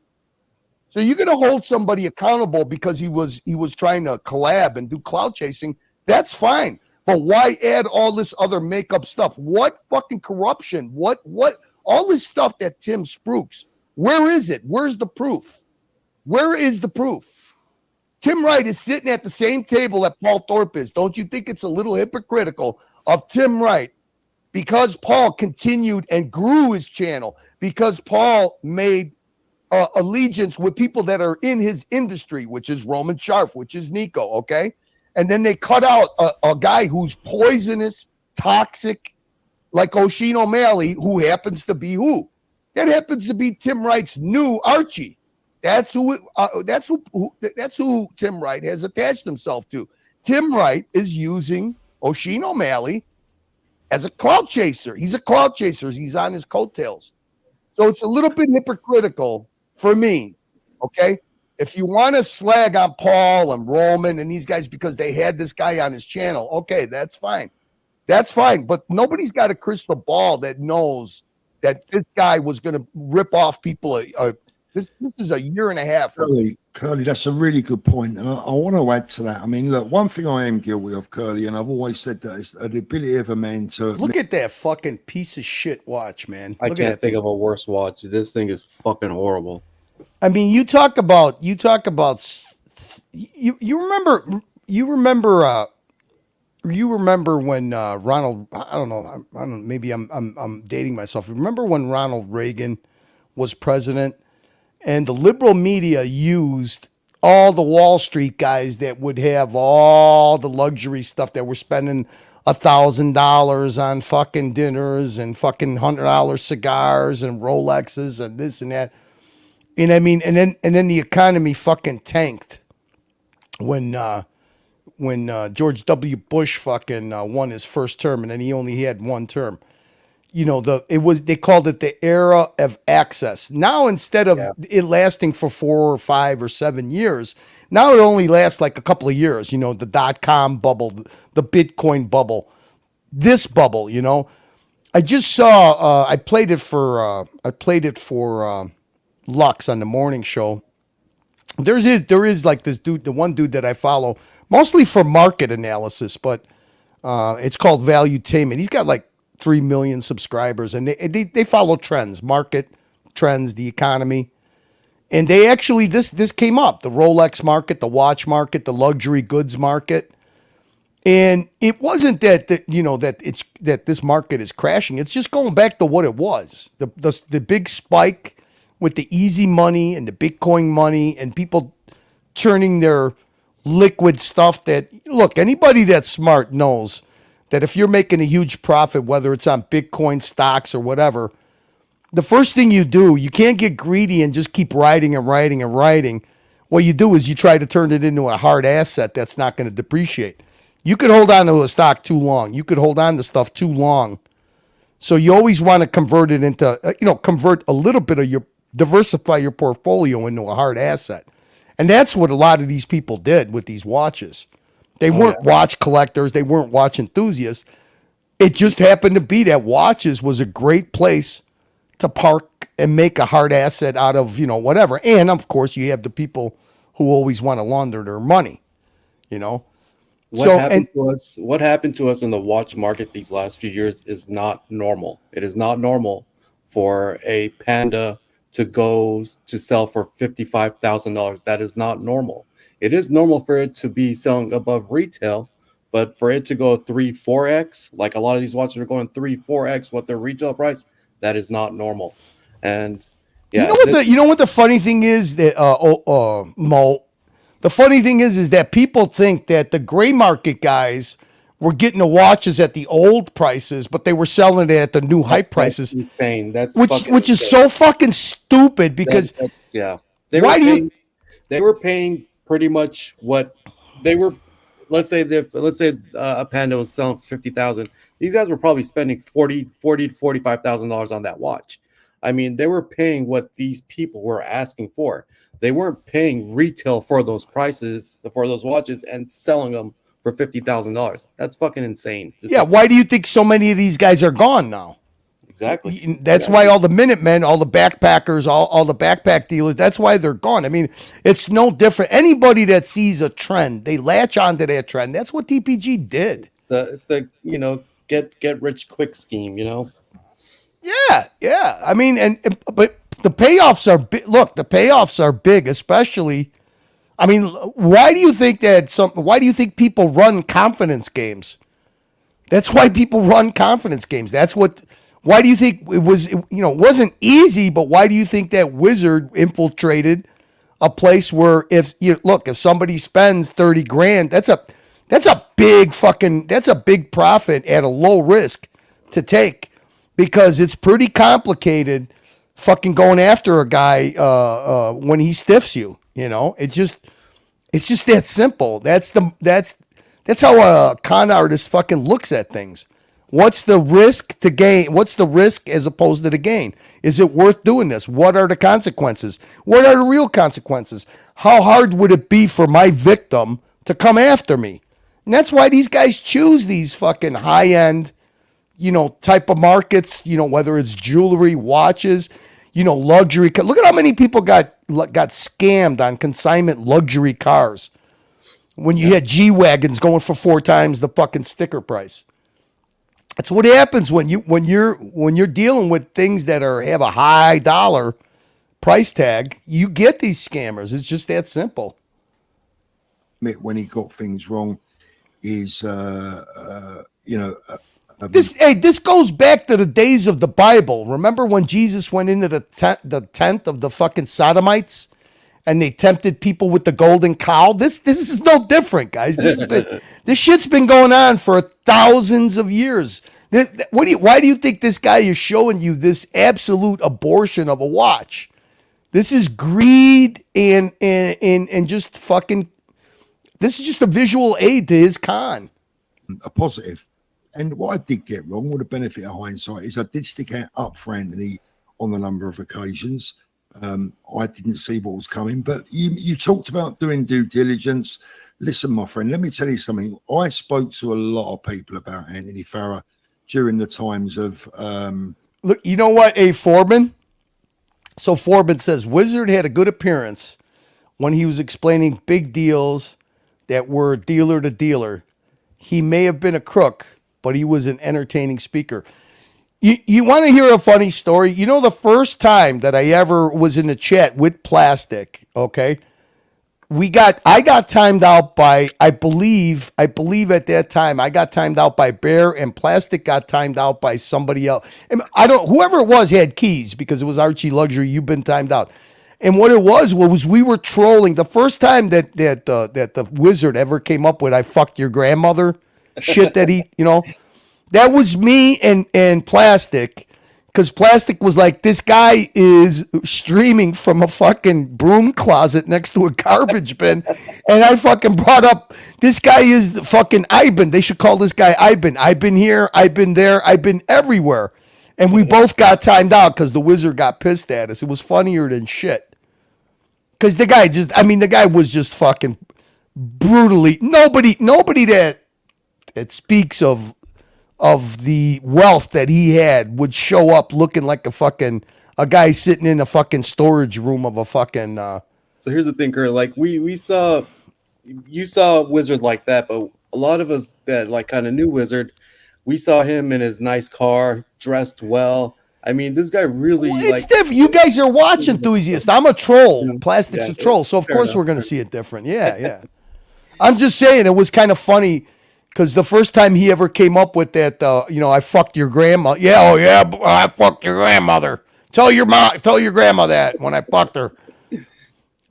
So you're going to hold somebody accountable because he was trying to collab and do cloud chasing. That's fine. But why add all this other makeup stuff? What fucking corruption? What all this stuff that Tim spooks? Where is it? Where's the proof? Where is the proof? Tim Wright is sitting at the same table that Paul Thorpe is. Don't you think it's a little hypocritical of Tim Wright because Paul continued and grew his channel, because Paul made allegiance with people that are in his industry, which is Roman Sharf, which is Nico, okay? And then they cut out a guy who's poisonous, toxic, like O'Sheen O'Malley, who happens to be who? That happens to be Tim Wright's new Archie. That's who Tim Wright has attached himself to. Tim Wright is using O'Sheen O'Malley as a cloud chaser. He's a cloud chaser. He's on his coattails. So it's a little bit hypocritical for me, okay? If you want to slag on Paul and Roman and these guys because they had this guy on his channel, okay, that's fine. That's fine. But nobody's got a crystal ball that knows that this guy was going to rip off people. This is a year and a half. Curly, that's a really good point. And I want to add to that. I mean, look, one thing I am guilty of, Curly, and I've always said that is the ability of a man to... Look at that fucking piece of shit watch, man. I Look can't think of a worse watch. This thing is fucking horrible. I mean, you remember when Ronald, I don't know, maybe I'm dating myself. Remember when Ronald Reagan was president and the liberal media used all the Wall Street guys that would have all the luxury stuff that were spending $1,000 on fucking dinners and fucking $100 cigars and Rolexes and this and that. And I mean, and then the economy fucking tanked when George W. Bush fucking won his first term, and then he only had one term. You know, they called it the era of access. Now instead of it lasting for 4 or 5 or 7 years, now it only lasts like a couple of years. You know, the .com bubble, the Bitcoin bubble, this bubble. You know, I just saw. I played it for Lux on the morning show. There is like this dude, the one dude that I follow, mostly for market analysis, but it's called Valuetainment. He's got like 3 million subscribers, and they follow trends, market trends, the economy. And they actually, this came up, the Rolex market, the watch market, the luxury goods market. And it wasn't that this market is crashing. It's just going back to what it was. The big spike with the easy money and the Bitcoin money and people turning their liquid stuff that, look, anybody that's smart knows that if you're making a huge profit, whether it's on Bitcoin stocks or whatever, the first thing you do, you can't get greedy and just keep writing and writing and writing. What you do is you try to turn it into a hard asset that's not going to depreciate. You could hold on to a stock too long. You could hold on to stuff too long. So you always want to convert it into, convert a little bit of diversify your portfolio into a hard asset. And that's what a lot of these people did with these watches. They weren't watch collectors. They weren't watch enthusiasts. It just happened to be that watches was a great place to park and make a hard asset out of, whatever. And of course you have the people who always want to launder their money, What happened to us in the watch market these last few years is not normal. It is not normal for a Panda to go to sell for $55,000. That is not normal. It is normal for it to be selling above retail, but for it to go 3-4x, like a lot of these watches are going 3-4x what their retail price, that is not normal. And yeah, you know what the funny thing is that Mo, the funny thing is that people think that the gray market guys were getting the watches at the old prices, but they were selling it at the new hype prices. That's insane. Which is so fucking stupid because they were paying pretty much what they were. Let's say a Panda was selling $50,000. These guys were probably spending $40,000 to $45,000 on that watch. I mean, they were paying what these people were asking for. They weren't paying retail for those prices, for those watches, and selling them for $50,000. That's fucking insane. Yeah, why do you think so many of these guys are gone now? Exactly. That's why all the Minutemen, all the backpackers, all the backpack dealers, that's why they're gone. I mean, it's no different. Anybody that sees a trend, they latch onto that trend. That's what TPG did. It's the get rich quick scheme, Yeah. I mean, but the payoffs are big. Look, the payoffs are big, especially. I mean, why do you think why do you think people run confidence games? That's why people run confidence games. Why do you think it was, it wasn't easy, but why do you think that Wizard infiltrated a place where if somebody spends 30 grand, that's a big profit at a low risk to take, because it's pretty complicated fucking going after a guy when he stiffs you, it's just that simple. That's how a con artist fucking looks at things. What's the risk to gain? What's the risk as opposed to the gain? Is it worth doing this? What are the consequences? What are the real consequences? How hard would it be for my victim to come after me? And that's why these guys choose these fucking high-end, type of markets, whether it's jewelry, watches, luxury. Look at how many people got scammed on consignment luxury cars when you had G-Wagons going for 4 times the fucking sticker price. That's what happens when you're dealing with things that have a high dollar price tag. You get these scammers. It's just that simple. When he got things wrong is, this goes back to the days of the Bible. Remember when Jesus went into the tent of the fucking Sodomites and they tempted people with the golden cow? This is no different, guys. This shit's been going on for thousands of years. Why do you think this guy is showing you this absolute abortion of a watch? This is greed and just fucking. This is just a visual aid to his con. A positive. And what I did get wrong, with the benefit of hindsight, is I did stick out up for Anthony on a number of occasions. I didn't see what was coming, but you talked about doing due diligence. Listen, my friend, let me tell you something. I spoke to a lot of people about Anthony Farah during the times of... Look, you know what, Foreman? So Foreman says, Wizard had a good appearance when he was explaining big deals that were dealer to dealer. He may have been a crook, but he was an entertaining speaker. You want to hear a funny story? The first time that I ever was in a chat with Plastic, okay, I got timed out by, I believe at that time, I got timed out by Bear, and Plastic got timed out by somebody else. And whoever it was had keys because it was Archie Luxury. You've been timed out. And what it was we were trolling. The first time that the Wizard ever came up with, I fucked your grandmother shit that he, that was me and Plastic, because Plastic was like, this guy is streaming from a fucking broom closet next to a garbage bin. And I fucking brought up, this guy is the fucking Ivan. They should call this guy Ivan. I've been here. I've been there. I've been everywhere. And we both got timed out because the Wizard got pissed at us. It was funnier than shit. Because the guy was just fucking brutally, nobody that speaks of the wealth that he had would show up looking like a guy sitting in a fucking storage room of a fucking. So here's the thing, Kurt. Like you saw Wizard like that, but a lot of us that like kind of knew Wizard, we saw him in his nice car, dressed well. I mean, this guy really. Well, it's different. You guys are watch enthusiasts. I'm a troll. Plastic's a troll, so of course we're going to see it different. Yeah. I'm just saying it was kind of funny. Because the first time he ever came up with that, I fucked your grandma. Yeah, I fucked your grandmother. Tell your grandma that when I fucked her.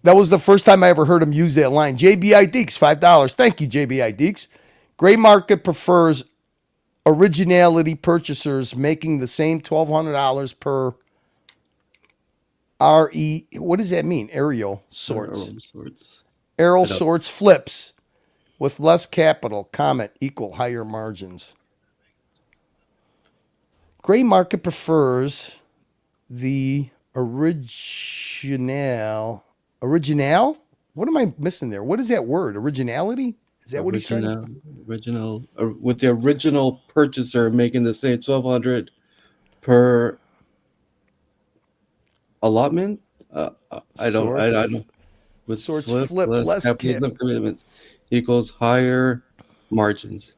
That was the first time I ever heard him use that line. JBI Deeks, $5. Thank you, JBI Deeks. Gray market prefers originality purchasers making the same $1,200 per RE. What does that mean? Aerial sorts. Aerial sorts flips. With less capital, equal higher margins. Gray market prefers the original. What am I missing there? What is that word? Originality? Is that what he's trying to? With the original purchaser making the same $1,200 per allotment. I don't. With flip less capitalism commitments equals higher margins.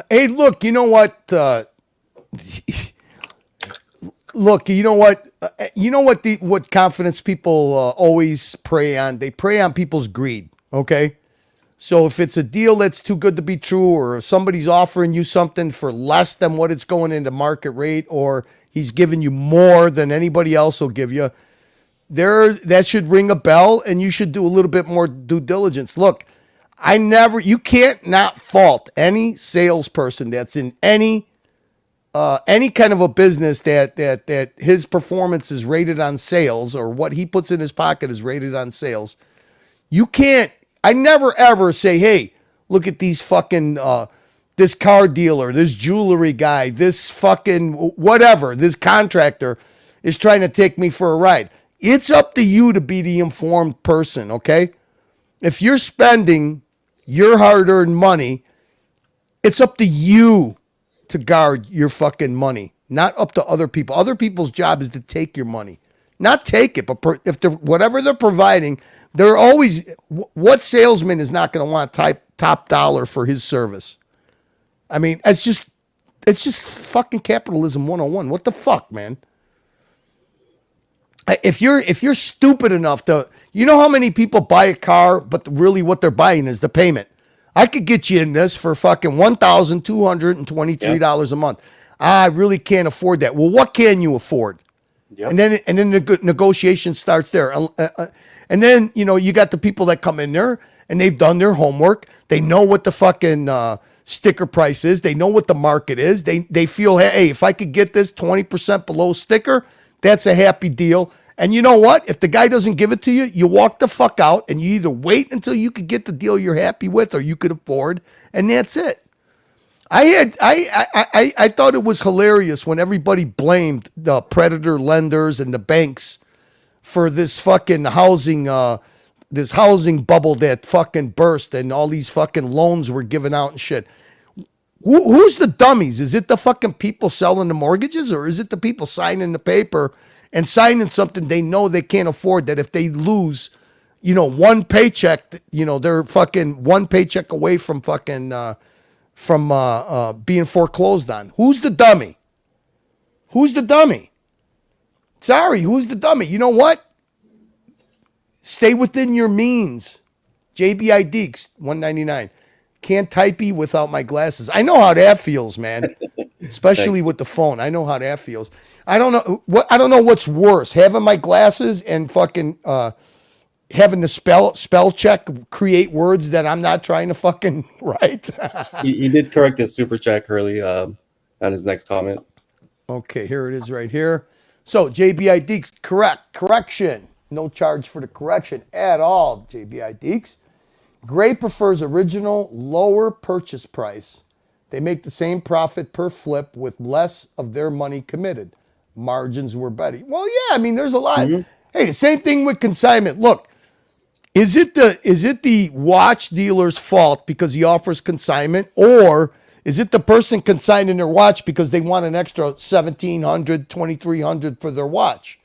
Hey, look, you know what? Look, you know what? What confidence people always prey on? They prey on people's greed. Okay, so if it's a deal that's too good to be true, or if somebody's offering you something for less than what it's going into market rate, or he's giving you more than anybody else will give you, that should ring a bell, and you should do a little bit more due diligence. Look, you can't not fault any salesperson that's in any kind of a business that his performance is rated on sales, or what he puts in his pocket is rated on sales. I never ever say, hey, look at these fucking, this car dealer, this jewelry guy, this fucking whatever, this contractor is trying to take me for a ride. It's up to you to be the informed person, okay? If you're spending your hard-earned money, it's up to you to guard your fucking money, not up to other people. Other people's job is to take your money. Not take it, but if whatever they're providing, they're always, what salesman is not going to want top dollar for his service? I mean, it's just fucking capitalism 101. What the fuck, man? If you're stupid enough to, you know how many people buy a car, but really what they're buying is the payment. I could get you in this for fucking $1,223 a month. I really can't afford that. Well, what can you afford? Yep. And then the negotiation starts there. And then, you got the people that come in there and they've done their homework. They know what the fucking sticker price is. They know what the market is. They feel, hey, if I could get this 20% below sticker, that's a happy deal. And you know what? If the guy doesn't give it to you, you walk the fuck out, and you either wait until you could get the deal you're happy with or you could afford, and that's it. I thought it was hilarious when everybody blamed the predator lenders and the banks for this fucking housing bubble that fucking burst, and all these fucking loans were given out and shit. Who's the dummies? Is it the fucking people selling the mortgages, or is it the people signing the paper and signing something they know they can't afford, that if they lose, one paycheck, they're fucking one paycheck away from fucking, being foreclosed on? Who's the dummy? Who's the dummy? Sorry, who's the dummy? You know what? Stay within your means. JBI Deeks, $1.99. Can't typey without my glasses. I know how that feels, man. Especially with the phone. I know how that feels. I don't know what's worse, having my glasses and fucking having the spell check create words that I'm not trying to fucking write. He did correct his super chat, Curly, on his next comment. Okay, here it is right here. So JBI Deeks, correction. No charge for the correction at all, JBI Deeks. Gray prefers original, lower purchase price. They make the same profit per flip with less of their money committed. Margins were better. Well, yeah, I mean, there's a lot. Mm-hmm. Hey, same thing with consignment. Look, is it the watch dealer's fault because he offers consignment, or is it the person consigning their watch because they want an extra $1,700, $2,300 for their watch?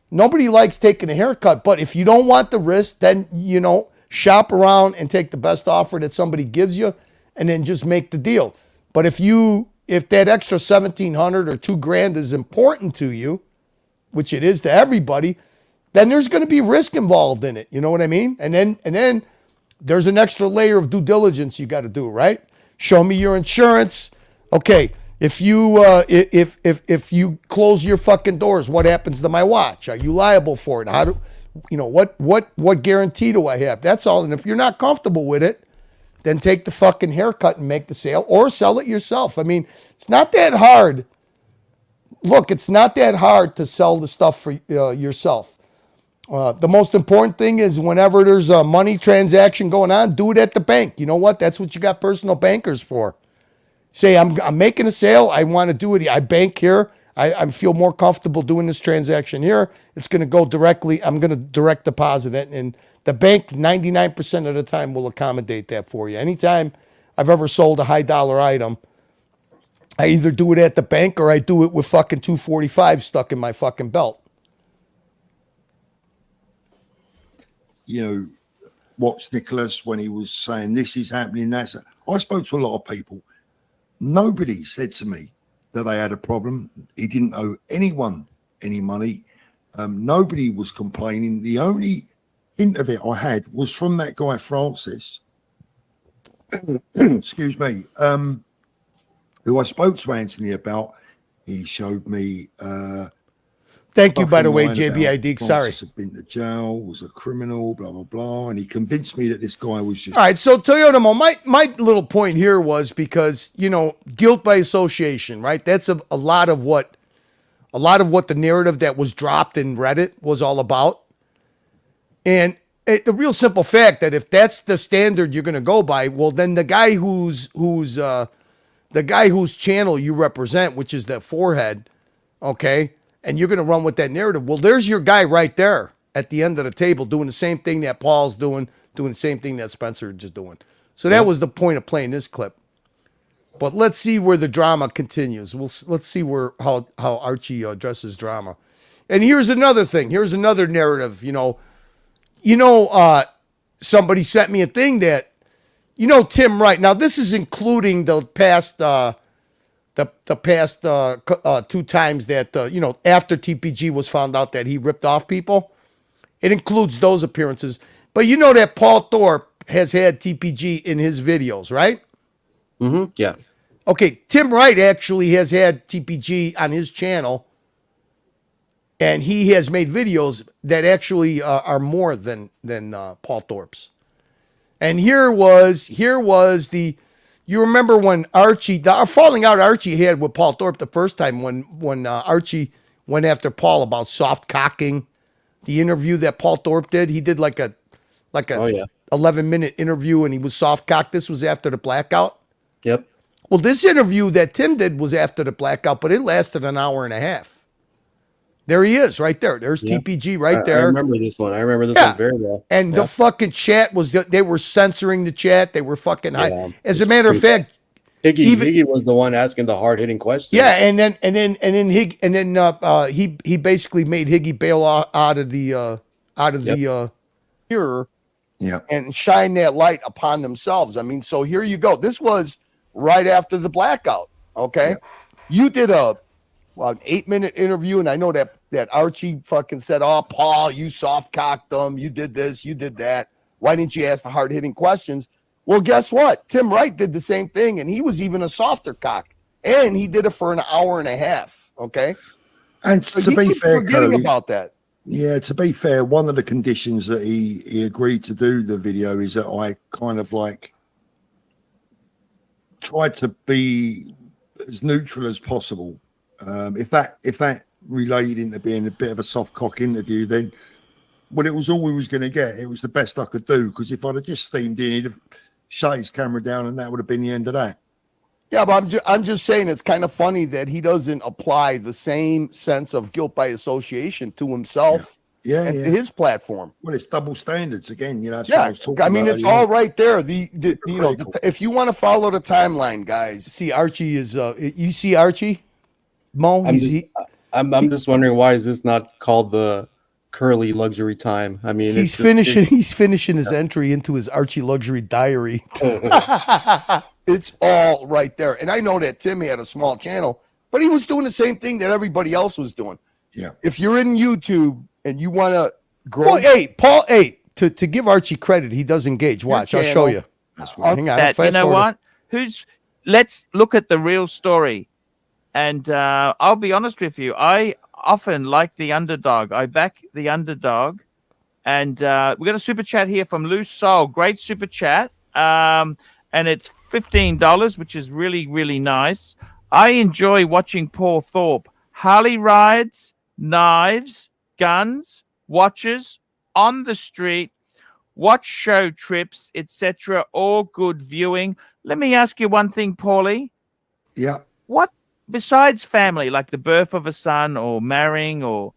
Nobody likes taking a haircut, but if you don't want the risk, then, shop around and take the best offer that somebody gives you, and then just make the deal. But if that extra $1,700 or $2,000 is important to you, which it is to everybody, then there's going to be risk involved in it. You know what I mean? And then there's an extra layer of due diligence you got to do, right? Show me your insurance. Okay, if you close your fucking doors, what happens to my watch? Are you liable for it? What guarantee do I have? That's all. And if you're not comfortable with it, then take the fucking haircut and make the sale, or sell it yourself. I mean, it's not that hard. Look, it's not that hard to sell the stuff for yourself. The most important thing is whenever there's a money transaction going on, do it at the bank. You know what? That's what you got personal bankers for. Say, I'm making a sale. I want to do it. I bank here. I feel more comfortable doing this transaction here. It's going to go directly. I'm going to direct deposit it. And the bank 99% of the time will accommodate that for you. Anytime I've ever sold a high dollar item, I either do it at the bank or I do it with fucking 245 stuck in my fucking belt. You know, watch Nicholas when he was saying this is happening. That's. I spoke to a lot of people. Nobody said to me that they had a problem. He didn't owe anyone any money. Nobody was complaining. The only hint of it I had was from that guy Francis. Excuse me. Who I spoke to Anthony about. He showed me. Thank you, by the way, JBID. Sorry. Had been to jail, was a criminal, blah blah blah, and he convinced me that this guy was just. All right, so Toyota Mo, my little point here was because guilt by association, right? That's a lot of what the narrative that was dropped in Reddit was all about, and the real simple fact that if that's the standard you're going to go by, well, then the guy whose channel you represent, which is the forehead, okay. And you're going to run with that narrative. Well, there's your guy right there at the end of the table doing the same thing that Paul's doing the same thing that Spencer is doing. So that was the point of playing this clip. But let's see where the drama continues. Let's see how Archie addresses drama. And here's another thing. Here's another narrative. Somebody sent me a thing that, Tim Wright. Now this is including the past. The past 2 times that, after TPG was found out that he ripped off people. It includes those appearances. But you know that Paul Thorpe has had TPG in his videos, right? Mm-hmm. Yeah. Okay, Tim Wright actually has had TPG on his channel. And he has made videos that actually are more than Paul Thorpe's. And here was the... You remember when the falling out Archie had with Paul Thorpe the first time when Archie went after Paul about soft cocking, the interview that Paul Thorpe did. He did like a 11-minute interview and he was soft cocked. This was after the blackout. Yep. Well, this interview that Tim did was after the blackout, but it lasted an hour and a half. There he is, right there. There's TPG right there. I remember this one. I remember this one very well. And the fucking chat they were censoring the chat. They were fucking high. As a matter of fact, Higgy was the one asking the hard hitting questions. Yeah, and then he basically made Higgy bail out of the mirror, and shine that light upon themselves. I mean, so here you go. This was right after the blackout. Okay, you did an 8-minute interview, and I know that Archie fucking said, "Oh, Paul, you soft cocked them. You did this, you did that. Why didn't you ask the hard hitting questions?" Well, guess what? Tim Wright did the same thing, and he was even a softer cock, and he did it for an hour and a half. Okay, and so to be fair, forgetting about that. Yeah, to be fair, one of the conditions that he agreed to do the video is that I kind of like tried to be as neutral as possible. If that related into being a bit of a soft cock interview, then it was all we was going to get. It was the best I could do, because if I'd have just steamed in, he'd have shut his camera down, and that would have been the end of that. Yeah, but I'm just saying it's kind of funny that he doesn't apply the same sense of guilt by association to himself and to his platform. Well, it's double standards again, That's yeah, what I was talking I mean, about it's all right there. If you want to follow the timeline, guys, see Archie is. You see Archie, Mo. I'm just wondering, why is this not called the Curly Luxury Time? I mean, he's finishing his entry into his Archie Luxury Diary. It's all right there. And I know that Timmy had a small channel, but he was doing the same thing that everybody else was doing. Yeah. If you're in YouTube and you want to grow. Well, Paul, to give Archie credit, he does engage. Watch, I'll show you. Hang on. You know what? Let's look at the real story. And I'll be honest with you. I often like the underdog. I back the underdog. And we got a super chat here from Loose Soul. Great super chat. And it's $15, which is really, really nice. I enjoy watching Paul Thorpe. Harley rides, knives, guns, watches, on the street, watch show trips, etc. All good viewing. Let me ask you one thing, Paulie. Yeah. What besides family, like the birth of a son or marrying or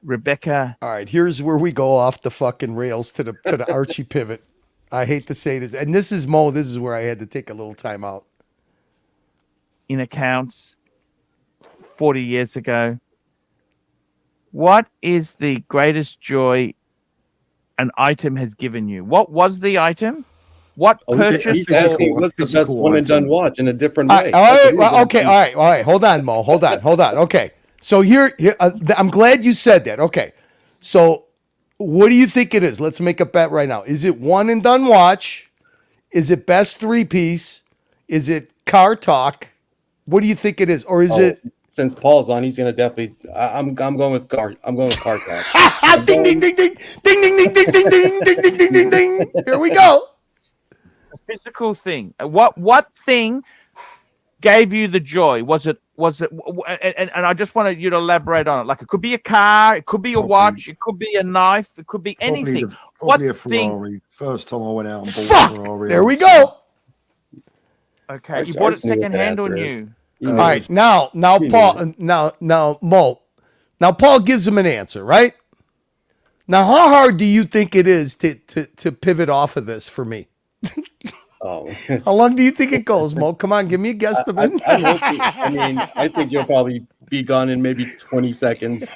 Rebecca? All right, here's where we go off the fucking rails to the Archie pivot. I hate to say this, and this is Mo. This is where I had to take a little time out. In accounts 40 years ago. What is the greatest joy an item has given you? What was the item? What purchase? He's asking what's the best one and done watch in a different way. All right, well, okay, all right. Hold on, Mo. Hold on. Okay, so here I'm glad you said that. Okay, so what do you think it is? Let's make a bet right now. Is it one and done watch? Is it best 3-piece? Is it car talk? What do you think it is, or is it? Since Paul's on, he's gonna definitely. I'm going with car. I'm going with car talk. Ding ding ding ding ding ding ding ding ding ding ding ding ding ding ding. Here we go. A physical thing. What thing gave you the joy? Was it? And I just wanted you to elaborate on it. Like it could be a car, it could be a watch, it could be a knife, it could be anything. Probably a Ferrari. First time I went out and bought a Ferrari. There we go. Okay, you bought it second hand or new? All right, now Paul, now Mo, now Paul gives him an answer, right? Now, how hard do you think it is to pivot off of this for me? Oh, how long do you think it goes, Mo? Come on, give me a guesstimate. I think you'll probably be gone in maybe 20 seconds.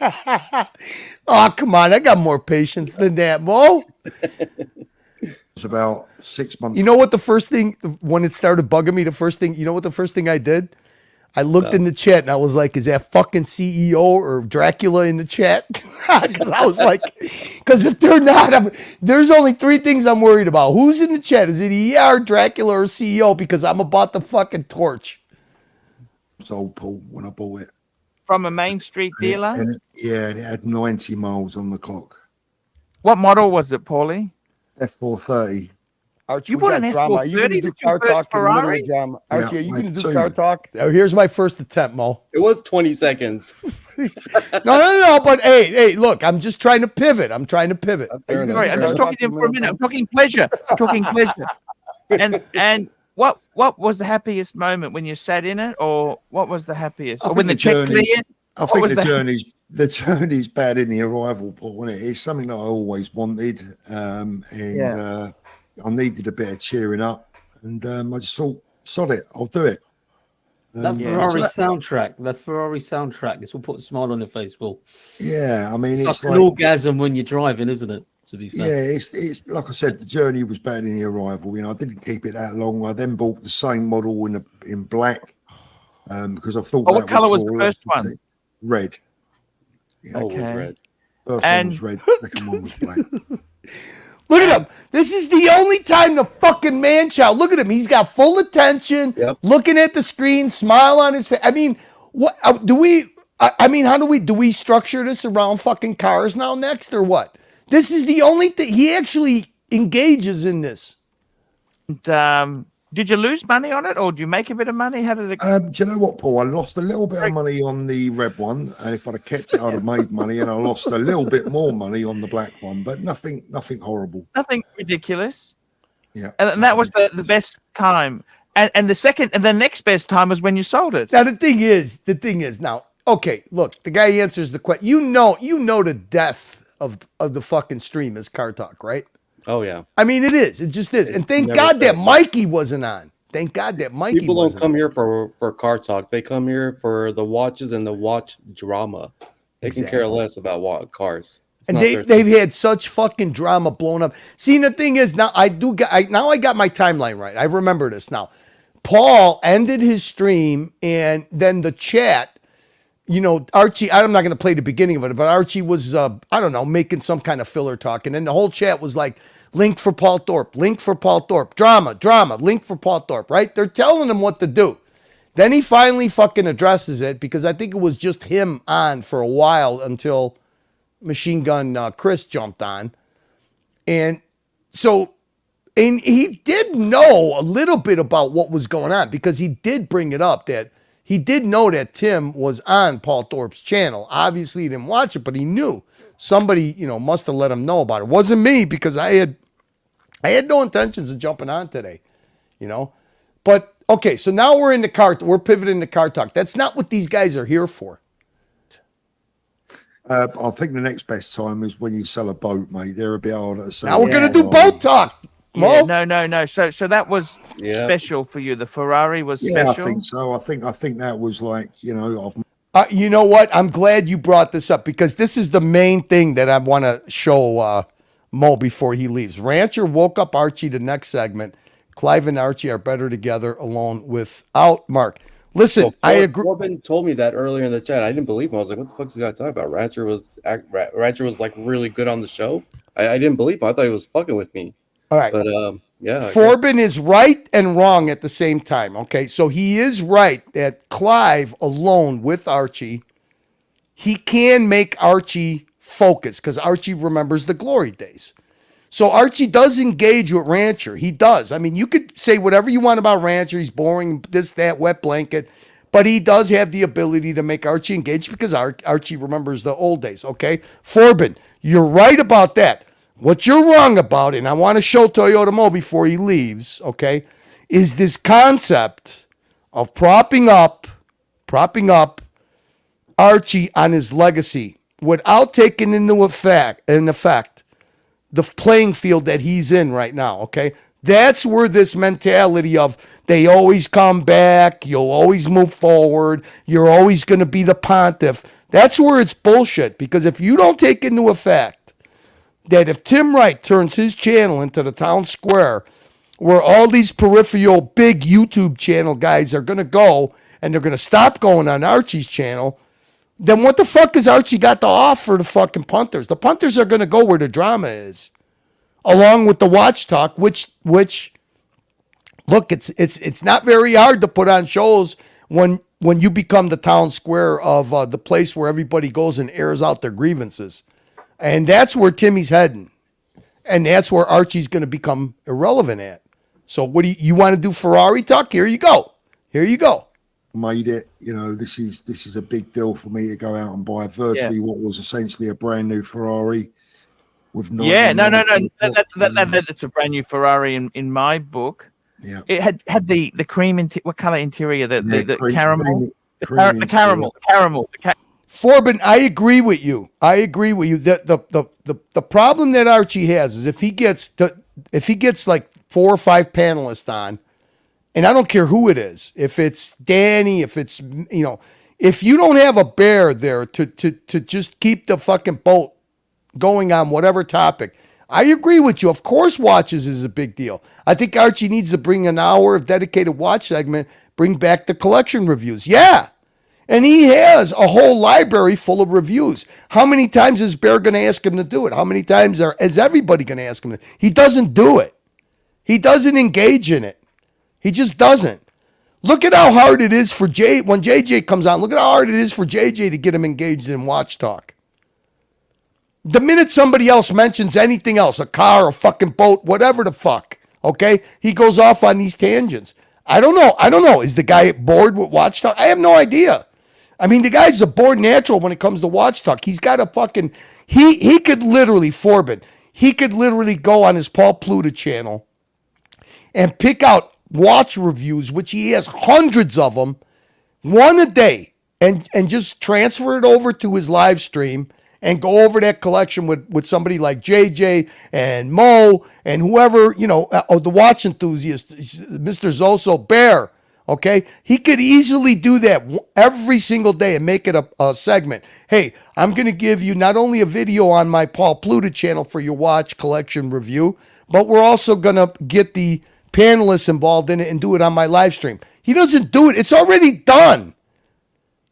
Oh, come on, I got more patience than that, Mo. It's about 6 months. You know what the first thing, when it started bugging me, the first thing I did? I looked in the chat and I was like, is that fucking CEO or Dracula in the chat? Because I was like, because if they're not, there's only 3 things I'm worried about. Who's in the chat? Is it ER, Dracula, or CEO? Because I'm about the fucking torch. So, Paul, when I bought it. From a Main Street dealer? And it had 90 miles on the clock. What model was it, Paulie? F430. Archie, you bought an drama. Are you going to do car talk in the middle of drama? Archie, are you going to do car talk? Oh, here's my first attempt, Mo. It was 20 seconds. No. But hey, look, I'm just trying to pivot. I'm trying to pivot. Sorry, I'm just talking to him for a minute. I'm talking pleasure. And what was the happiest moment when you sat in it, or what was the happiest? Or when the check cleared? I think the journey's bad in the arrival, Paul, isn't it? It's something that I always wanted, I needed a bit of cheering up, and I just thought, sod it, I'll do it. That Ferrari soundtrack, this will put a smile on your face, Paul. Yeah, I mean, it's like an orgasm when you're driving, isn't it? To be fair. Yeah, it's like I said, the journey was bad in the arrival. I didn't keep it that long. I then bought the same model in black because I thought. What color was the first one? Red. Yeah. Oh, it was red. First one was red. Second one was black. Look at him. This is the only time the fucking man child. Look at him. He's got full attention, looking at the screen, smile on his face. I mean, what do we? I mean, how do we structure this around fucking cars now next or what? This is the only thing he actually engages in this. And, did you lose money on it, or do you make a bit of money? How did it? Do you know what, Paul? I lost a little bit of money on the red one, and if I'd have kept it, I'd have made money. And I lost a little bit more money on the black one, but nothing horrible. Nothing ridiculous. Yeah, and that was the best time. And the next best time was when you sold it. Now the thing is now. Okay, look, the guy answers the question. You know the death of the fucking stream is car talk, right? Oh yeah. I mean, it is. It just is. And thank God that Mikey wasn't on. Thank God that Mikey. People don't come here for car talk. They come here for the watches and the watch drama. They can care less about cars. And they've had such fucking drama blown up. See, the thing is, now I got my timeline right. I remember this now. Paul ended his stream, and then the chat. Archie, I'm not going to play the beginning of it, but Archie was, making some kind of filler talk. And then the whole chat was like, link for Paul Thorpe, drama, link for Paul Thorpe, right? They're telling him what to do. Then he finally fucking addresses it because I think it was just him on for a while until Machine Gun Chris jumped on. And he did know a little bit about what was going on because he did bring it up that he did know that Tim was on Paul Thorpe's channel. Obviously, he didn't watch it, but he knew. Somebody, must have let him know about it. It wasn't me because I had no intentions of jumping on today, But Okay, so now we're in the car. We're pivoting to car talk. That's not what these guys are here for. I think the next best time is when you sell a boat, mate. They're a bit harder to sell. Now we're gonna do boat talk. Yeah, Mo? no. So that was special for you. The Ferrari was special. I think so. I think that was like, you know, You know what? I'm glad you brought this up because this is the main thing that I want to show Mo before he leaves. Rancher woke up Archie the next segment. Clive and Archie are better together alone without Mark. Listen, I agree. Corbin told me that earlier in the chat. I didn't believe him. I was like, "What the fuck is this guy talking about?" Rancher was like really good on the show. I didn't believe him. I thought he was fucking with me. All right, but yeah. Forbin is right and wrong at the same time. Okay, so he is right that Clive alone with Archie, he can make Archie focus because Archie remembers the glory days. So Archie does engage with Rancher. He does. I mean, you could say whatever you want about Rancher. He's boring, this, that, wet blanket. But he does have the ability to make Archie engage because Archie remembers the old days, okay? Forbin, you're right about that. What you're wrong about, and I want to show Toyota Mo before he leaves, okay, is this concept of propping up Archie on his legacy without taking into effect the playing field that he's in right now, okay? That's where this mentality of they always come back, you'll always move forward, you're always going to be the pontiff. That's where it's bullshit because if you don't take into effect that if Tim Wright turns his channel into the town square where all these peripheral big YouTube channel guys are going to go and they're going to stop going on Archie's channel, then what the fuck has Archie got to offer the fucking punters? The punters are going to go where the drama is, along with the watch talk, which look, it's not very hard to put on shows when you become the town square of the place where everybody goes and airs out their grievances. And that's where Timmy's heading. And that's where Archie's going to become irrelevant at. So what do you want to do Ferrari talk? Here you go. Made it, you know, this is a big deal for me to go out and buy virtually what was essentially a brand new Ferrari with no. That's a brand new Ferrari in my book. Yeah, it had the cream what color interior? The caramel, cream the caramel. Forbin, I agree with you. The problem that Archie has is if he gets like 4 or 5 panelists on. And I don't care who it is. If it's Danny, if it's, you know, if you don't have a bear there to just keep the fucking boat going on whatever topic, I agree with you. Of course, watches is a big deal. I think Archie needs to bring an hour of dedicated watch segment, bring back the collection reviews. Yeah. And he has a whole library full of reviews. How many times is Bear going to ask him to do it? How many times is everybody going to ask him to? He doesn't do it. He doesn't engage in it. He just doesn't. Look at how hard it is for when JJ comes on. Look at how hard it is for JJ to get him engaged in watch talk. The minute somebody else mentions anything else, a car, a fucking boat, whatever the fuck, okay, he goes off on these tangents. I don't know. Is the guy bored with watch talk? I have no idea. I mean, the guy's a bored natural when it comes to watch talk. He's got a fucking, he could literally, Forbin, he could literally go on his Paul Pluta channel and pick out watch reviews, which he has hundreds of them, one a day, and just transfer it over to his live stream and go over that collection with somebody like JJ and Mo and whoever, you know, the watch enthusiast, Mr. Zoso Bear, okay? He could easily do that every single day and make it a segment. Hey, I'm going to give you not only a video on my Paul Pluta channel for your watch collection review, but we're also going to get the panelists involved in it and do it on my live stream. He doesn't do it. It's already done.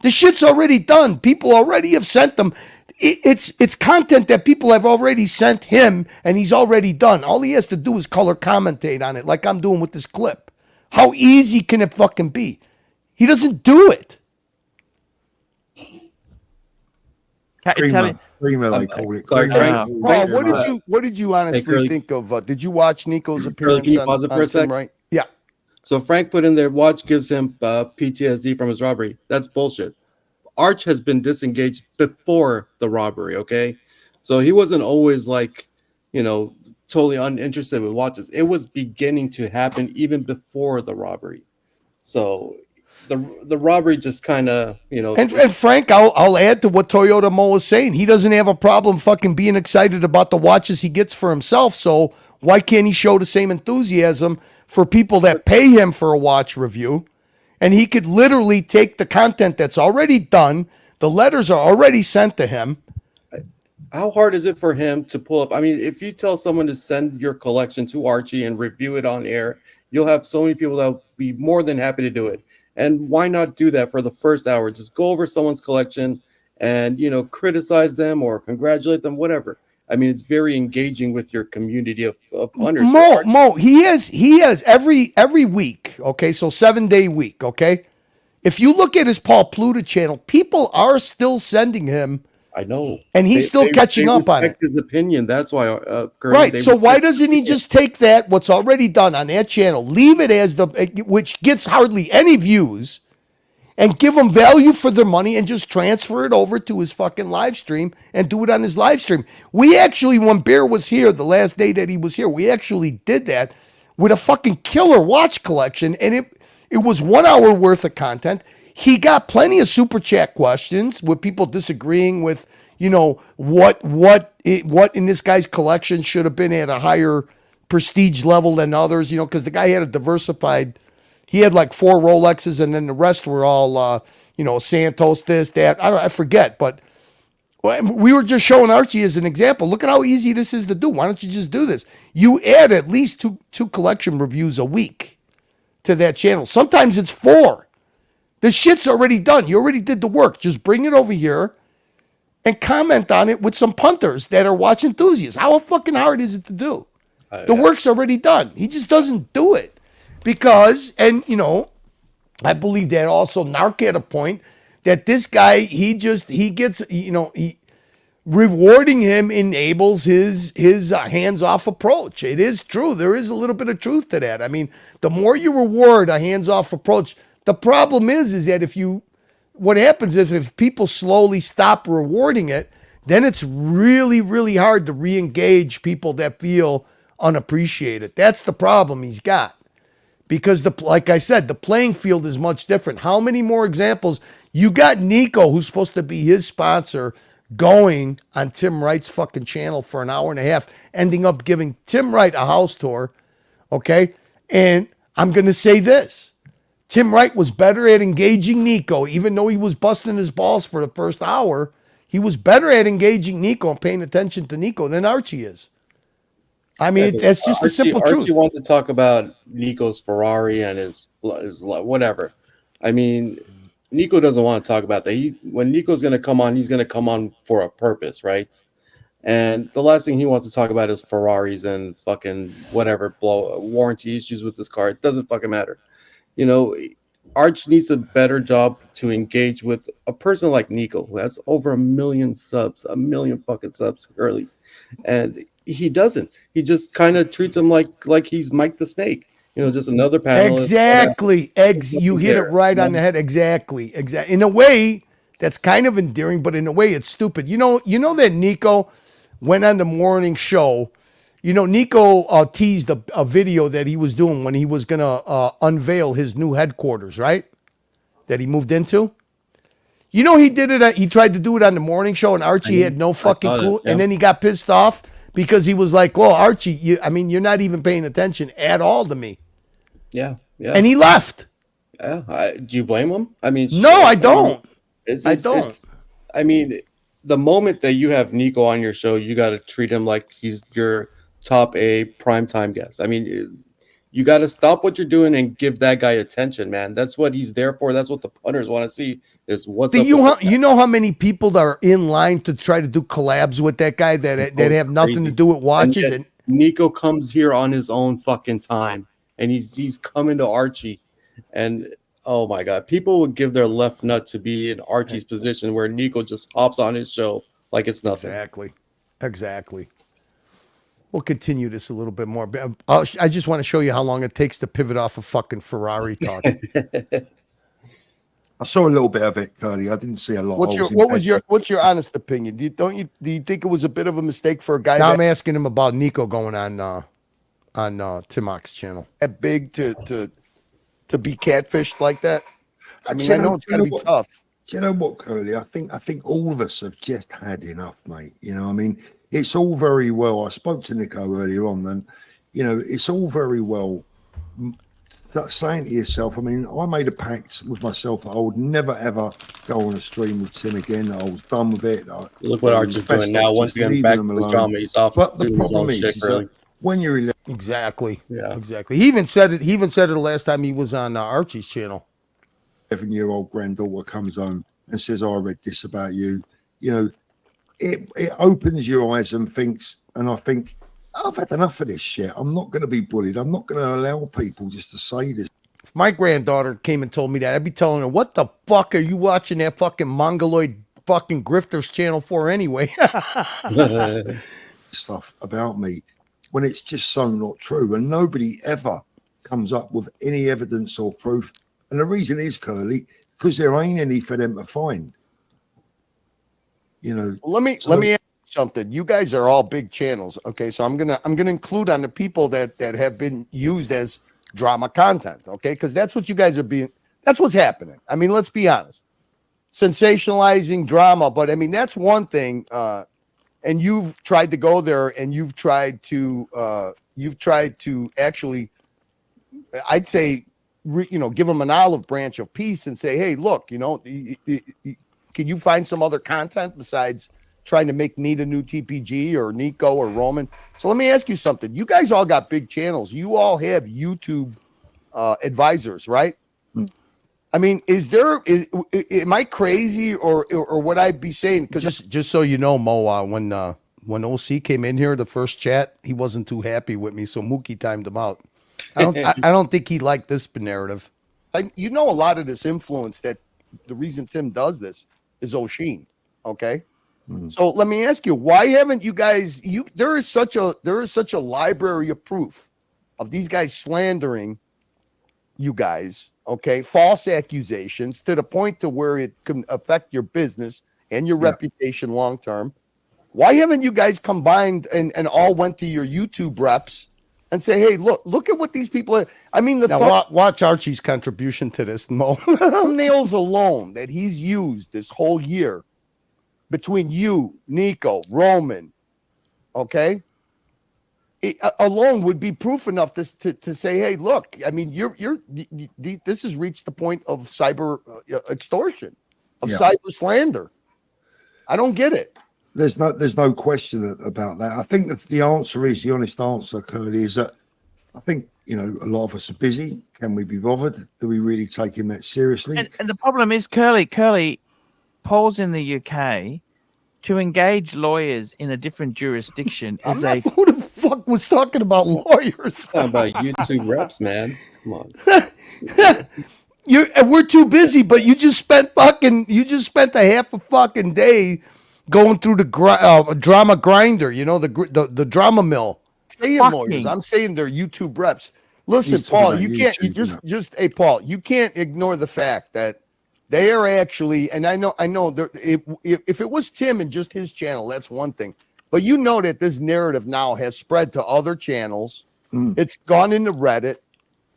The shit's already done. People already have sent them. It's content that people have already sent him and he's already done. All he has to do is color commentate on it like I'm doing with this clip. How easy can it fucking be? He doesn't do it. Creamer, they call it. Well, what did you honestly think of? Did you watch Nico's appearance? Can you pause it for a sec? Right? Yeah. So Frank put in there, watch gives him PTSD from his robbery. That's bullshit. Arch has been disengaged before the robbery, okay? So he wasn't always like, you know, totally uninterested with watches. It was beginning to happen even before the robbery. So the robbery just kind of, you know. And Frank, I'll add to what Toyota Mo is saying. He doesn't have a problem fucking being excited about the watches he gets for himself. So why can't he show the same enthusiasm for people that pay him for a watch review? And he could literally take the content that's already done. The letters are already sent to him. How hard is it for him to pull up? I mean, if you tell someone to send your collection to Archie and review it on air, you'll have so many people that will be more than happy to do it. And why not do that for the first hour? Just go over someone's collection and, you know, criticize them or congratulate them, whatever. I mean, it's very engaging with your community of hunters. Mo, he has every week, okay, so 7-day week, okay? If you look at his Paul Pluta channel, people are still sending him. I know. And he's still catching up on it. His opinion. That's why. Right. So why doesn't he just take that, what's already done on that channel, leave it as which gets hardly any views, and give them value for their money and just transfer it over to his fucking live stream and do it on his live stream? We actually, when Bear was here, the last day that he was here, we actually did that with a fucking killer watch collection, and it was 1 hour worth of content. He got plenty of super chat questions with people disagreeing with, you know, what in this guy's collection should have been at a higher prestige level than others, you know, because the guy had a diversified, he had like 4 Rolexes and then the rest were all, you know, Santos, this, that, I forget, but we were just showing Archie as an example. Look at how easy this is to do. Why don't you just do this? You add at least two collection reviews a week to that channel. Sometimes it's 4. The shit's already done. You already did the work. Just bring it over here and comment on it with some punters that are watch enthusiasts. How fucking hard is it to do? The work's already done. He just doesn't do it because, and you know, I believe that also Narc at a point that this guy, he gets, you know, rewarding him enables his hands-off approach. It is true. There is a little bit of truth to that. I mean, the more you reward a hands-off approach, the problem is that what happens is if people slowly stop rewarding it, then it's really, really hard to re-engage people that feel unappreciated. That's the problem he's got. Because like I said, the playing field is much different. How many more examples? You got Nico, who's supposed to be his sponsor, going on Tim Wright's fucking channel for an hour and a half, ending up giving Tim Wright a house tour. Okay? And I'm going to say this. Tim Wright was better at engaging Nico, even though he was busting his balls for the first hour. He was better at engaging Nico and paying attention to Nico than Archie is. I mean, that's just the simple truth. Archie wants to talk about Nico's Ferrari and his whatever. I mean, Nico doesn't want to talk about that. When Nico's going to come on, he's going to come on for a purpose, right? And the last thing he wants to talk about is Ferraris and fucking whatever warranty issues with this car. It doesn't fucking matter. You know, Arch needs a better job to engage with a person like Nico, who has over 1 million subs, 1 million fucking subs early. And he doesn't. He just kind of treats him like he's Mike the Snake. You know, just another panelist. Exactly. You hit it right on the head. Exactly. In a way, that's kind of endearing, but in a way, it's stupid. You know that Nico went on the morning show. You know, Nico teased a video that he was doing when he was going to unveil his new headquarters, right? That he moved into. You know, he did it. He tried to do it on the morning show, and Archie had no fucking clue. And then he got pissed off because he was like, well, Archie, you're not even paying attention at all to me. Yeah. And he left. Yeah. Do you blame him? I mean, no, I don't. I don't. I mean, the moment that you have Nico on your show, you got to treat him like he's your top A primetime guest. I mean, you got to stop what you're doing and give that guy attention, man. That's what he's there for. That's what the punters want to see is what's up. You know how many people that are in line to try to do collabs with that guy that have nothing to do with watches. And Nico comes here on his own fucking time, and he's coming to Archie, and oh my God, people would give their left nut to be in Archie's position where Nico just hops on his show like it's nothing. Exactly. We'll continue this a little bit more. I just want to show you how long it takes to pivot off of fucking Ferrari talk. I saw a little bit of it, Curly. I didn't see a lot. What's your honest opinion? Do you think it was a bit of a mistake for a guy? I'm asking him about Nico going on Timok's channel. That big to to be catfished like that? I mean, I know it's going to be tough. Do you know what, Curly? I think all of us have just had enough, mate. You know, I mean, it's all very well. I spoke to Nico earlier on, and you know, it's all very well saying to yourself. I mean, I made a pact with myself that I would never ever go on a stream with Tim again. I was done with it. Look what Archie's doing now. Once again, back to the drama. He's off. But the problem is that when you're 11, exactly, exactly. He even said it. He even said it the last time he was on Archie's channel. 11-year-old granddaughter comes home and says, "I read this about you." You know, it opens your eyes and thinks, and I think, I've had enough of this shit. I'm not going to be bullied. I'm not going to allow people just to say this. If my granddaughter came and told me that, I'd be telling her, "What the fuck are you watching that fucking mongoloid fucking grifters channel for anyway?" Stuff about me when it's just so not true, and nobody ever comes up with any evidence or proof. And the reason is, Curly, because there ain't any for them to find. You know. Well, let me ask you something. You guys are all big channels, okay? So I'm gonna include on the people that have been used as drama content, okay? Because that's what you guys are being. That's what's happening. I mean, let's be honest. Sensationalizing drama, but I mean that's one thing. And you've tried to go there, and you've tried to actually, I'd say, give them an olive branch of peace and say, hey, look, can you find some other content besides trying to make Need a new TPG or Nico or Roman? So let me ask you something. You guys all got big channels. You all have YouTube advisors, right? I mean, am I crazy or would I be saying? Because just so you know, Mo, when OC came in here, the first chat, he wasn't too happy with me, so Mookie timed him out. I don't think he liked this narrative. A lot of this influence that the reason Tim does this is O'Sheen. Okay. Mm-hmm. So let me ask you, why haven't you guys, there is such a library of proof of these guys slandering you guys. Okay. False accusations to the point to where it can affect your business and your reputation long-term. Why haven't you guys combined and all went to your YouTube reps and say, hey, look at what these people are. I mean, watch Archie's contribution to this, Mo. Nails alone that he's used this whole year between you, Nico, Roman, okay? Alone would be proof enough to say, hey, look, I mean, this has reached the point of cyber extortion, of cyber slander. I don't get it. There's no question about that. I think that the answer is, the honest answer, Curly, is that I think, a lot of us are busy. Can we be bothered? Do we really take him that seriously? And the problem is, Curly, Paul's in the UK. To engage lawyers in a different jurisdiction who the fuck was talking about lawyers? Talking about YouTube reps, man. Come on. We're too busy, but you just spent a half a fucking day going through the drama grinder, the drama mill. Saying lawyers, I'm saying they're YouTube reps. Listen, Paul, you can't. Hey, Paul, you can't ignore the fact that they are actually, and I know. If it was Tim and just his channel, that's one thing. But that this narrative now has spread to other channels. It's gone into Reddit,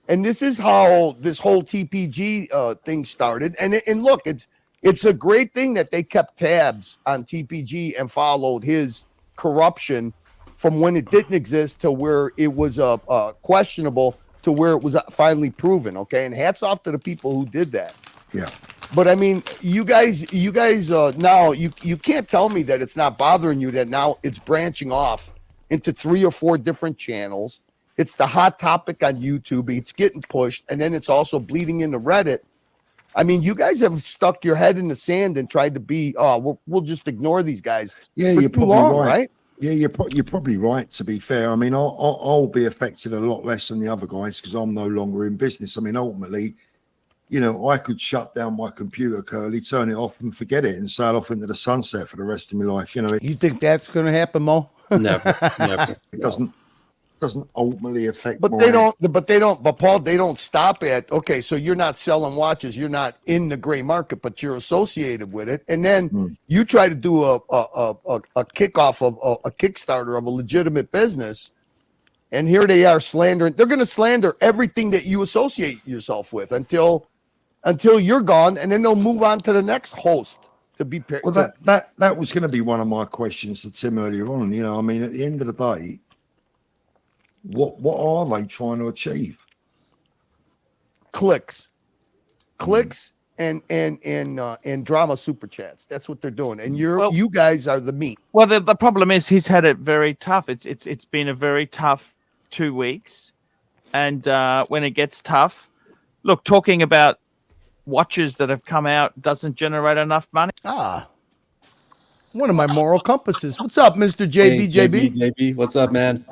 and this is how this whole TPG thing started. And look, it's a great thing that they kept tabs on TPG and followed his corruption from when it didn't exist to where it was questionable to where it was finally proven. Okay, and hats off to the people who did that. Yeah. But I mean, you guys now you can't tell me that it's not bothering you that now it's branching off into 3 or 4 different channels. It's the hot topic on YouTube. It's getting pushed, and then it's also bleeding into Reddit. I mean, you guys have stuck your head in the sand and tried to be, we'll just ignore these guys. Yeah, you're probably right. Yeah, you're probably right. To be fair, I mean, I'll be affected a lot less than the other guys because I'm no longer in business. I mean, ultimately, I could shut down my computer, Curly, turn it off and forget it and sail off into the sunset for the rest of my life. You think that's going to happen, Mo? Never. It doesn't ultimately affect. But Paul, they don't stop at, okay, so you're not selling watches, you're not in the gray market, but you're associated with it. And then you try to do a kickoff of a Kickstarter of a legitimate business. And here they are slandering. They're going to slander everything that you associate yourself with until you're gone, and then they'll move on to the next host to be. Well, that was going to be one of my questions to Tim earlier on. You know, I mean, at the end of the day, what are they trying to achieve? Clicks, and drama super chats. That's what they're doing, and you guys are the meat. Well, the problem is he's had it very tough. It's been a very tough 2 weeks, and when it gets tough, look, talking about watches that have come out doesn't generate enough money. One of my moral compasses. What's up, Mr. JB? Hey, JB, what's up, man?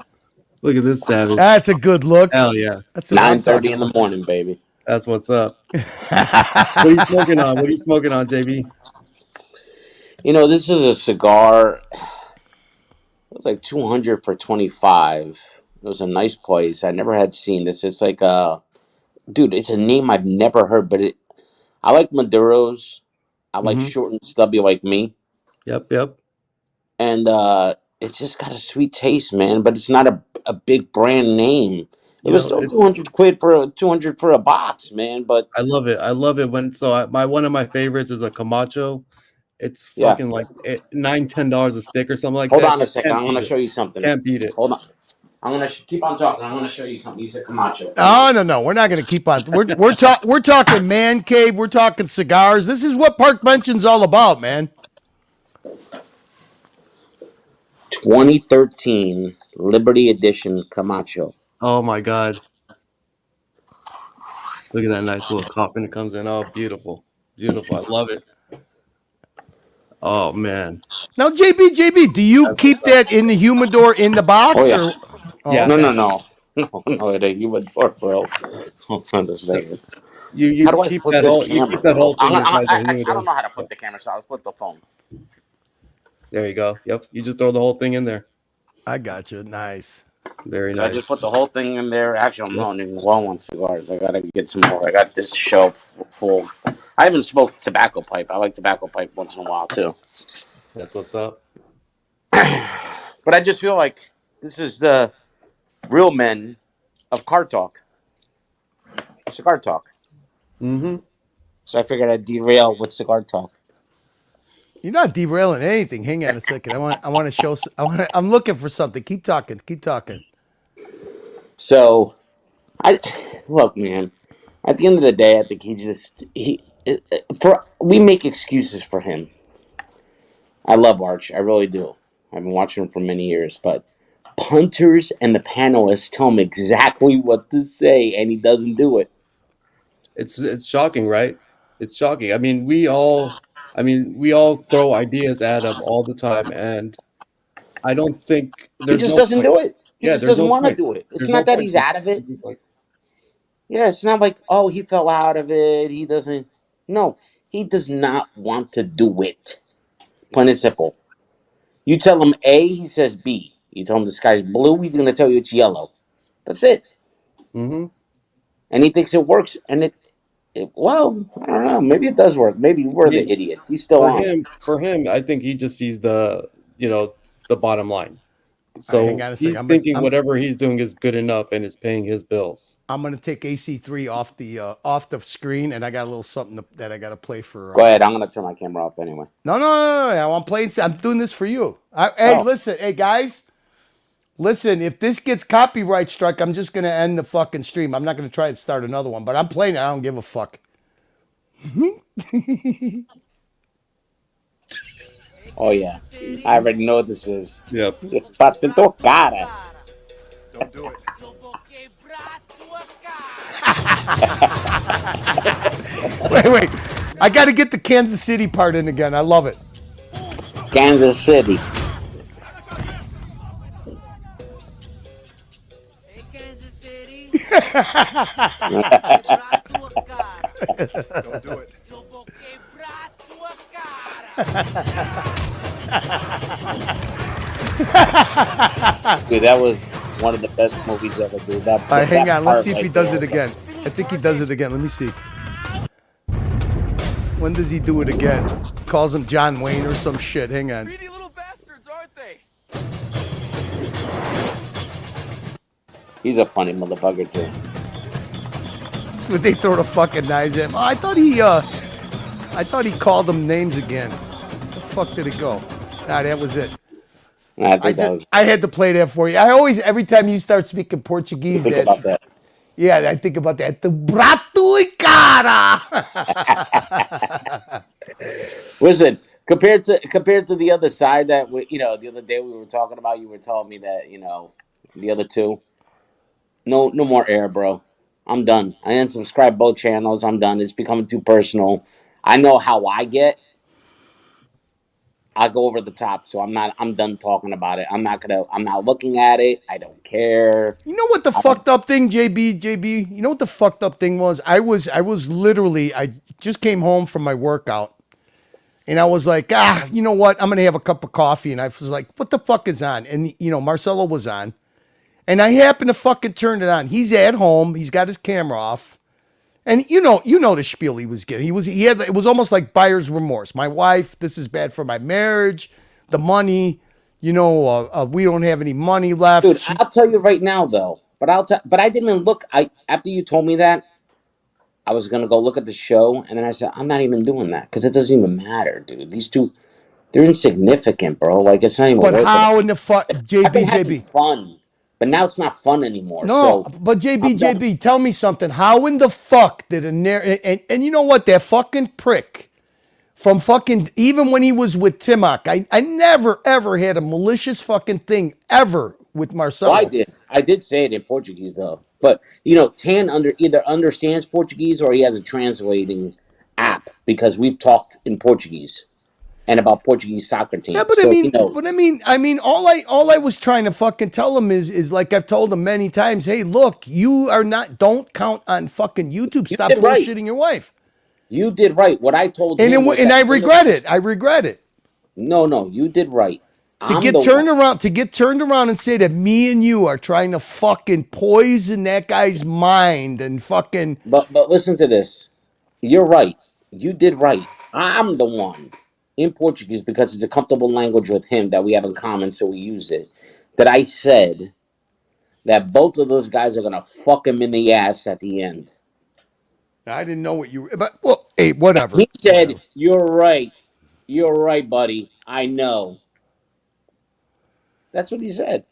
Look at this savage. That's a good look. Hell yeah. That's what I'm 9:30 in the morning, baby. That's what's up. What are you smoking on? What are you smoking on, JB? You know, this is a cigar. It was like 200 for 25. It was a nice place. I never had seen this. It's like dude, it's a name I've never heard, but I like Maduros. I like short and stubby like me. Yep. And it's just got a sweet taste, man. But it's not a big brand name. It was still 200 quid for 200 for a box, man. But I love it. I love it when one of my favorites is a Camacho. It's fucking like $9-10 a stick or something like that. Hold on a second. I'm gonna show you something. Can't beat it. Hold on. I'm gonna keep on talking. I'm gonna show you something. You said Camacho. No. We're not gonna keep on. We're talking man cave. We're talking cigars. This is what Park Mention's all about, man. 2013 Liberty Edition Camacho. Oh my God. Look at that nice little coffin that comes in. Oh, beautiful. I love it. Oh man. Now, JB, do you keep that in the humidor in the box? Oh, yeah. Yeah. No, the humidor, bro. Hold on a second. You How do I keep flip that this whole camera? you keep that whole thing inside the I humidor. don't know how to flip the camera, so I'll flip the phone. There you go. Yep. You just throw the whole thing in there. I got you. Nice. Very So nice. I just put the whole thing in there. Actually, I'm not even low on cigars. I gotta get some more. I got this shelf full. I haven't smoked tobacco pipe. I like tobacco pipe once in a while too. That's what's up. But I just feel like this is the real men of car talk. Cigar talk. Mm-hmm. So I figured I'd derail with cigar talk. You're not derailing anything. Hang on a second. I want to show. I'm looking for something. Keep talking. So, look, man. At the end of the day, I think we make excuses for him. I love Arch. I really do. I've been watching him for many years, but punters and the panelists tell him exactly what to say, and he doesn't do it. It's shocking, right? It's shocking. I mean, we all throw ideas at him all the time, and I don't think He just doesn't do it. He just doesn't want to do it. It's There's not no that point. he's out of it. He's like, Yeah, it's not like, oh, he fell out of it. He doesn't. No, he does not want to do it. Plain and simple. You tell him A, he says B. You tell him the sky's blue, he's going to tell you it's yellow. That's it. Mm-hmm. And he thinks it works. And well, I don't know. Maybe it does work. Maybe we're the idiots. He's still on. For him, I think he just sees the bottom line. So hang on a second. he's thinking whatever he's doing is good enough and is paying his bills. I'm gonna take AC3 off the screen, and I got a little something that I got to play for. Go ahead. I'm gonna turn my camera off anyway. No. I'm playing. I'm doing this for you. Listen, hey guys, listen. If this gets copyright struck, I'm just gonna end the fucking stream. I'm not gonna try and start another one. But I'm playing it. I don't give a fuck. Oh yeah, I already know what this is. Yep. It's patito cara. Don't do it. Wait. I got to get the Kansas City part in again. I love it. Kansas City. Don't do it. Dude, that was one of the best movies ever, dude. All right, hang on. Let's see if he does it again. I think he does it again. Let me see. When does he do it again? Calls him John Wayne or some shit. Hang on. Greedy little bastards, aren't they? He's a funny motherfucker too. That's what they throw the fucking knives at him. Oh, I thought he called them names again. Where the fuck did it go? Nah, that was it. I had to play that for you. I always, every time you start speaking Portuguese, Think about that. Yeah, I think about that. The brato e cara. Listen, compared to the other side that the other day we were talking about, you were telling me that the other two, no more air, bro. I'm done. I unsubscribed both channels. I'm done. It's becoming too personal. I know how I get. I go over the top, so I'm done talking about it. I'm not looking at it. I don't care. You know what the fucked up thing, JB? You know what the fucked up thing was? I was literally, I just came home from my workout, and I was like, you know what? I'm gonna have a cup of coffee, and I was like, what the fuck is on? And Marcelo was on, and I happened to fucking turn it on. He's at home. He's got his camera off. And you know the spiel he was getting. It was almost like buyer's remorse. My wife, this is bad for my marriage. The money, we don't have any money left. Dude, I'll tell you right now though. But I didn't even look. After you told me that, I was gonna go look at the show, and then I said, I'm not even doing that because it doesn't even matter, dude. These two, they're insignificant, bro. Like it's not even. But how in the fuck, JB? Fun. But now it's not fun anymore. No, but JB, tell me something. How in the fuck did and you know what? That fucking prick from fucking, even when he was with Timok, I never ever had a malicious fucking thing ever with Marcelo. Well, I did say it in Portuguese though. But Tan either understands Portuguese or he has a translating app because we've talked in Portuguese. And about Portuguese soccer teams. Yeah, but I mean, all I was trying to fucking tell him is like I've told him many times. Hey, look, don't count on fucking YouTube. Stop bullshitting your wife. You did right. What I told him, and I regret it. I regret it. No, you did right. To get turned around and say that me and you are trying to fucking poison that guy's mind and fucking. But listen to this. You're right. You did right. I'm the one. In Portuguese, because it's a comfortable language with him that we have in common, so we use it. That I said that both of those guys are gonna fuck him in the ass at the end. I didn't know what you. But well, hey, whatever. He said, "You're right, buddy. I know." That's what he said.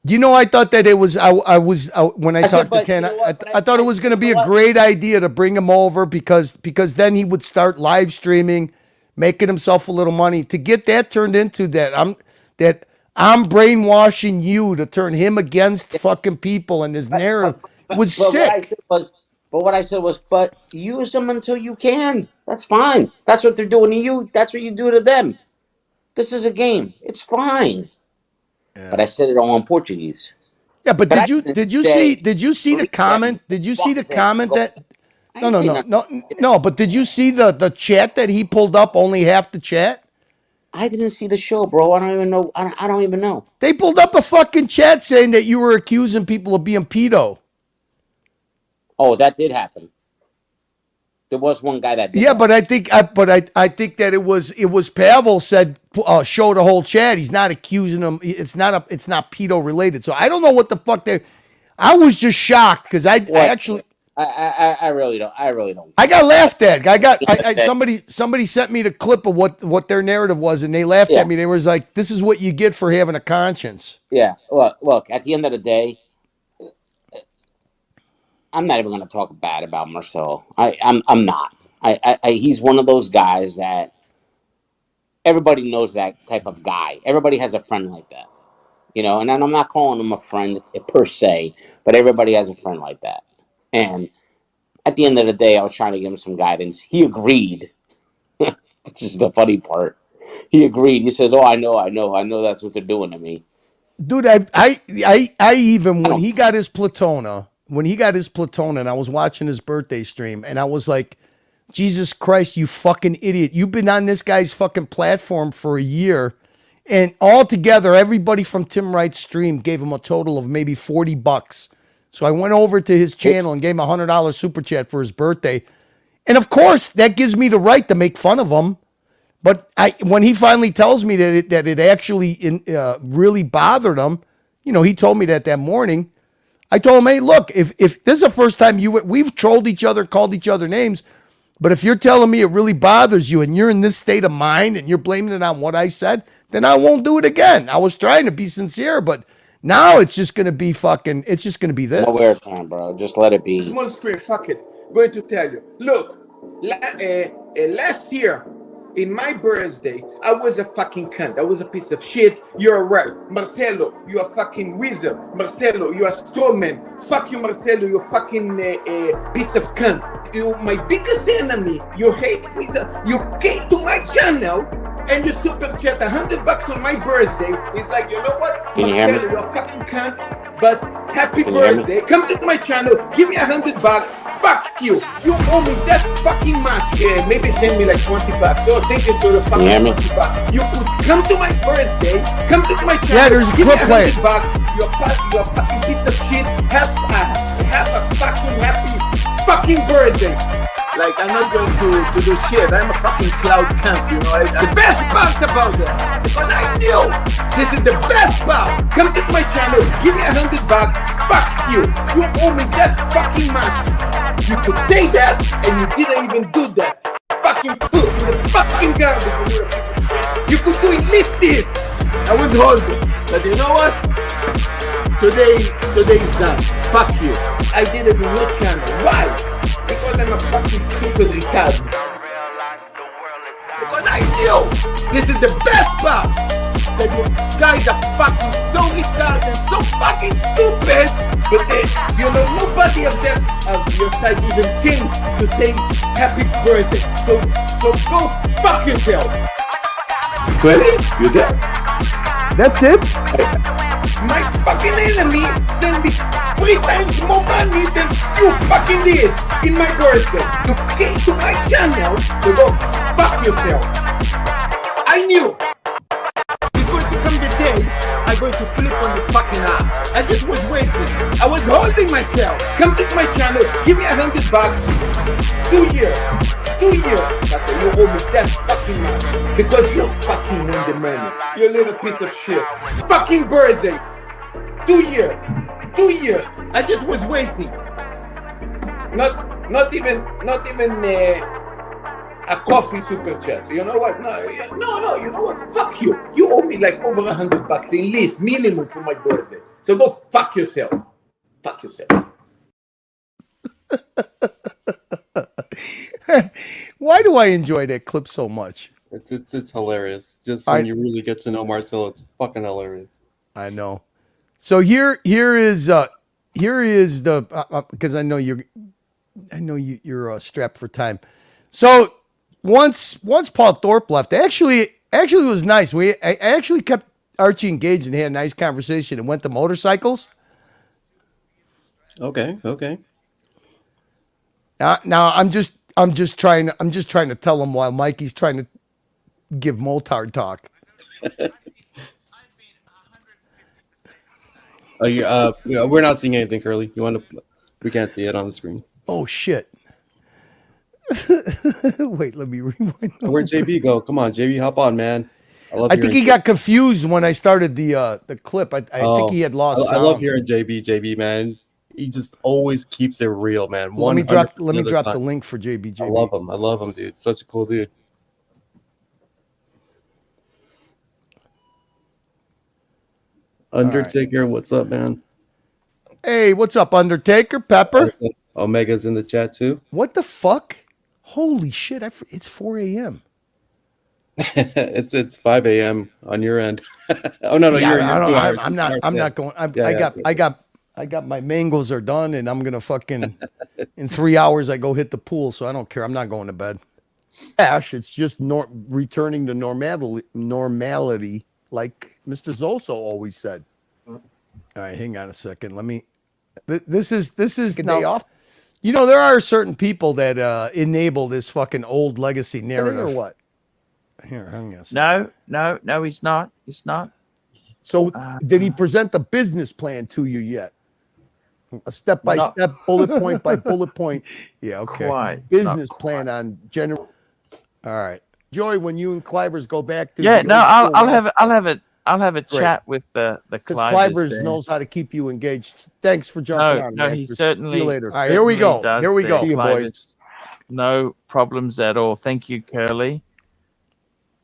I thought that it was. When I talked to Tan, I thought it was going to be a great idea to bring him over because then he would start live streaming, making himself a little money. To get that turned into that I'm brainwashing you to turn him against fucking people and his narrative was sick. What I said was, but use them until you can. That's fine. That's what they're doing to you. That's what you do to them. This is a game. It's fine. Yeah. But I said it all in Portuguese. Yeah, but did you see the comment? Did you see the comment that? No. But did you see the chat that he pulled up? Only half the chat. I didn't see the show, bro. I don't even know. I don't even know. They pulled up a fucking chat saying that you were accusing people of being pedo. Oh, that did happen. There was one guy that did. Yeah, but I think that it was Pavel said show the whole chat. He's not accusing him. It's not pedo related. So I don't know what the fuck they. I was just shocked because I really don't. I got laughed at. Somebody sent me the clip of what their narrative was, and they laughed at me. They was like, "This is what you get for having a conscience." Yeah. Look. At the end of the day, I'm not even going to talk bad about Marcelo. I'm not. He's one of those guys that everybody knows that type of guy. Everybody has a friend like that, And I'm not calling him a friend per se, but everybody has a friend like that. And at the end of the day, I was trying to give him some guidance. He agreed, which is the funny part. He agreed. He says, "Oh, I know. That's what they're doing to me." Dude, I even when he got his Platona. And I was watching his birthday stream, and I was like, Jesus Christ, you fucking idiot. You've been on this guy's fucking platform for a year, and altogether, everybody from Tim Wright's stream gave him a total of maybe $40. So I went over to his channel and gave him a $100 super chat for his birthday. And of course, that gives me the right to make fun of him. But when he finally tells me that it actually really bothered him, he told me that morning. I told him, hey, look, if this is the first time we've trolled each other, called each other names, but if you're telling me it really bothers you and you're in this state of mind and you're blaming it on what I said, then I won't do it again. I was trying to be sincere, but now it's just going to be fucking, it's just going to be this. No airtime, bro. Just let it be. Small screen, fuck it. Going to tell you. Look, last year, in my birthday, I was a fucking cunt. I was a piece of shit. You're right. Marcelo, you're a fucking wizard. Marcelo, you're a strawman. Fuck you, Marcelo, you're a fucking piece of cunt. You my biggest enemy. You hate me. You came to my channel and you super chat $100 on my birthday. It's like, you know what? Can you hear me? Marcelo, you're a fucking cunt. But happy Can you hear me? birthday. Come to my channel. Give me $100. Fuck you. You owe me that fucking much. Yeah, maybe send me like $20. So thank you for the fucking $20. You could come to my birthday. Come to my channel. Yeah, there's a give clip me playing. $100. You're a fucking piece of shit. Have a fucking happy fucking birthday. Like, I'm not going to do shit. I'm a fucking cloud cunt, you know. The best part about that, because I knew this is the best part. Come to my channel, give me $100. Fuck you. You owe me that fucking much. You could say that, and you didn't even do that. Fucking poop, the fucking garbage. You could do at least this. I was holding, but you know what? Today is done. Fuck you. I did it in your channel. Why? Because I'm a fucking stupid retard. Because I knew this is the best part. That you guys are fucking so retarded and so fucking stupid. But you know, nobody of your side even came to say happy birthday. So go fuck yourself. Ready? You there? That's it? My fucking enemy sent me 3 times more money than you fucking did in my birthday. You came to my channel to go fuck yourself. I knew it's going to come the day I'm going to flip on the fucking ass. I just was waiting. I was holding myself. Come to my channel, give me $100. 2 years. 2 years. That's you owe me that fucking money. Because you fucking win the money. You little piece of shit. Fucking birthday. 2 years. 2 years. I just was waiting. Not even a coffee super chat. You know what? No, you know what? Fuck you. You owe me like over $100 at least, minimum for my birthday. So go fuck yourself. Fuck yourself. Why do I enjoy that clip so much? It's hilarious. Just when you really get to know Marcelo, it's fucking hilarious. I know. So here is the because I know you're strapped for time. So once Paul Thorpe left, actually it was nice. I actually kept Archie engaged and had a nice conversation and went to motorcycles. Okay. Now I'm just trying to tell him while Mikey's trying to give Motard talk. We're not seeing anything, Curly. We can't see it on the screen. Oh shit. Wait, let me rewind. Where'd JB go? Come on, JB, hop on, man. I think he got confused when I started the clip. I think he had lost sound. I love hearing JB, man. He just always keeps it real, man. Let me drop the link for JB. I love him, dude. Such a cool dude. Undertaker, what's up, man? Hey, what's up, Undertaker? Pepper? Omega's in the chat too. What the fuck? Holy shit! It's 4 a.m. It's 5 a.m. on your end. Oh no, I'm not going. I got my mangoes are done, and I'm gonna fucking in 3 hours I go hit the pool, so I don't care. I'm not going to bed. Ash, it's just returning to normality, like Mr. Zoso always said. All right, hang on a second. Let me. This is day off. You know, there are certain people that enable this fucking old legacy narrative. Or what? Here, hang on a second. No, he's not. He's not. So, did he present the business plan to you yet? A step-by-step, bullet point by bullet point. Yeah, okay. Quite, business plan on general. All right, Joy. When you and Clivers go back to I'll have it I'll have a Great. chat with the Because Clivers Clivers there. knows how to keep you engaged. Thanks for jumping on, No, man. he See certainly. you later. All right, here we certainly go. does Here we there, go. See you, boys. Clivers. No problems at all. Thank you, Curly.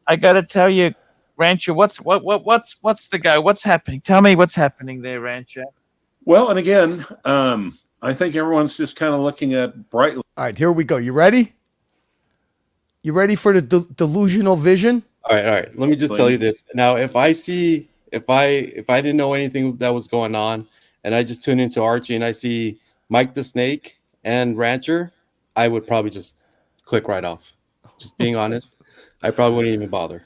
I got to tell you, Rancher, what's the go? What's happening? Tell me what's happening there, Rancher. Well, and again, I think everyone's just kind of looking at bright. All right, here we go. You ready? You ready for the delusional vision? All right. Let me just tell you this. Now, if I didn't know anything that was going on, and I just tune into Archie and I see Mike the Snake and Rancher, I would probably just click right off. Just being honest, I probably wouldn't even bother.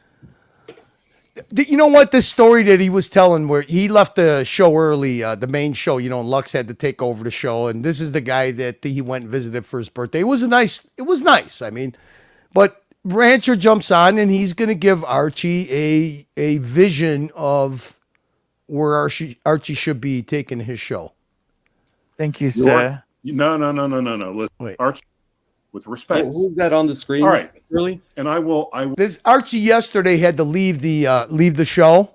You know what? This story that he was telling, where he left the show early, the main show, and Lux had to take over the show, and this is the guy that he went and visited for his birthday. It was nice. I mean, but Rancher jumps on, and he's going to give Archie a vision of where Archie should be taking his show. Thank you, sir. No. Listen, Wait. Archie, with respect. Who's that on the screen? All right, really? And I will. This Archie yesterday had to leave the show,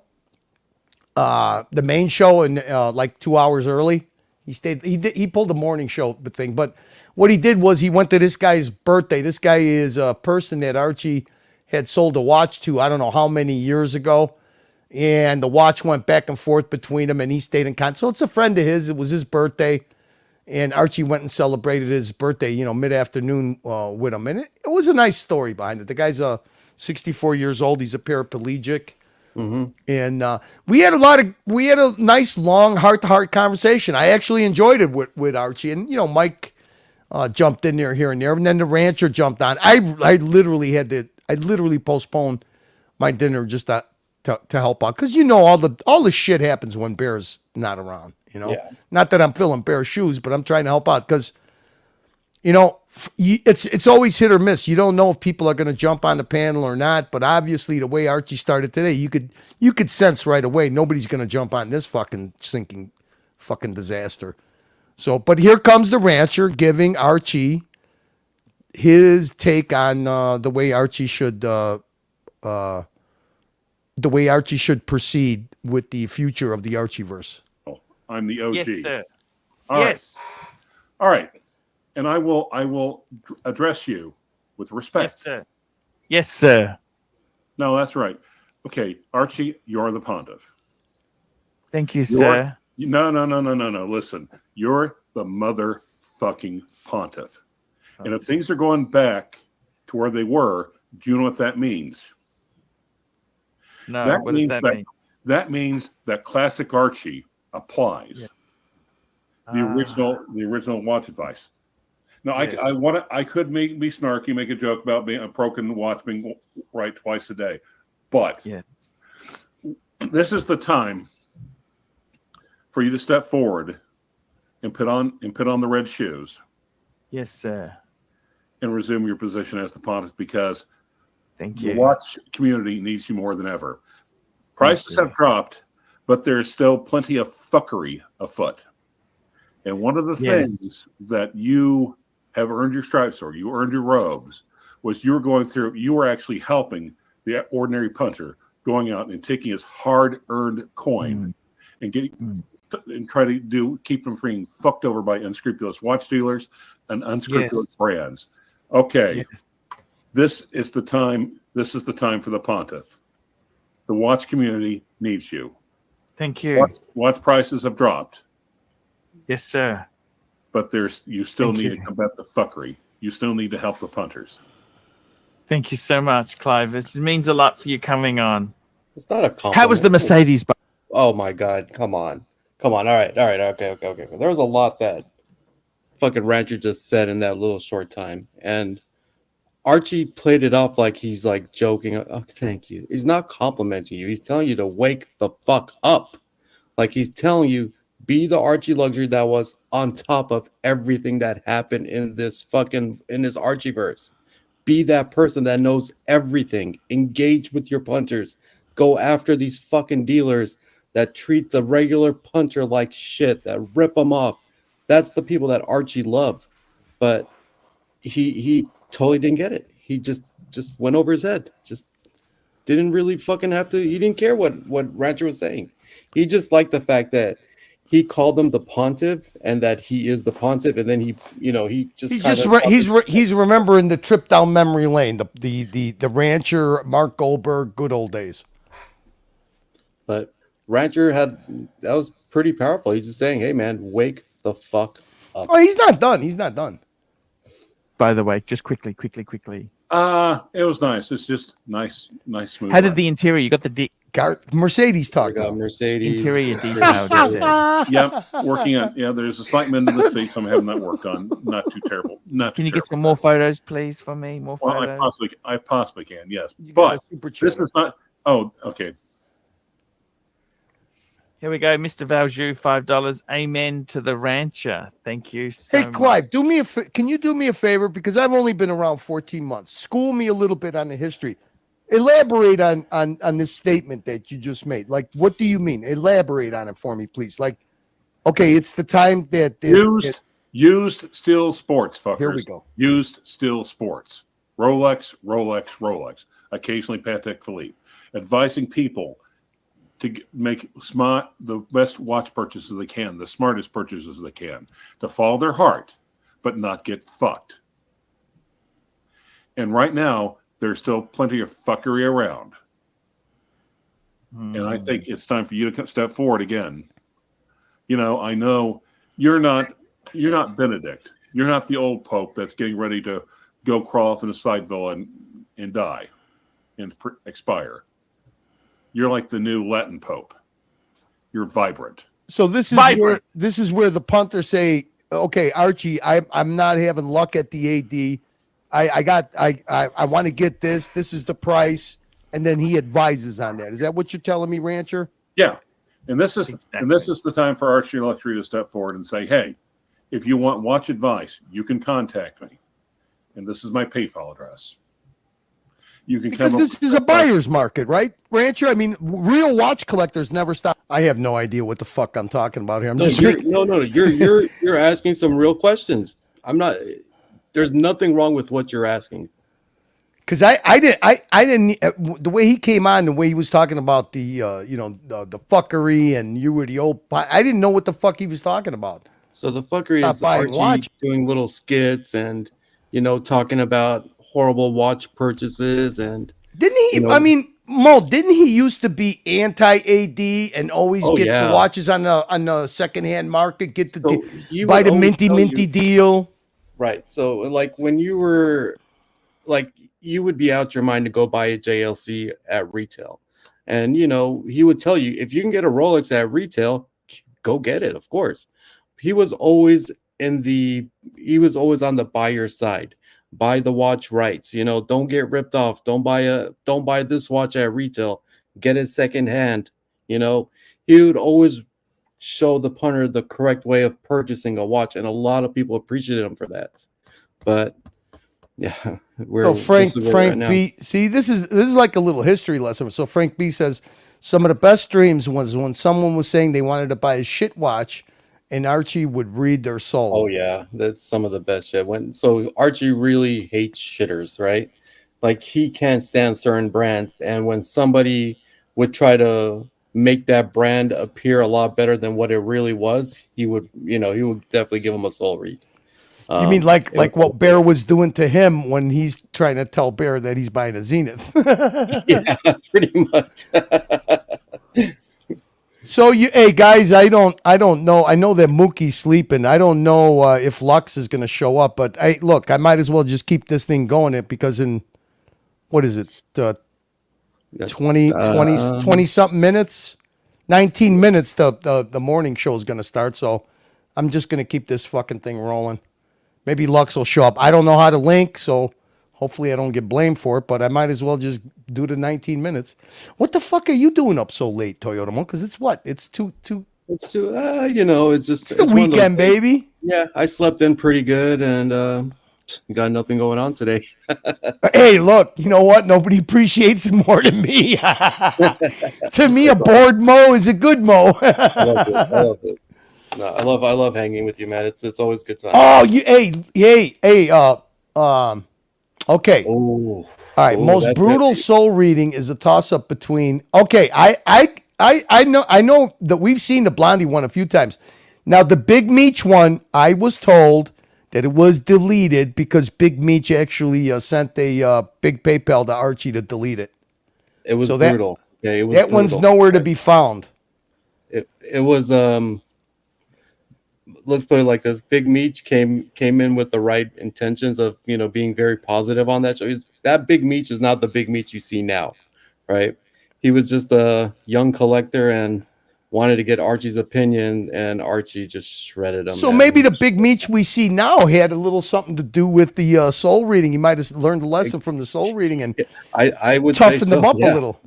the main show, and like 2 hours early. He stayed. He pulled the morning show thing, but what he did was he went to this guy's birthday. This guy is a person that Archie had sold a watch to, I don't know how many years ago, and the watch went back and forth between them, and he stayed in contact. So it's a friend of his. It was his birthday. And Archie went and celebrated his birthday, mid-afternoon with him. And it was a nice story behind it. The guy's 64 years old. He's a paraplegic. Mm-hmm. And we had a nice, long, heart-to-heart conversation. I actually enjoyed it with Archie. And, Mike jumped in there here and there. And then the Rancher jumped on. I literally postponed my dinner just to help out. Because, all the shit happens when Bear's not around. Yeah. Not that I'm filling Bear's shoes, but I'm trying to help out because, it's always hit or miss. You don't know if people are going to jump on the panel or not. But obviously, the way Archie started today, you could sense right away nobody's going to jump on this fucking sinking fucking disaster. So, but here comes the Rancher giving Archie his take on the way Archie should proceed with the future of the Archieverse. I'm the OG. Yes, sir. All right. Yes. All right. And I will address you with respect. Yes, sir. Yes, sir. No, that's right. Okay, Archie, you're the pontiff. Thank you, sir. No. Listen, you're the motherfucking pontiff. And if things are going back to where they were, do you know what that means? No, what does that mean? That means that classic Archie applies. Yeah. The original watch advice. Now, Yes. I could be snarky, make a joke about being a broken watch being right twice a day, but this is the time for you to step forward and put on the red shoes. Yes, sir. And resume your position as the pontiff, because Thank the you. watch community needs you more than ever. Prices have dropped, but there's still plenty of fuckery afoot. And one of the things that you have earned your stripes or you earned your robes was you were actually helping the ordinary punter going out and taking his hard-earned coin and and try to keep them from being fucked over by unscrupulous watch dealers and unscrupulous brands. Okay. This is the time for the pontiff. The watch community needs you. Thank you. Watch prices have dropped. Yes, sir. But you still need to combat the fuckery. You still need to help the punters. Thank you so much, Clive. It means a lot for you coming on. It's not a compliment. How was the Mercedes? Oh my God! Come on. All right. Okay. There was a lot that fucking Rancher just said in that little short time, and Archie played it off like he's like joking. Oh, thank you. He's not complimenting you. He's telling you to wake the fuck up. Like he's telling you, be the Archie luxury that was on top of everything that happened in this Archieverse. Be that person that knows everything. Engage with your punters. Go after these fucking dealers that treat the regular punter like shit, that rip them off. That's the people that Archie loved. But he totally didn't get it. He just went over his head. didn't really fucking have to. He didn't care what Rancher was saying. He just liked the fact that he called him the pontiff and that he is the pontiff, and then he he's remembering the trip down memory lane, the Rancher Mark Goldberg good old days. But Rancher that was pretty powerful. He's just saying, "Hey man, wake the fuck up." Oh, he's not done. He's not done. By the way, just quickly. It was nice. It's just nice, smooth. How did the interior? You got the Mercedes talk. Mercedes interior detail. Yep, working on. Yeah, there's a slight bend in the seat, so I'm having that work on. Not too terrible. Can you get some more photos, please, for me? More photos. I possibly can. Yes, but this is not. Oh, okay. Here we go, Mr. Valjoux, $5. Amen to the Rancher. Thank you so much. Hey, Clive, can you do me a favor? Because I've only been around 14 months. School me a little bit on the history. Elaborate on this statement that you just made. Like, what do you mean? Elaborate on it for me, please. Like, okay, it's the time that used steel sports, fuckers. Here we go. Used steel sports. Rolex. Occasionally Patek Philippe. Advising people to make the best watch purchases they can, the smartest purchases they can, to follow their heart, but not get fucked. And right now, there's still plenty of fuckery around. And I think it's time for you to step forward again. You know, I know you're not Benedict. You're not the old Pope that's getting ready to go crawl off in a side villa and die and expire. You're like the new Latin Pope. You're vibrant. So this is where the punters say, okay, Archie, I'm not having luck at the AD. I want to get this. This is the price, and then he advises on that. Is that what you're telling me, Rancher? Yeah, and this is the time for Archie Luxury to step forward and say, hey, if you want watch advice, you can contact me, and this is my PayPal address. You can because this is a buyer's market, right, Rancher? I mean, real watch collectors never stop. I have no idea what the fuck I'm talking about here. You're asking some real questions. I'm not. There's nothing wrong with what you're asking. Because I didn't the way he came on, the way he was talking about the the fuckery and you were the old. I didn't know what the fuck he was talking about. So the fuckery is Archie doing little skits and talking about horrible watch purchases and didn't he? I mean, Mo, didn't he used to be anti-AD and always get the watches on the secondhand market, buy the minty deal. Right. So like when you were like you would be out your mind to go buy a JLC at retail. And he would tell you if you can get a Rolex at retail, go get it, of course. He was always on the buyer side. Buy the watch rights, don't get ripped off. Don't buy this watch at retail. Get it secondhand. He would always show the punter the correct way of purchasing a watch, and a lot of people appreciated him for that. But yeah, Frank B. See, this is like a little history lesson. So Frank B. says some of the best dreams was when someone was saying they wanted to buy a shit watch, and Archie would read their soul. Oh yeah, that's some of the best shit. So Archie really hates shitters, right? Like he can't stand certain brands, and when somebody would try to make that brand appear a lot better than what it really was, he would definitely give him a soul read. You mean like what Bear was doing to him when he's trying to tell Bear that he's buying a Zenith? Yeah, pretty much. So hey guys, I don't know. I know that Mookie's sleeping. I don't know if Lux is going to show up, but I might as well just keep this thing going because in what is it? 20 something minutes, 19 minutes the morning show is going to start. So I'm just going to keep this fucking thing rolling. Maybe Lux will show up. I don't know how to link, so hopefully I don't get blamed for it, but I might as well just do the 19 minutes. What the fuck are you doing up so late, Toyota Mo? Because it's what? It's two. It's the weekend, baby. Yeah, I slept in pretty good and got nothing going on today. Hey, look, you know what? Nobody appreciates it more than me. To me, a bored Mo is a good Mo. I love this. No, I love hanging with you, man. It's always good time. Oh, Okay. Oh. All right. Most brutal soul reading is a toss up between. Okay. I know that we've seen the Blondie one a few times. Now the Big Meech one, I was told that it was deleted because Big Meech actually sent a big PayPal to Archie to delete it. It was So brutal. Okay, it was that brutal. one's nowhere to be found. It was let's put it like this: Big Meech came in with the right intentions of being very positive on that show. That Big Meech is not the Big Meech you see now, right? He was just a young collector and wanted to get Archie's opinion, and Archie just shredded him. So maybe the Big Meech we see now had a little something to do with the soul reading. He might have learned a lesson from the soul reading and I would toughened say them so, up a yeah. little.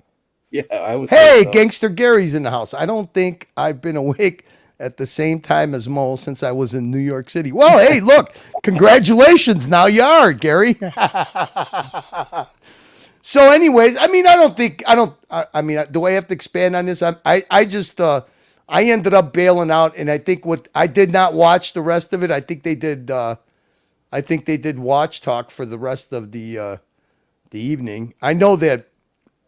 Yeah, I would. Hey, say so. Gangster Gary's in the house. I don't think I've been awake at the same time as Mo since I was in New York City. Well, hey, look, congratulations. Now you are, Gary. So anyways, I mean, I mean, do I have to expand on this? I just, I ended up bailing out, and I think I did not watch the rest of it. I think they did watch talk for the rest of the evening. I know that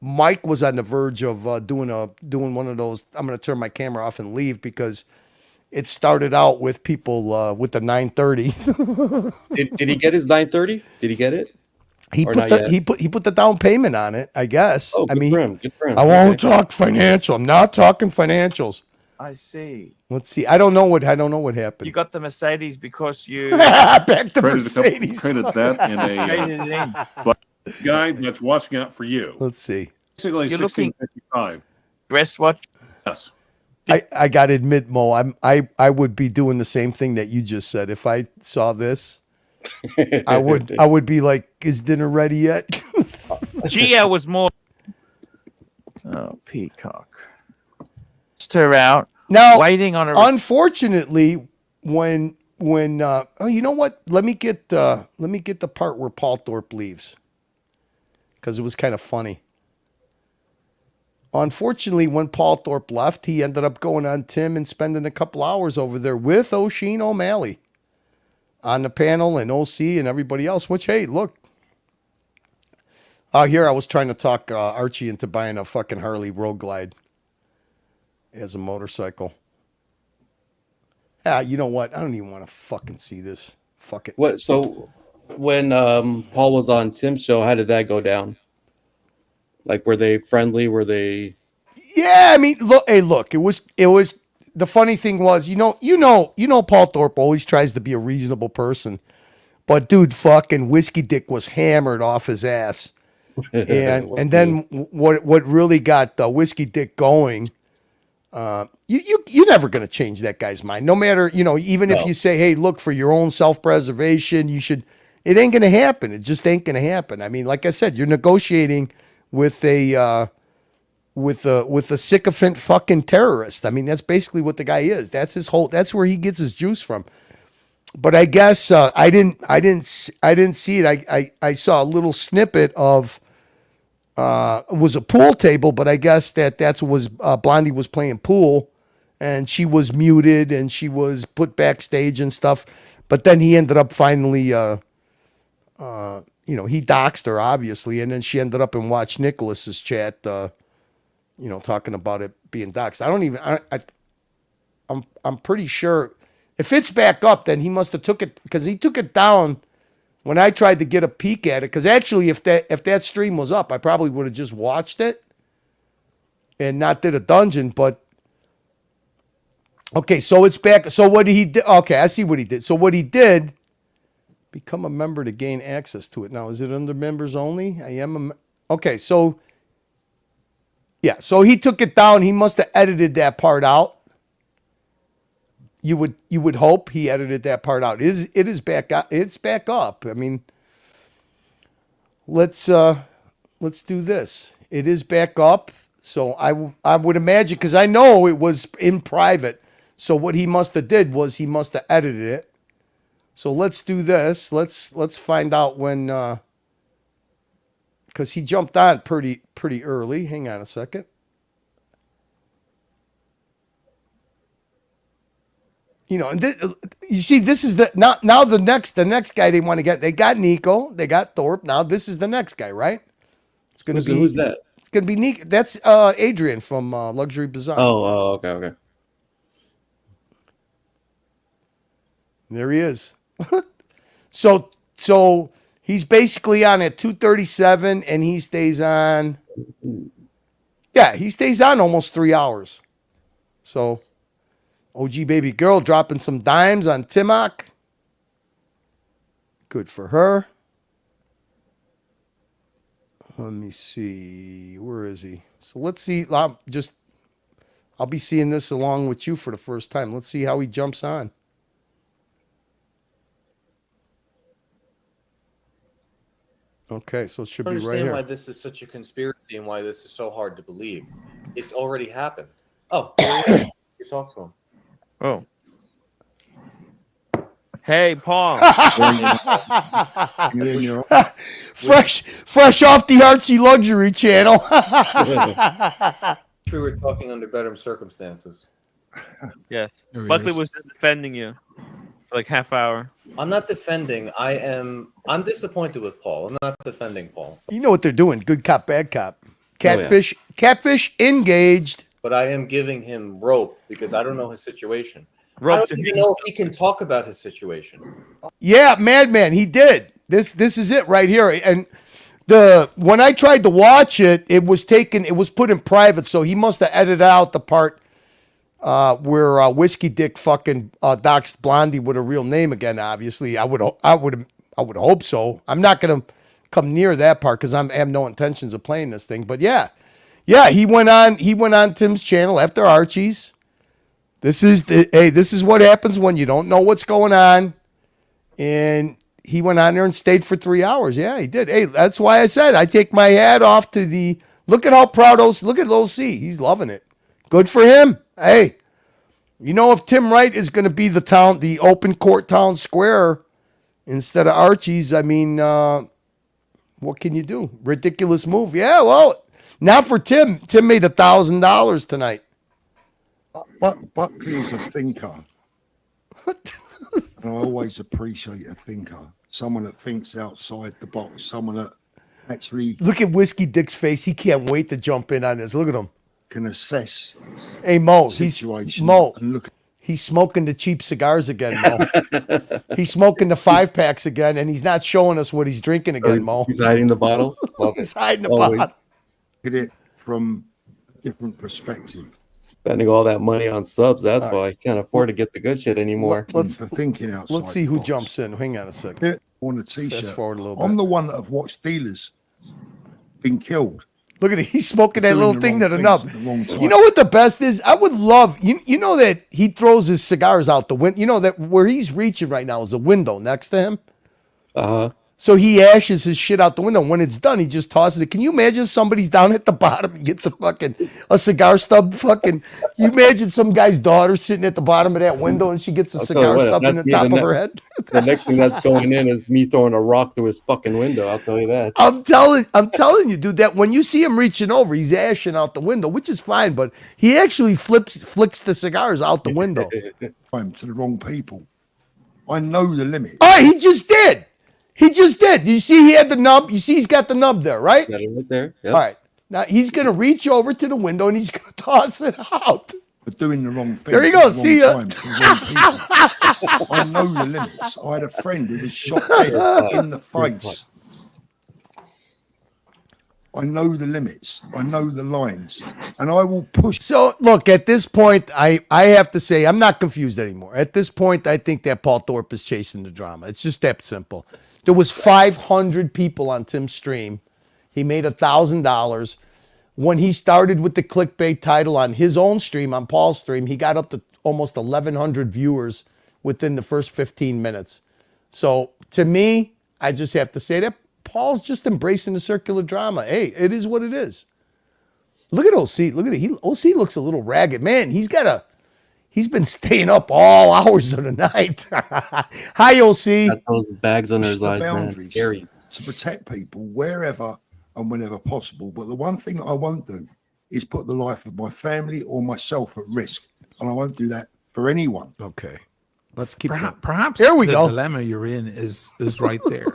Mike was on the verge of doing one of those. I'm going to turn my camera off and leave because it started out with people with the 930. Did he get his 930? Did he get it? He Or put not the yet? he put the down payment on it, I guess. Oh, I good mean, for him. Good for him. I won't Okay. talk financial. I'm not talking financials. I see. Let's see. I don't know what happened. You got the Mercedes because you Back to Traded Mercedes. traded that in traded it a in. but guy that's watching out for you. Let's see. Basically, You're looking- 1655. Dress watch. Yes. I gotta admit, Mo, I would be doing the same thing that you just said. If I saw this, I would be like, is dinner ready yet? Gia was more. Oh, peacock. Just her out. Now, waiting on a. Unfortunately, when oh, you know what? Let me get the part where Paul Thorpe leaves because it was kind of funny. Unfortunately, when Paul Thorpe left, he ended up going on Tim and spending a couple hours over there with O'Sheen O'Malley on the panel and OC and everybody else. Which, hey, look. Here I was trying to talk Archie into buying a fucking Harley Road Glide as a motorcycle. You know what? I don't even want to fucking see this. Fuck it. What? So when Paul was on Tim's show, how did that go down? Like, were they friendly? Were they? Yeah, I mean, look. Hey, look. It was. The funny thing was, Paul Thorpe always tries to be a reasonable person, but dude, fucking Whiskey Dick was hammered off his ass, and then what really got Whiskey Dick going? You're never gonna change that guy's mind, no matter even if you say, hey, look, for your own self-preservation, you should. It ain't gonna happen. It just ain't gonna happen. I mean, like I said, you're negotiating with a sycophant fucking terrorist. I mean, that's basically what the guy is. That's that's where he gets his juice from. But I guess I didn't see it. I saw a little snippet of it was a pool table, but I guess that's what was Blondie was playing pool, and she was muted and she was put backstage and stuff. But then he ended up finally he doxed her, obviously, and then she ended up and watched Nicholas's chat, talking about it being doxed. I'm pretty sure if it's back up, then he must have took it because he took it down when I tried to get a peek at it. Because actually, if that stream was up, I probably would have just watched it and not did a dungeon. But okay, so it's back. So what he did? Okay, I see what he did. So what he did. Become a member to gain access to it. Now, is it under members only? Okay, so yeah, so he took it down. He must have edited that part out. You would hope he edited that part out. It is back up. It's back up. I mean, let's do this. It is back up. So I would imagine because I know it was in private. So what he must have did was he must have edited it. So let's do this. Let's find out when, because he jumped on pretty early. Hang on a second. You know, and you see, this is the now the next guy they want to get. They got Nico, they got Thorpe. Now this is the next guy, right? It's going to be who's that? It's going to be Nico. That's Adrian from Luxury Bazaar. Oh, okay. There he is. So he's basically on at 237, and he stays on. Yeah, he stays on almost 3 hours. So, OG baby girl dropping some dimes on Timok. Good for her. Let me see. Where is he? So let's see. I'll be seeing this along with you for the first time. Let's see how he jumps on. Okay, so it should be right understand here. why this is such a conspiracy and why this is so hard to believe. It's already happened. Oh, you talk to him. Oh. Hey, Paul. fresh off the Archie Luxury channel. We were talking under better circumstances. Yes. There he Buckley is. was just defending you for like half hour. I'm not defending. I'm disappointed with Paul. I'm not defending Paul. You know what they're doing. Good cop, bad cop. yeah. Catfish engaged. But I am giving him rope because I don't know his situation. Rope I don't to even know if he can talk about his situation. Yeah, Madman, he did. This is it right here. And when I tried to watch it, it was put in private, so he must have edited out the part where Whiskey Dick fucking doxed Blondie with a real name again. Obviously, I would hope so. I'm not gonna come near that part because I have no intentions of playing this thing. But yeah, he went on Tim's channel after Archie's. This is what happens when you don't know what's going on. And he went on there and stayed for 3 hours. Yeah, he did. Hey, that's why I said I take my hat off to look at how proud look at OC. He's loving it. Good for him. Hey, you know, if Tim Wright is going to be the open court town square instead of Archie's, I mean, what can you do? Ridiculous move. Yeah, well, not for Tim. Tim made $1,000 tonight. But Buckley is a thinker. And I always appreciate a thinker. Someone that thinks outside the box. Someone that actually Look at Whiskey Dick's face. He can't wait to jump in on this. Look at him. can assess. Hey, Mo, situation and look. He's smoking the cheap cigars again, Mo. He's smoking the 5-packs again, and he's not showing us what he's drinking again, Mo. He's hiding the bottle. He's hiding the Always. bottle. Look at it from a different perspective. Spending all that money on subs. That's All right. why I can't afford to get the good shit anymore. Let's thinking outside. Let's see who jumps in. Hang on a second. On a t-shirt. Fast forward a little I'm bit. the one that have watched dealers been killed. Look at it. He's smoking that Doing little the thing wrong to the things nub. at the wrong time. You know what the best is? I would love, you know that he throws his cigars out the window. You know that where he's reaching right now is a window next to him. Uh-huh. So he ashes his shit out the window. When it's done, he just tosses it. Can you imagine if somebody's down at the bottom and gets a cigar stub fucking, you imagine some guy's daughter sitting at the bottom of that window and she gets a I'll tell you cigar what, if stub in the that's me, top the of her ne- head? The next thing that's going in is me throwing a rock through his fucking window. I'll tell you that. I'm telling you, dude, that when you see him reaching over, he's ashing out the window, which is fine, but he actually flicks the cigars out the window. I'm to the wrong people. I know the limit. Oh, he just did. He just did. You see he had the nub? You see he's got the nub there, right? Got it right there. Yep. All right. Now he's going to reach over to the window and he's going to toss it out. For doing the wrong thing. There you at go. the See wrong ya. time to the wrong people. I know the limits. I had a friend who was shot dead in the face. I know the limits. I know the lines. And I will push. So, look, at this point, I have to say, I'm not confused anymore. At this point, I think that Paul Thorpe is chasing the drama. It's just that simple. There was 500 people on Tim's stream. He made $1,000. When he started with the clickbait title on his own stream, on Paul's stream, he got up to almost 1,100 viewers within the first 15 minutes. So, to me, I just have to say that Paul's just embracing the circular drama. Hey, it is what it is. Look at OC. Look at it. OC looks a little ragged. Man, he's been staying up all hours of the night. Hi, OC. Got those bags under his the eyes, man. It's boundaries scary. to protect people wherever and whenever possible. But the one thing that I won't do is put the life of my family or myself at risk. And I won't do that for anyone. Okay. Let's keep going. Perhaps There we the go. dilemma you're in is right there.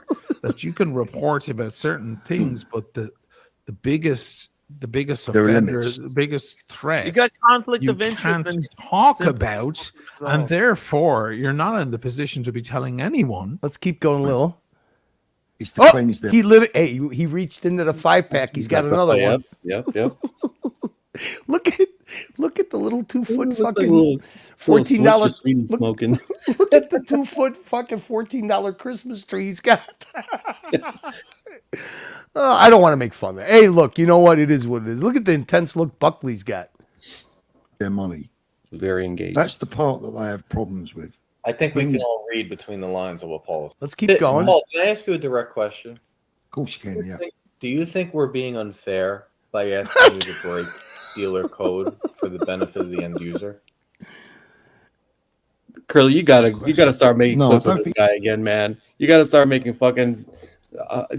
That you can report about certain things, but the biggest There are offender, limits. the biggest threat You got conflict you of interest can't and talk simple about, stuff as and well. therefore you're not in the position to be telling anyone. Let's keep going, Lil. It's the cleanse them. He lit. Hey, he reached into the 5-pack. He's got another one. Yep. Look at the little 2-foot Looks like fucking a little $14. Swedish smoking. Look at the 2-foot fucking $14 Christmas tree he's got. I don't want to make fun of it. Hey, look, you know what? It is what it is. Look at the intense look Buckley's got. Their money. Very engaged. That's the part that they have problems with. I think we can all read between the lines of what Paul is. Let's keep going. Paul, can I ask you a direct question? Of course you can, yeah. Do you think we're being unfair by asking you to break dealer code for the benefit of the end user? Curly, you gotta start making No, clips I of don't this guy again, man. You gotta start making fucking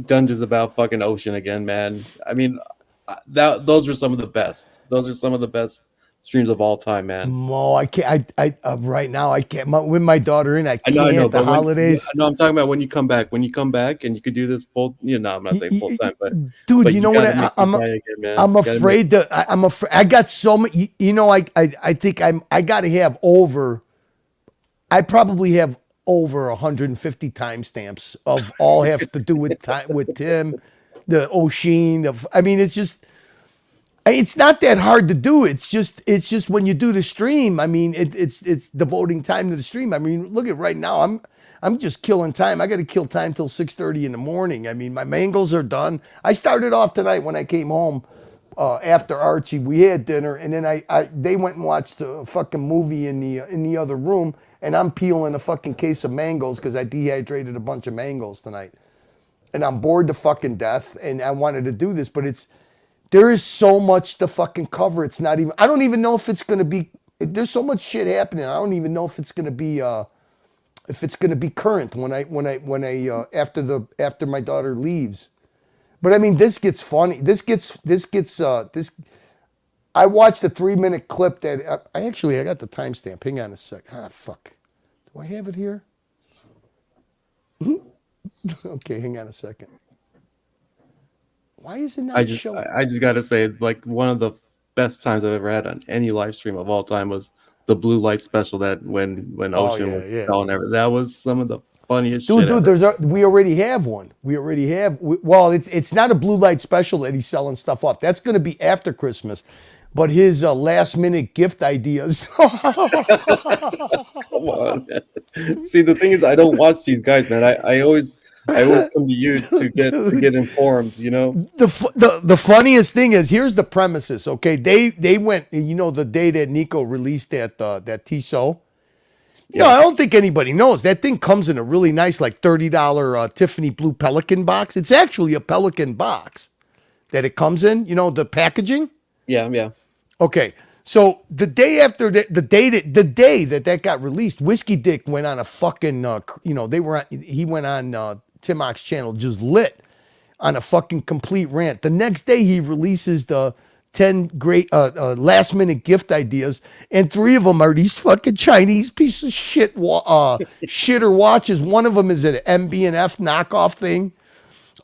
dungeons about fucking Ocean again, man. I mean, those are some of the best. Those are some of the best streams of all time, man. Mo, I can't. I right now I can't. With my daughter in, I can't. I know, the holidays. No, I'm talking about when you come back. When you come back, and you could do this full. You know, I'm not saying full time, but dude, but you know what? I'm afraid that I'm afraid. I got so many. You know, I think I got to have over. I probably have over 150 timestamps of all have to do with Tim, the O'Sheen. I mean, it's just. It's not that hard to do. It's just when you do the stream. I mean, it's devoting time to the stream. I mean, look at right now. I'm just killing time. I got to kill time till 6:30 in the morning. I mean, my mangles are done. I started off tonight when I came home after Archie. We had dinner, and then they went and watched a fucking movie in the other room, and I'm peeling a fucking case of mangoes because I dehydrated a bunch of mangoes tonight, and I'm bored to fucking death, and I wanted to do this, but there is so much to fucking cover. It's not even. I don't even know if it's gonna be. There's so much shit happening. I don't even know if it's gonna be. If it's gonna be current when I after my daughter leaves. But I mean, this gets funny. This gets. I watched a 3-minute clip that I got the timestamp. Hang on a sec. Fuck. Do I have it here? Okay, hang on a second. Why is it not showing? I just gotta say, like, one of the best times I've ever had on any live stream of all time was the blue light special that when Ocean was selling everything. That was some of the funniest shit. Dude, we already have one. Well, it's not a blue light special that he's selling stuff off. That's going to be after Christmas. But his last minute gift ideas. Come on, man. See, the thing is, I don't watch these guys, man. I always come to you to get informed, you know. The funniest thing is, here's the premises. Okay, they went, you know, the day that Nico released that Tissot. Yeah. No, I don't think anybody knows. That thing comes in a really nice, like $30 Tiffany blue Pelican box. It's actually a Pelican box that it comes in. You know, the packaging. Yeah. Okay. So the day after the day that got released, Whiskey Dick went on a fucking he went on Tim Ock's channel, just lit on a fucking complete rant. The next day he releases the 10 great last minute gift ideas, and 3 of them are these fucking Chinese piece of shit shitter watches. One of them is an MB&F knockoff thing.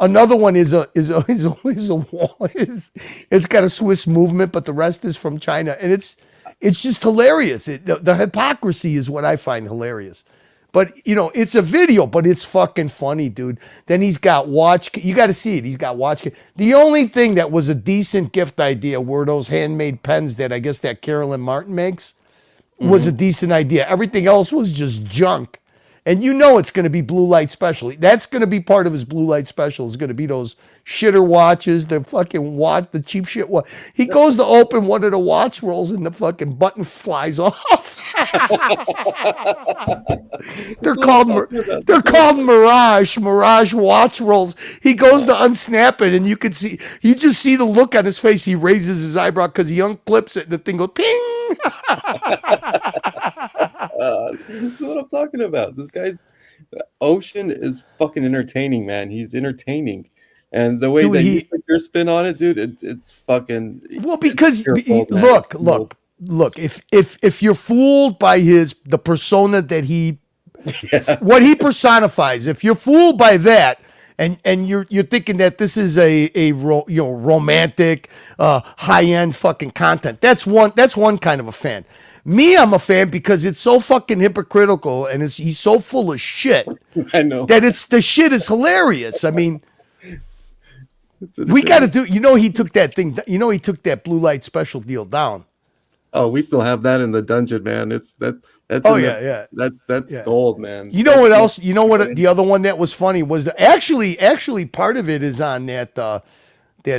Another one is a wall. It's got a Swiss movement, but the rest is from China, and it's just hilarious. The hypocrisy is what I find hilarious. But you know, it's a video, but it's fucking funny, dude. Then he's got watch. You got to see it. He's got watch. The only thing that was a decent gift idea were those handmade pens that I guess that Carolyn Martin makes. Was a decent idea. Everything else was just junk. And you know it's going to be blue light special. That's going to be part of his blue light special. It's going to be those shitter watches, the fucking watch, the cheap shit watch. He goes to open one of the watch rolls and the fucking button flies off. They're called Mirage watch rolls. He goes to unsnap it, and you just see the look on his face. He raises his eyebrow because he unclips it, and the thing goes ping. This is what I'm talking about. This guy's Ocean is fucking entertaining, man. He's entertaining, and the way that you put your spin on it, dude, it's fucking. Well, because look. If you're fooled by the persona that he What he personifies. If you're fooled by that, and you're thinking that this is a romantic, high end fucking content, that's one kind of a fan. Me, I'm a fan because it's so fucking hypocritical and he's so full of shit. I know that the shit is hilarious. I mean, we got to do. He took that thing. He took that blue light special deal down. Oh, we still have that in the dungeon, man. That's Oh yeah. That's gold, man. You know what else? You know what? The other one that was funny was actually part of it is on that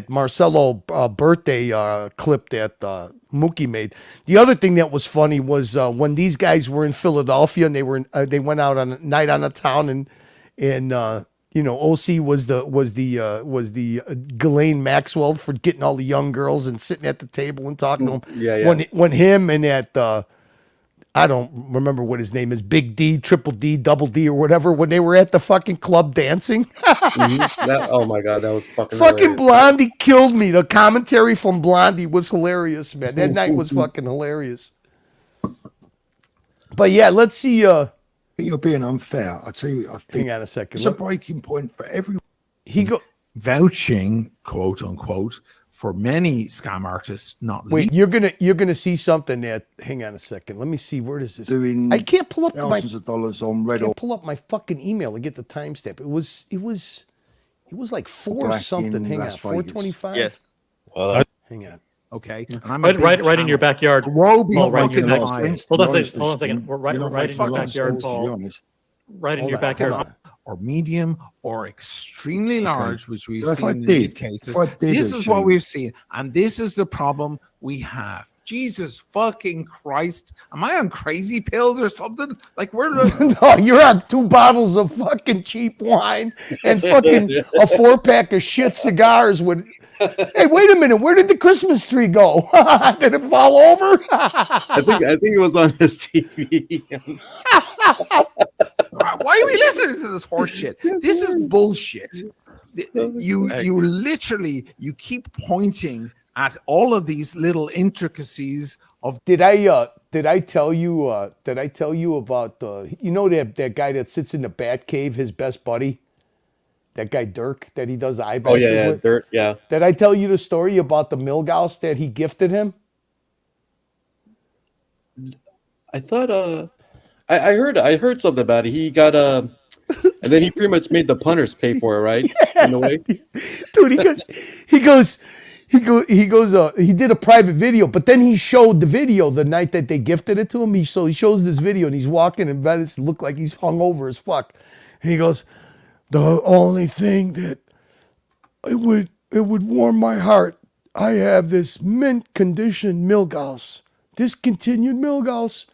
Marcelo birthday clip that Mookie made. The other thing that was funny was when these guys were in Philadelphia and they went out on a night on a town and OC was the Ghislaine Maxwell for getting all the young girls and sitting at the table and talking to them. Yeah. When him and that I don't remember what his name is, Big D, Triple D, Double D, or whatever, when they were at the fucking club dancing. Oh my god, that was fucking hilarious. Blondie killed me. The commentary from Blondie was hilarious, man. That night was fucking hilarious. But yeah, let's see. You're being unfair. I tell you, I think hang on a second. It's a breaking point for everyone. Vouching, quote unquote, for many scam artists, not wait. You're gonna see something that. Hang on a second. Let me see. Where does this? I can't pull up thousands of dollars on Red. Can't pull up my fucking email and get the timestamp. It was like 4 something. Hang on, 4:25. Yes. Hang on. Okay. Right in your backyard. Paul, right in your backyard. Hold on a second. Right in your backyard, Paul. Right in your backyard. Or medium or extremely large, which we've So seen in did, these cases. This is what Shane. we've seen. And this is the problem we have. Jesus fucking Christ. Am I on crazy pills or something? Like we're No, you're on 2 bottles of fucking cheap wine and fucking a 4-pack of shit cigars with. Hey, wait a minute. Where did the Christmas tree go? Did it fall over? I think it was on his TV. Why are we listening to this horse shit? This is bullshit. You literally keep pointing at all of these little intricacies of. Did I tell you about that guy that sits in the bat cave, his best buddy? That guy Dirk that he does the eye Oh bashes yeah, with? Dirk, yeah. Did I tell you the story about the Milgauss that he gifted him? I thought I heard something about it. He got and then he pretty much made the punters pay for it, right? Yeah. In a way. Dude, he did a private video, but then he showed the video the night that they gifted it to him. He shows this video and he's walking in bed. It looked like he's hungover as fuck. And he goes, the only thing that it would warm my heart, I have this mint condition Milgauss, discontinued Milgauss,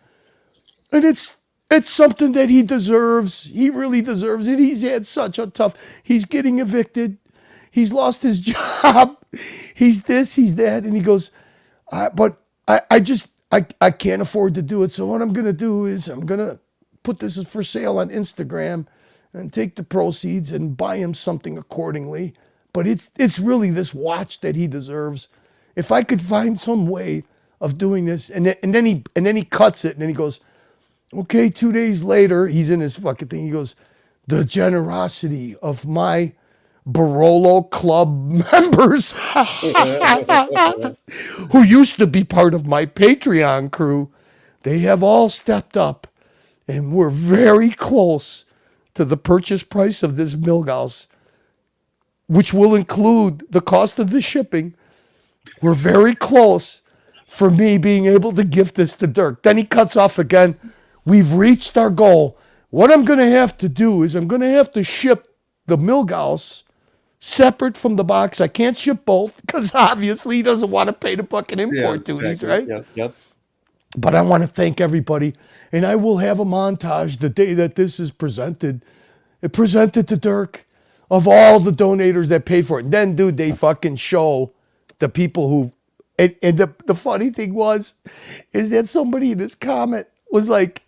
and it's something that he deserves. He really deserves it. He's had such a tough. He's getting evicted. He's lost his job. He's this. He's that. And he goes, but I can't afford to do it. So what I'm gonna do is I'm gonna put this for sale on Instagram and take the proceeds and buy him something accordingly. But it's really this watch that he deserves. If I could find some way of doing this, and then he cuts it, and then he goes, okay, 2 days later, he's in his fucking thing. He goes, the generosity of my Barolo Club members who used to be part of my Patreon crew, they have all stepped up, and we're very close to the purchase price of this Milgauss, which will include the cost of the shipping. We're very close for me being able to gift this to Dirk. Then he cuts off again. We've reached our goal. What I'm going to have to do is I'm going to have to ship the Milgauss separate from the box. I can't ship both because obviously he doesn't want to pay the fucking import duties, right? Yep. But I want to thank everybody, and I will have a montage the day that this is presented. It presented to Dirk of all the donators that paid for it. And then, dude, they fucking show the people who, and the funny thing is that somebody in this comment was like,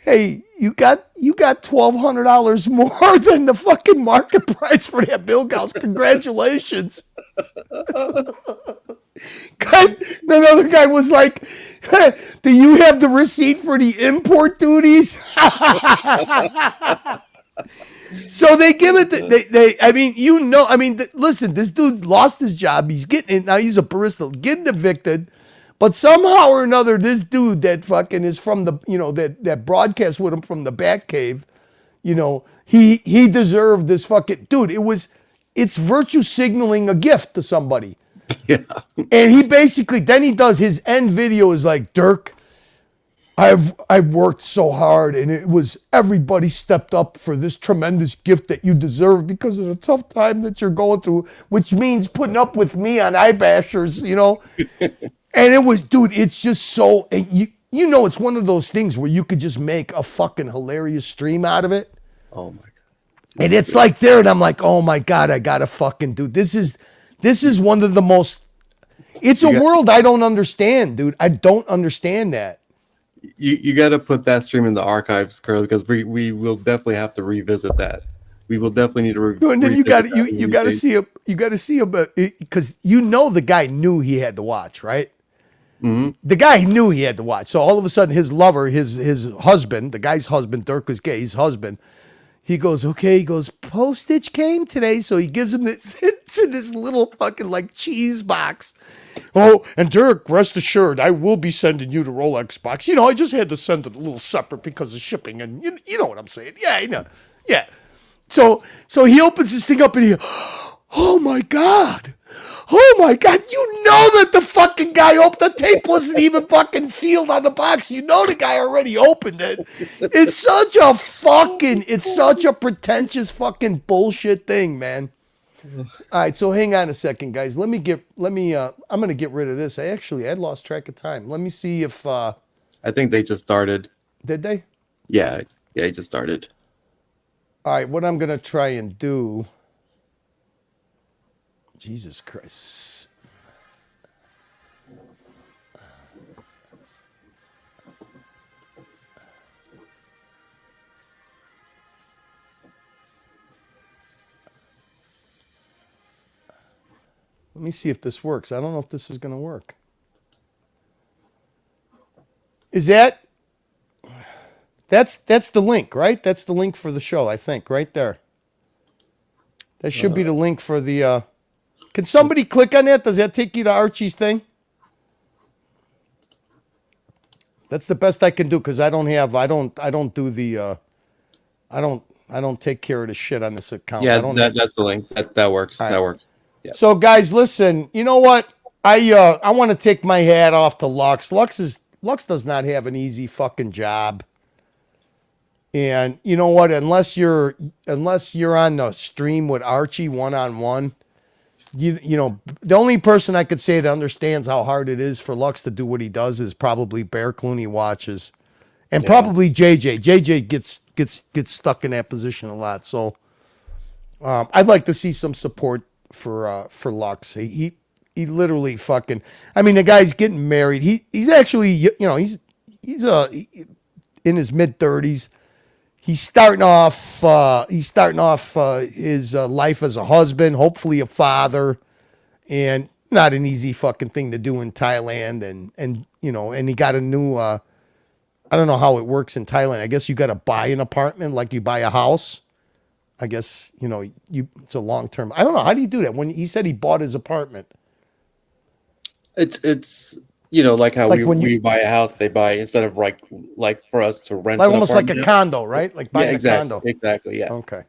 Hey, you got $1,200 more than the fucking market price for that Bilghouse. Congratulations. Another guy was like, hey, do you have the receipt for the import duties? So they give it. I mean, listen, this dude lost his job. He's getting now. He's a barista, getting evicted. But somehow or another, this dude that fucking is from the, that broadcast with him from the Batcave, he deserved this fucking dude. It's virtue signaling a gift to somebody. Yeah. And he basically, then he does his end video is like, Dirk, I've worked so hard, and it was everybody stepped up for this tremendous gift that you deserve because of the tough time that you're going through, which means putting up with me on iBashers, And it was, dude, it's just so, it's one of those things where you could just make a fucking hilarious stream out of it. Oh my God. And it's like there, and I'm like, oh my God, I gotta fucking do this. Is one of the most, it's a world I don't understand, dude. I don't understand that. You got to put that stream in the archives, Curly, because we will definitely have to revisit that. We will definitely need to revisit. And then you got to see him. You got to see him because the guy knew he had to watch, right? Mm-hmm. The guy knew he had to watch. So all of a sudden, his lover, his husband, the guy's husband, Dirk was gay. His husband. He goes, okay. He goes, postage came today, so he gives him this. It's in this little fucking like cheese box. Oh, and Dirk, rest assured, I will be sending you the Rolex box. I just had to send it a little separate because of shipping, and you know what I'm saying. Yeah, I know. Yeah. So he opens this thing up, and oh my God. Oh my God, that the fucking guy opened, the tape wasn't even fucking sealed on the box. The guy already opened it. It's such a pretentious fucking bullshit thing, man. All right, so hang on a second, guys. I'm going to get rid of this. I lost track of time. Let me see if... I think they just started. Did they? Yeah, it just started. All right, what I'm going to try and do... Jesus Christ. Let me see if this works. I don't know if this is going to work. Is that... That's the link, right? That's the link for the show, I think, right there. That should be the link for the... Can somebody click on that? Does that take you to Archie's thing? That's the best I can do because I don't take care of the shit on this account. Yeah, that's the link. That works. Right. That works. Yeah. So guys, listen, you know what? I want to take my hat off to Lux. Lux does not have an easy fucking job. And you know what? Unless you're on the stream with Archie one-on-one, the only person I could say that understands how hard it is for Lux to do what he does is probably Bear Clooney watches, and probably JJ. JJ gets stuck in that position a lot. So I'd like to see some support for Lux. He literally fucking. I mean, the guy's getting married. He's actually he's in his mid-30s. He's starting off his life as a husband, hopefully a father, and not an easy fucking thing to do in Thailand. And he got a new, I don't know how it works in Thailand. I guess you got to buy an apartment like you buy a house. I guess, it's a long-term. I don't know. How do you do that? When he said he bought his apartment. It's like how when we buy a house, they buy instead of like for us to rent, like almost like a condo, right? Like buying a condo. Exactly. Yeah. Okay.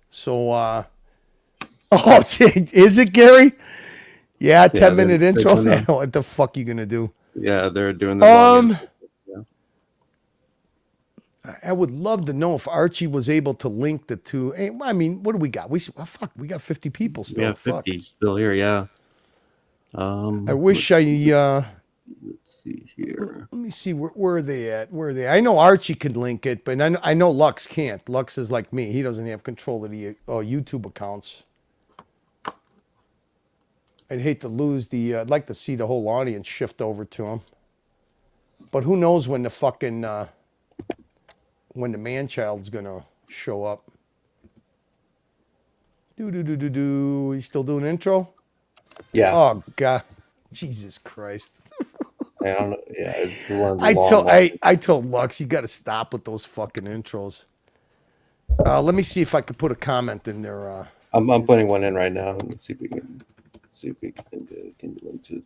So, is it Gary? Yeah, 10-minute intro. What the fuck you gonna do? Yeah, they're doing the. I would love to know if Archie was able to link the two. I mean, what do we got? We got 50 people still. Yeah, 50 still here. Yeah. I wish let's see here. Let me see where are they at? Where are they? I know Archie could link it, but I know Lux can't. Lux is like me; he doesn't have control of the YouTube accounts. I'd hate to lose the. I'd like to see the whole audience shift over to him, but who knows when the fucking when the man child's gonna show up. Do. He's still doing intro? Yeah. Oh God, Jesus Christ. I don't know. Yeah, it's one of the I told Lux, you got to stop with those fucking intros. Let me see if I could put a comment in there. I'm putting one in right now. Let's see if we can link to.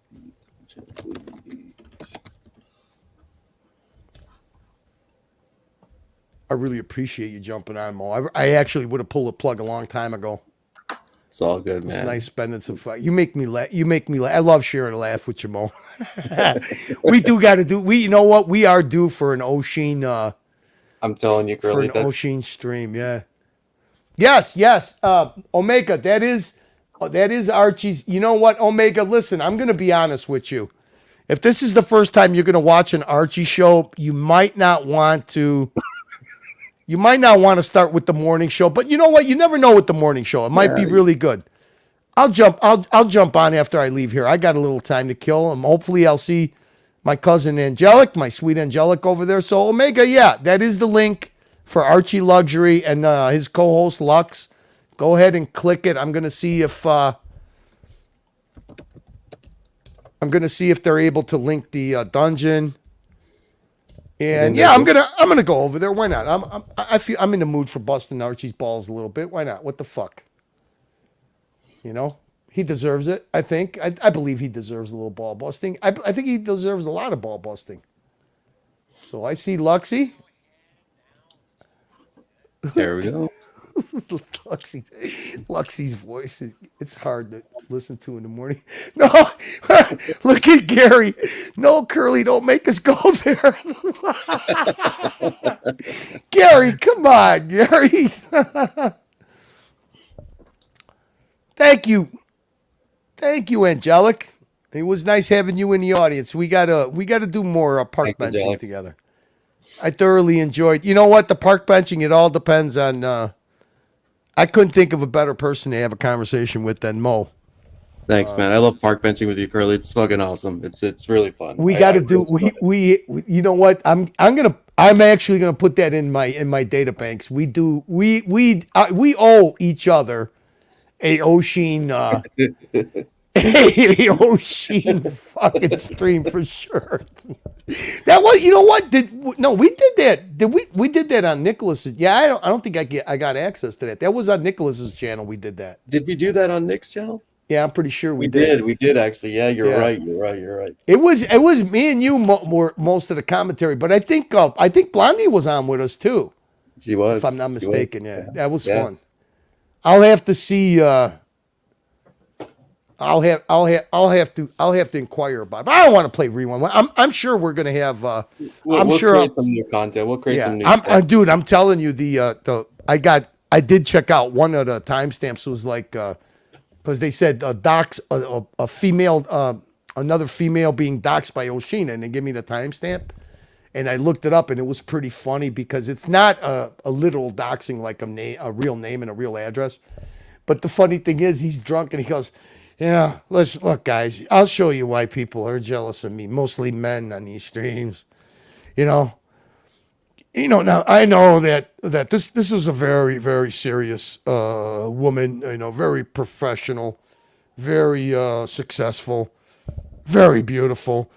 I really appreciate you jumping on, Mo. I actually would have pulled the plug a long time ago. It's all good, man. It's nice spending some fun. You make me laugh. I love sharing a laugh with you, Mo. We do got to do. You know what? We are due for an O'Sheen. I'm telling you, for Curly, an O'Sheen stream. Yeah. Yes. Omega. That is Archie's. You know what, Omega? Listen, I'm going to be honest with you. If this is the first time you're going to watch an Archie show, you might not want to. You might not want to start with the morning show, but you know what? You never know with the morning show. It might be really good. I'll jump on after I leave here. I got a little time to kill. Hopefully I'll see my cousin Angelic, my sweet Angelic over there. So Omega, yeah, that is the link for Archie Luxury and his co-host Lux. Go ahead and click it. I'm gonna see if they're able to link the dungeon. And yeah, I'm gonna go over there. Why not? I'm in the mood for busting Archie's balls a little bit. Why not? What the fuck? You know, he deserves it. I think. I believe he deserves a little ball busting. I think he deserves a lot of ball busting. So I see Luxy. There we go. Luxy's voice. It's hard to listen to in the morning. No, look at Gary. No, Curly, don't make us go there. Gary, come on, Gary. Thank you, Angelic. It was nice having you in the audience. We gotta do more park benching together. I thoroughly enjoyed. You know what? The park benching. It all depends on. I couldn't think of a better person to have a conversation with than Mo. Thanks, man. I love park benching with you, Curly. It's fucking awesome. It's really fun. We got to do. We. You know what? I'm actually gonna put that in my data banks. We owe each other a O'Sheen a O'Sheen fucking stream for sure. That was, you know what? We did that? Did we did that on Nicholas's? Yeah, I don't think I got access to that. That was on Nicholas's channel. We did that. Did we do that on Nick's channel? Yeah, I'm pretty sure we did. We did actually. Yeah, you're right. You're right. It was me and you most of the commentary, but I think Blondie was on with us too. She was, if I'm not mistaken. Yeah, that was fun. I'll have to see. I'll have to inquire about it. But I don't want to play rewind. I'm sure we're gonna have. We'll create some new content. We'll create some new. Dude, I'm telling you, I did check out one of the timestamps was like, because they said docs a female, another female being doxxed by O'Sheen, and they give me the timestamp, and I looked it up, and it was pretty funny because it's not a literal doxing like a real name and a real address, but the funny thing is he's drunk and he goes. Yeah, look, guys. I'll show you why people are jealous of me. Mostly men on these streams, you know. Now I know that this is a very, very serious woman. You know, very professional, very successful, very beautiful.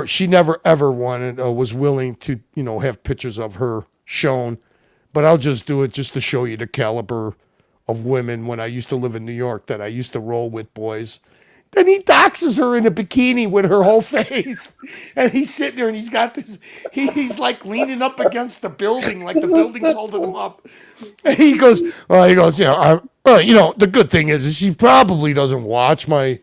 She never ever was willing to have pictures of her shown. But I'll just do it just to show you the caliber of women when I used to live in New York that I used to roll with boys. Then he doxes her in a bikini with her whole face. And he's sitting there and he's got this, he's like leaning up against the building, like the building's holding him up. And he goes, yeah, the good thing is she probably doesn't watch my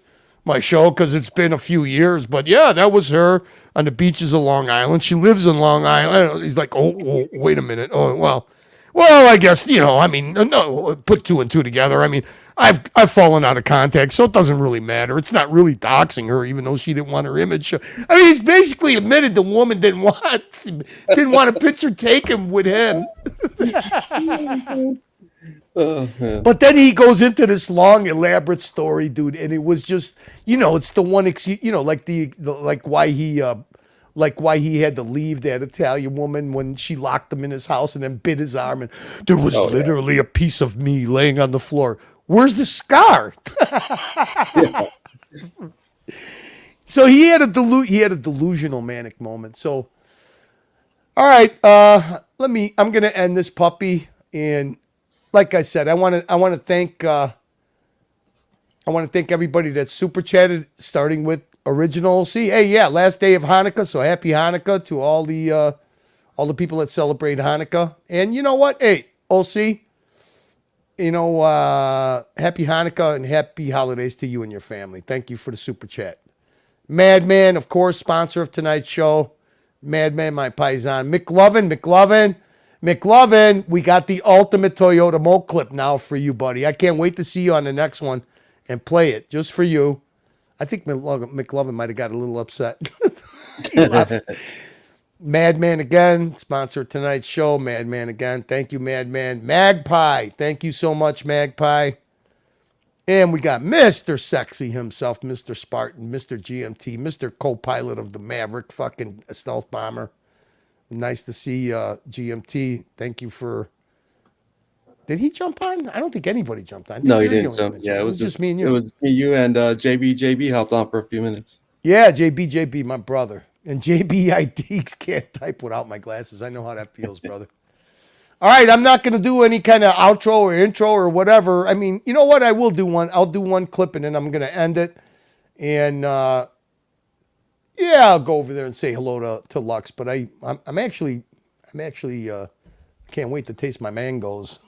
show because it's been a few years. But yeah, that was her on the beaches of Long Island. She lives in Long Island. He's like, oh wait a minute. Oh, well, I guess, no, put two and two together. I mean, I've fallen out of contact, so it doesn't really matter. It's not really doxing her, even though she didn't want her image. I mean, he's basically admitted the woman didn't want a picture taken with him. But then he goes into this long, elaborate story, dude, and it was just, it's the one excuse, like like why he like why he had to leave that Italian woman when she locked him in his house and then bit his arm, and there was literally a piece of me laying on the floor. Where's the scar? So he had a delusional manic moment. So, all right, I'm gonna end this puppy, and like I said, I want to thank everybody that super chatted, starting with Original OC. Hey, yeah, last day of Hanukkah, so happy Hanukkah to all the people that celebrate Hanukkah. And you know what? Hey, OC, happy Hanukkah and happy holidays to you and your family. Thank you for the super chat. Madman, of course, sponsor of tonight's show. Madman, my paisan. McLovin, we got the ultimate Toyota Mo clip now for you, buddy. I can't wait to see you on the next one and play it just for you. I think McLovin might have got a little upset. He left. Madman again, sponsor of tonight's show. Madman again. Thank you, Madman. Magpie, thank you so much, Magpie. And we got Mr. Sexy himself, Mr. Spartan, Mr. GMT, Mr. Co-pilot of the Maverick fucking stealth bomber. Nice to see GMT. Thank you for... Did he jump on? I don't think anybody jumped on. No, he didn't jump. Yeah, it was just me and you. It was me, you, and JB hopped on for a few minutes. Yeah, JB, my brother. And JB can't type without my glasses. I know how that feels, brother. All right, I'm not going to do any kind of outro or intro or whatever. I mean, you know what? I will do one. I'll do one clip and then I'm going to end it. And I'll go over there and say hello to Lux. But I'm actually can't wait to taste my mangoes.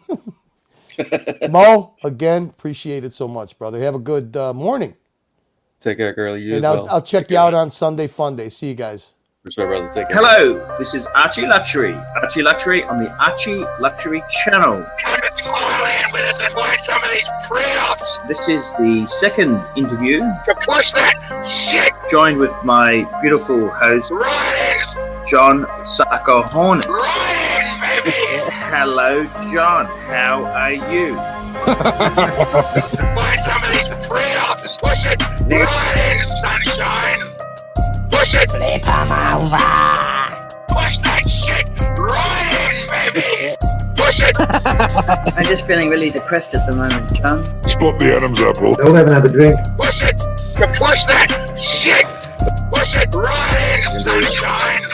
Mo, again, appreciate it so much, brother. Have a good morning. Take care, girlie. You and as well. I'll check you out on Sunday Fun Day. See you guys. Respect, brother. Take care. Hello, this is Archie Luxury. Archie Luxury on the Archie Luxury channel. Come to Thailand with us and learn some of these pre-ops. This is the second interview. To push that shit. Joined with my beautiful host, Ryan. John Sarko Hornet. Ryan, baby. Hello, John. How are you? Learn some of these pre-ops. Push it. Ryan, sunshine. Push it. Flip 'em over. Push that shit. Ryan, baby. Push it. I'm just feeling really depressed at the moment, John. Split the Adam's apple. Don't have another drink. Push it. To push that shit. Push it. Ryan, sunshine.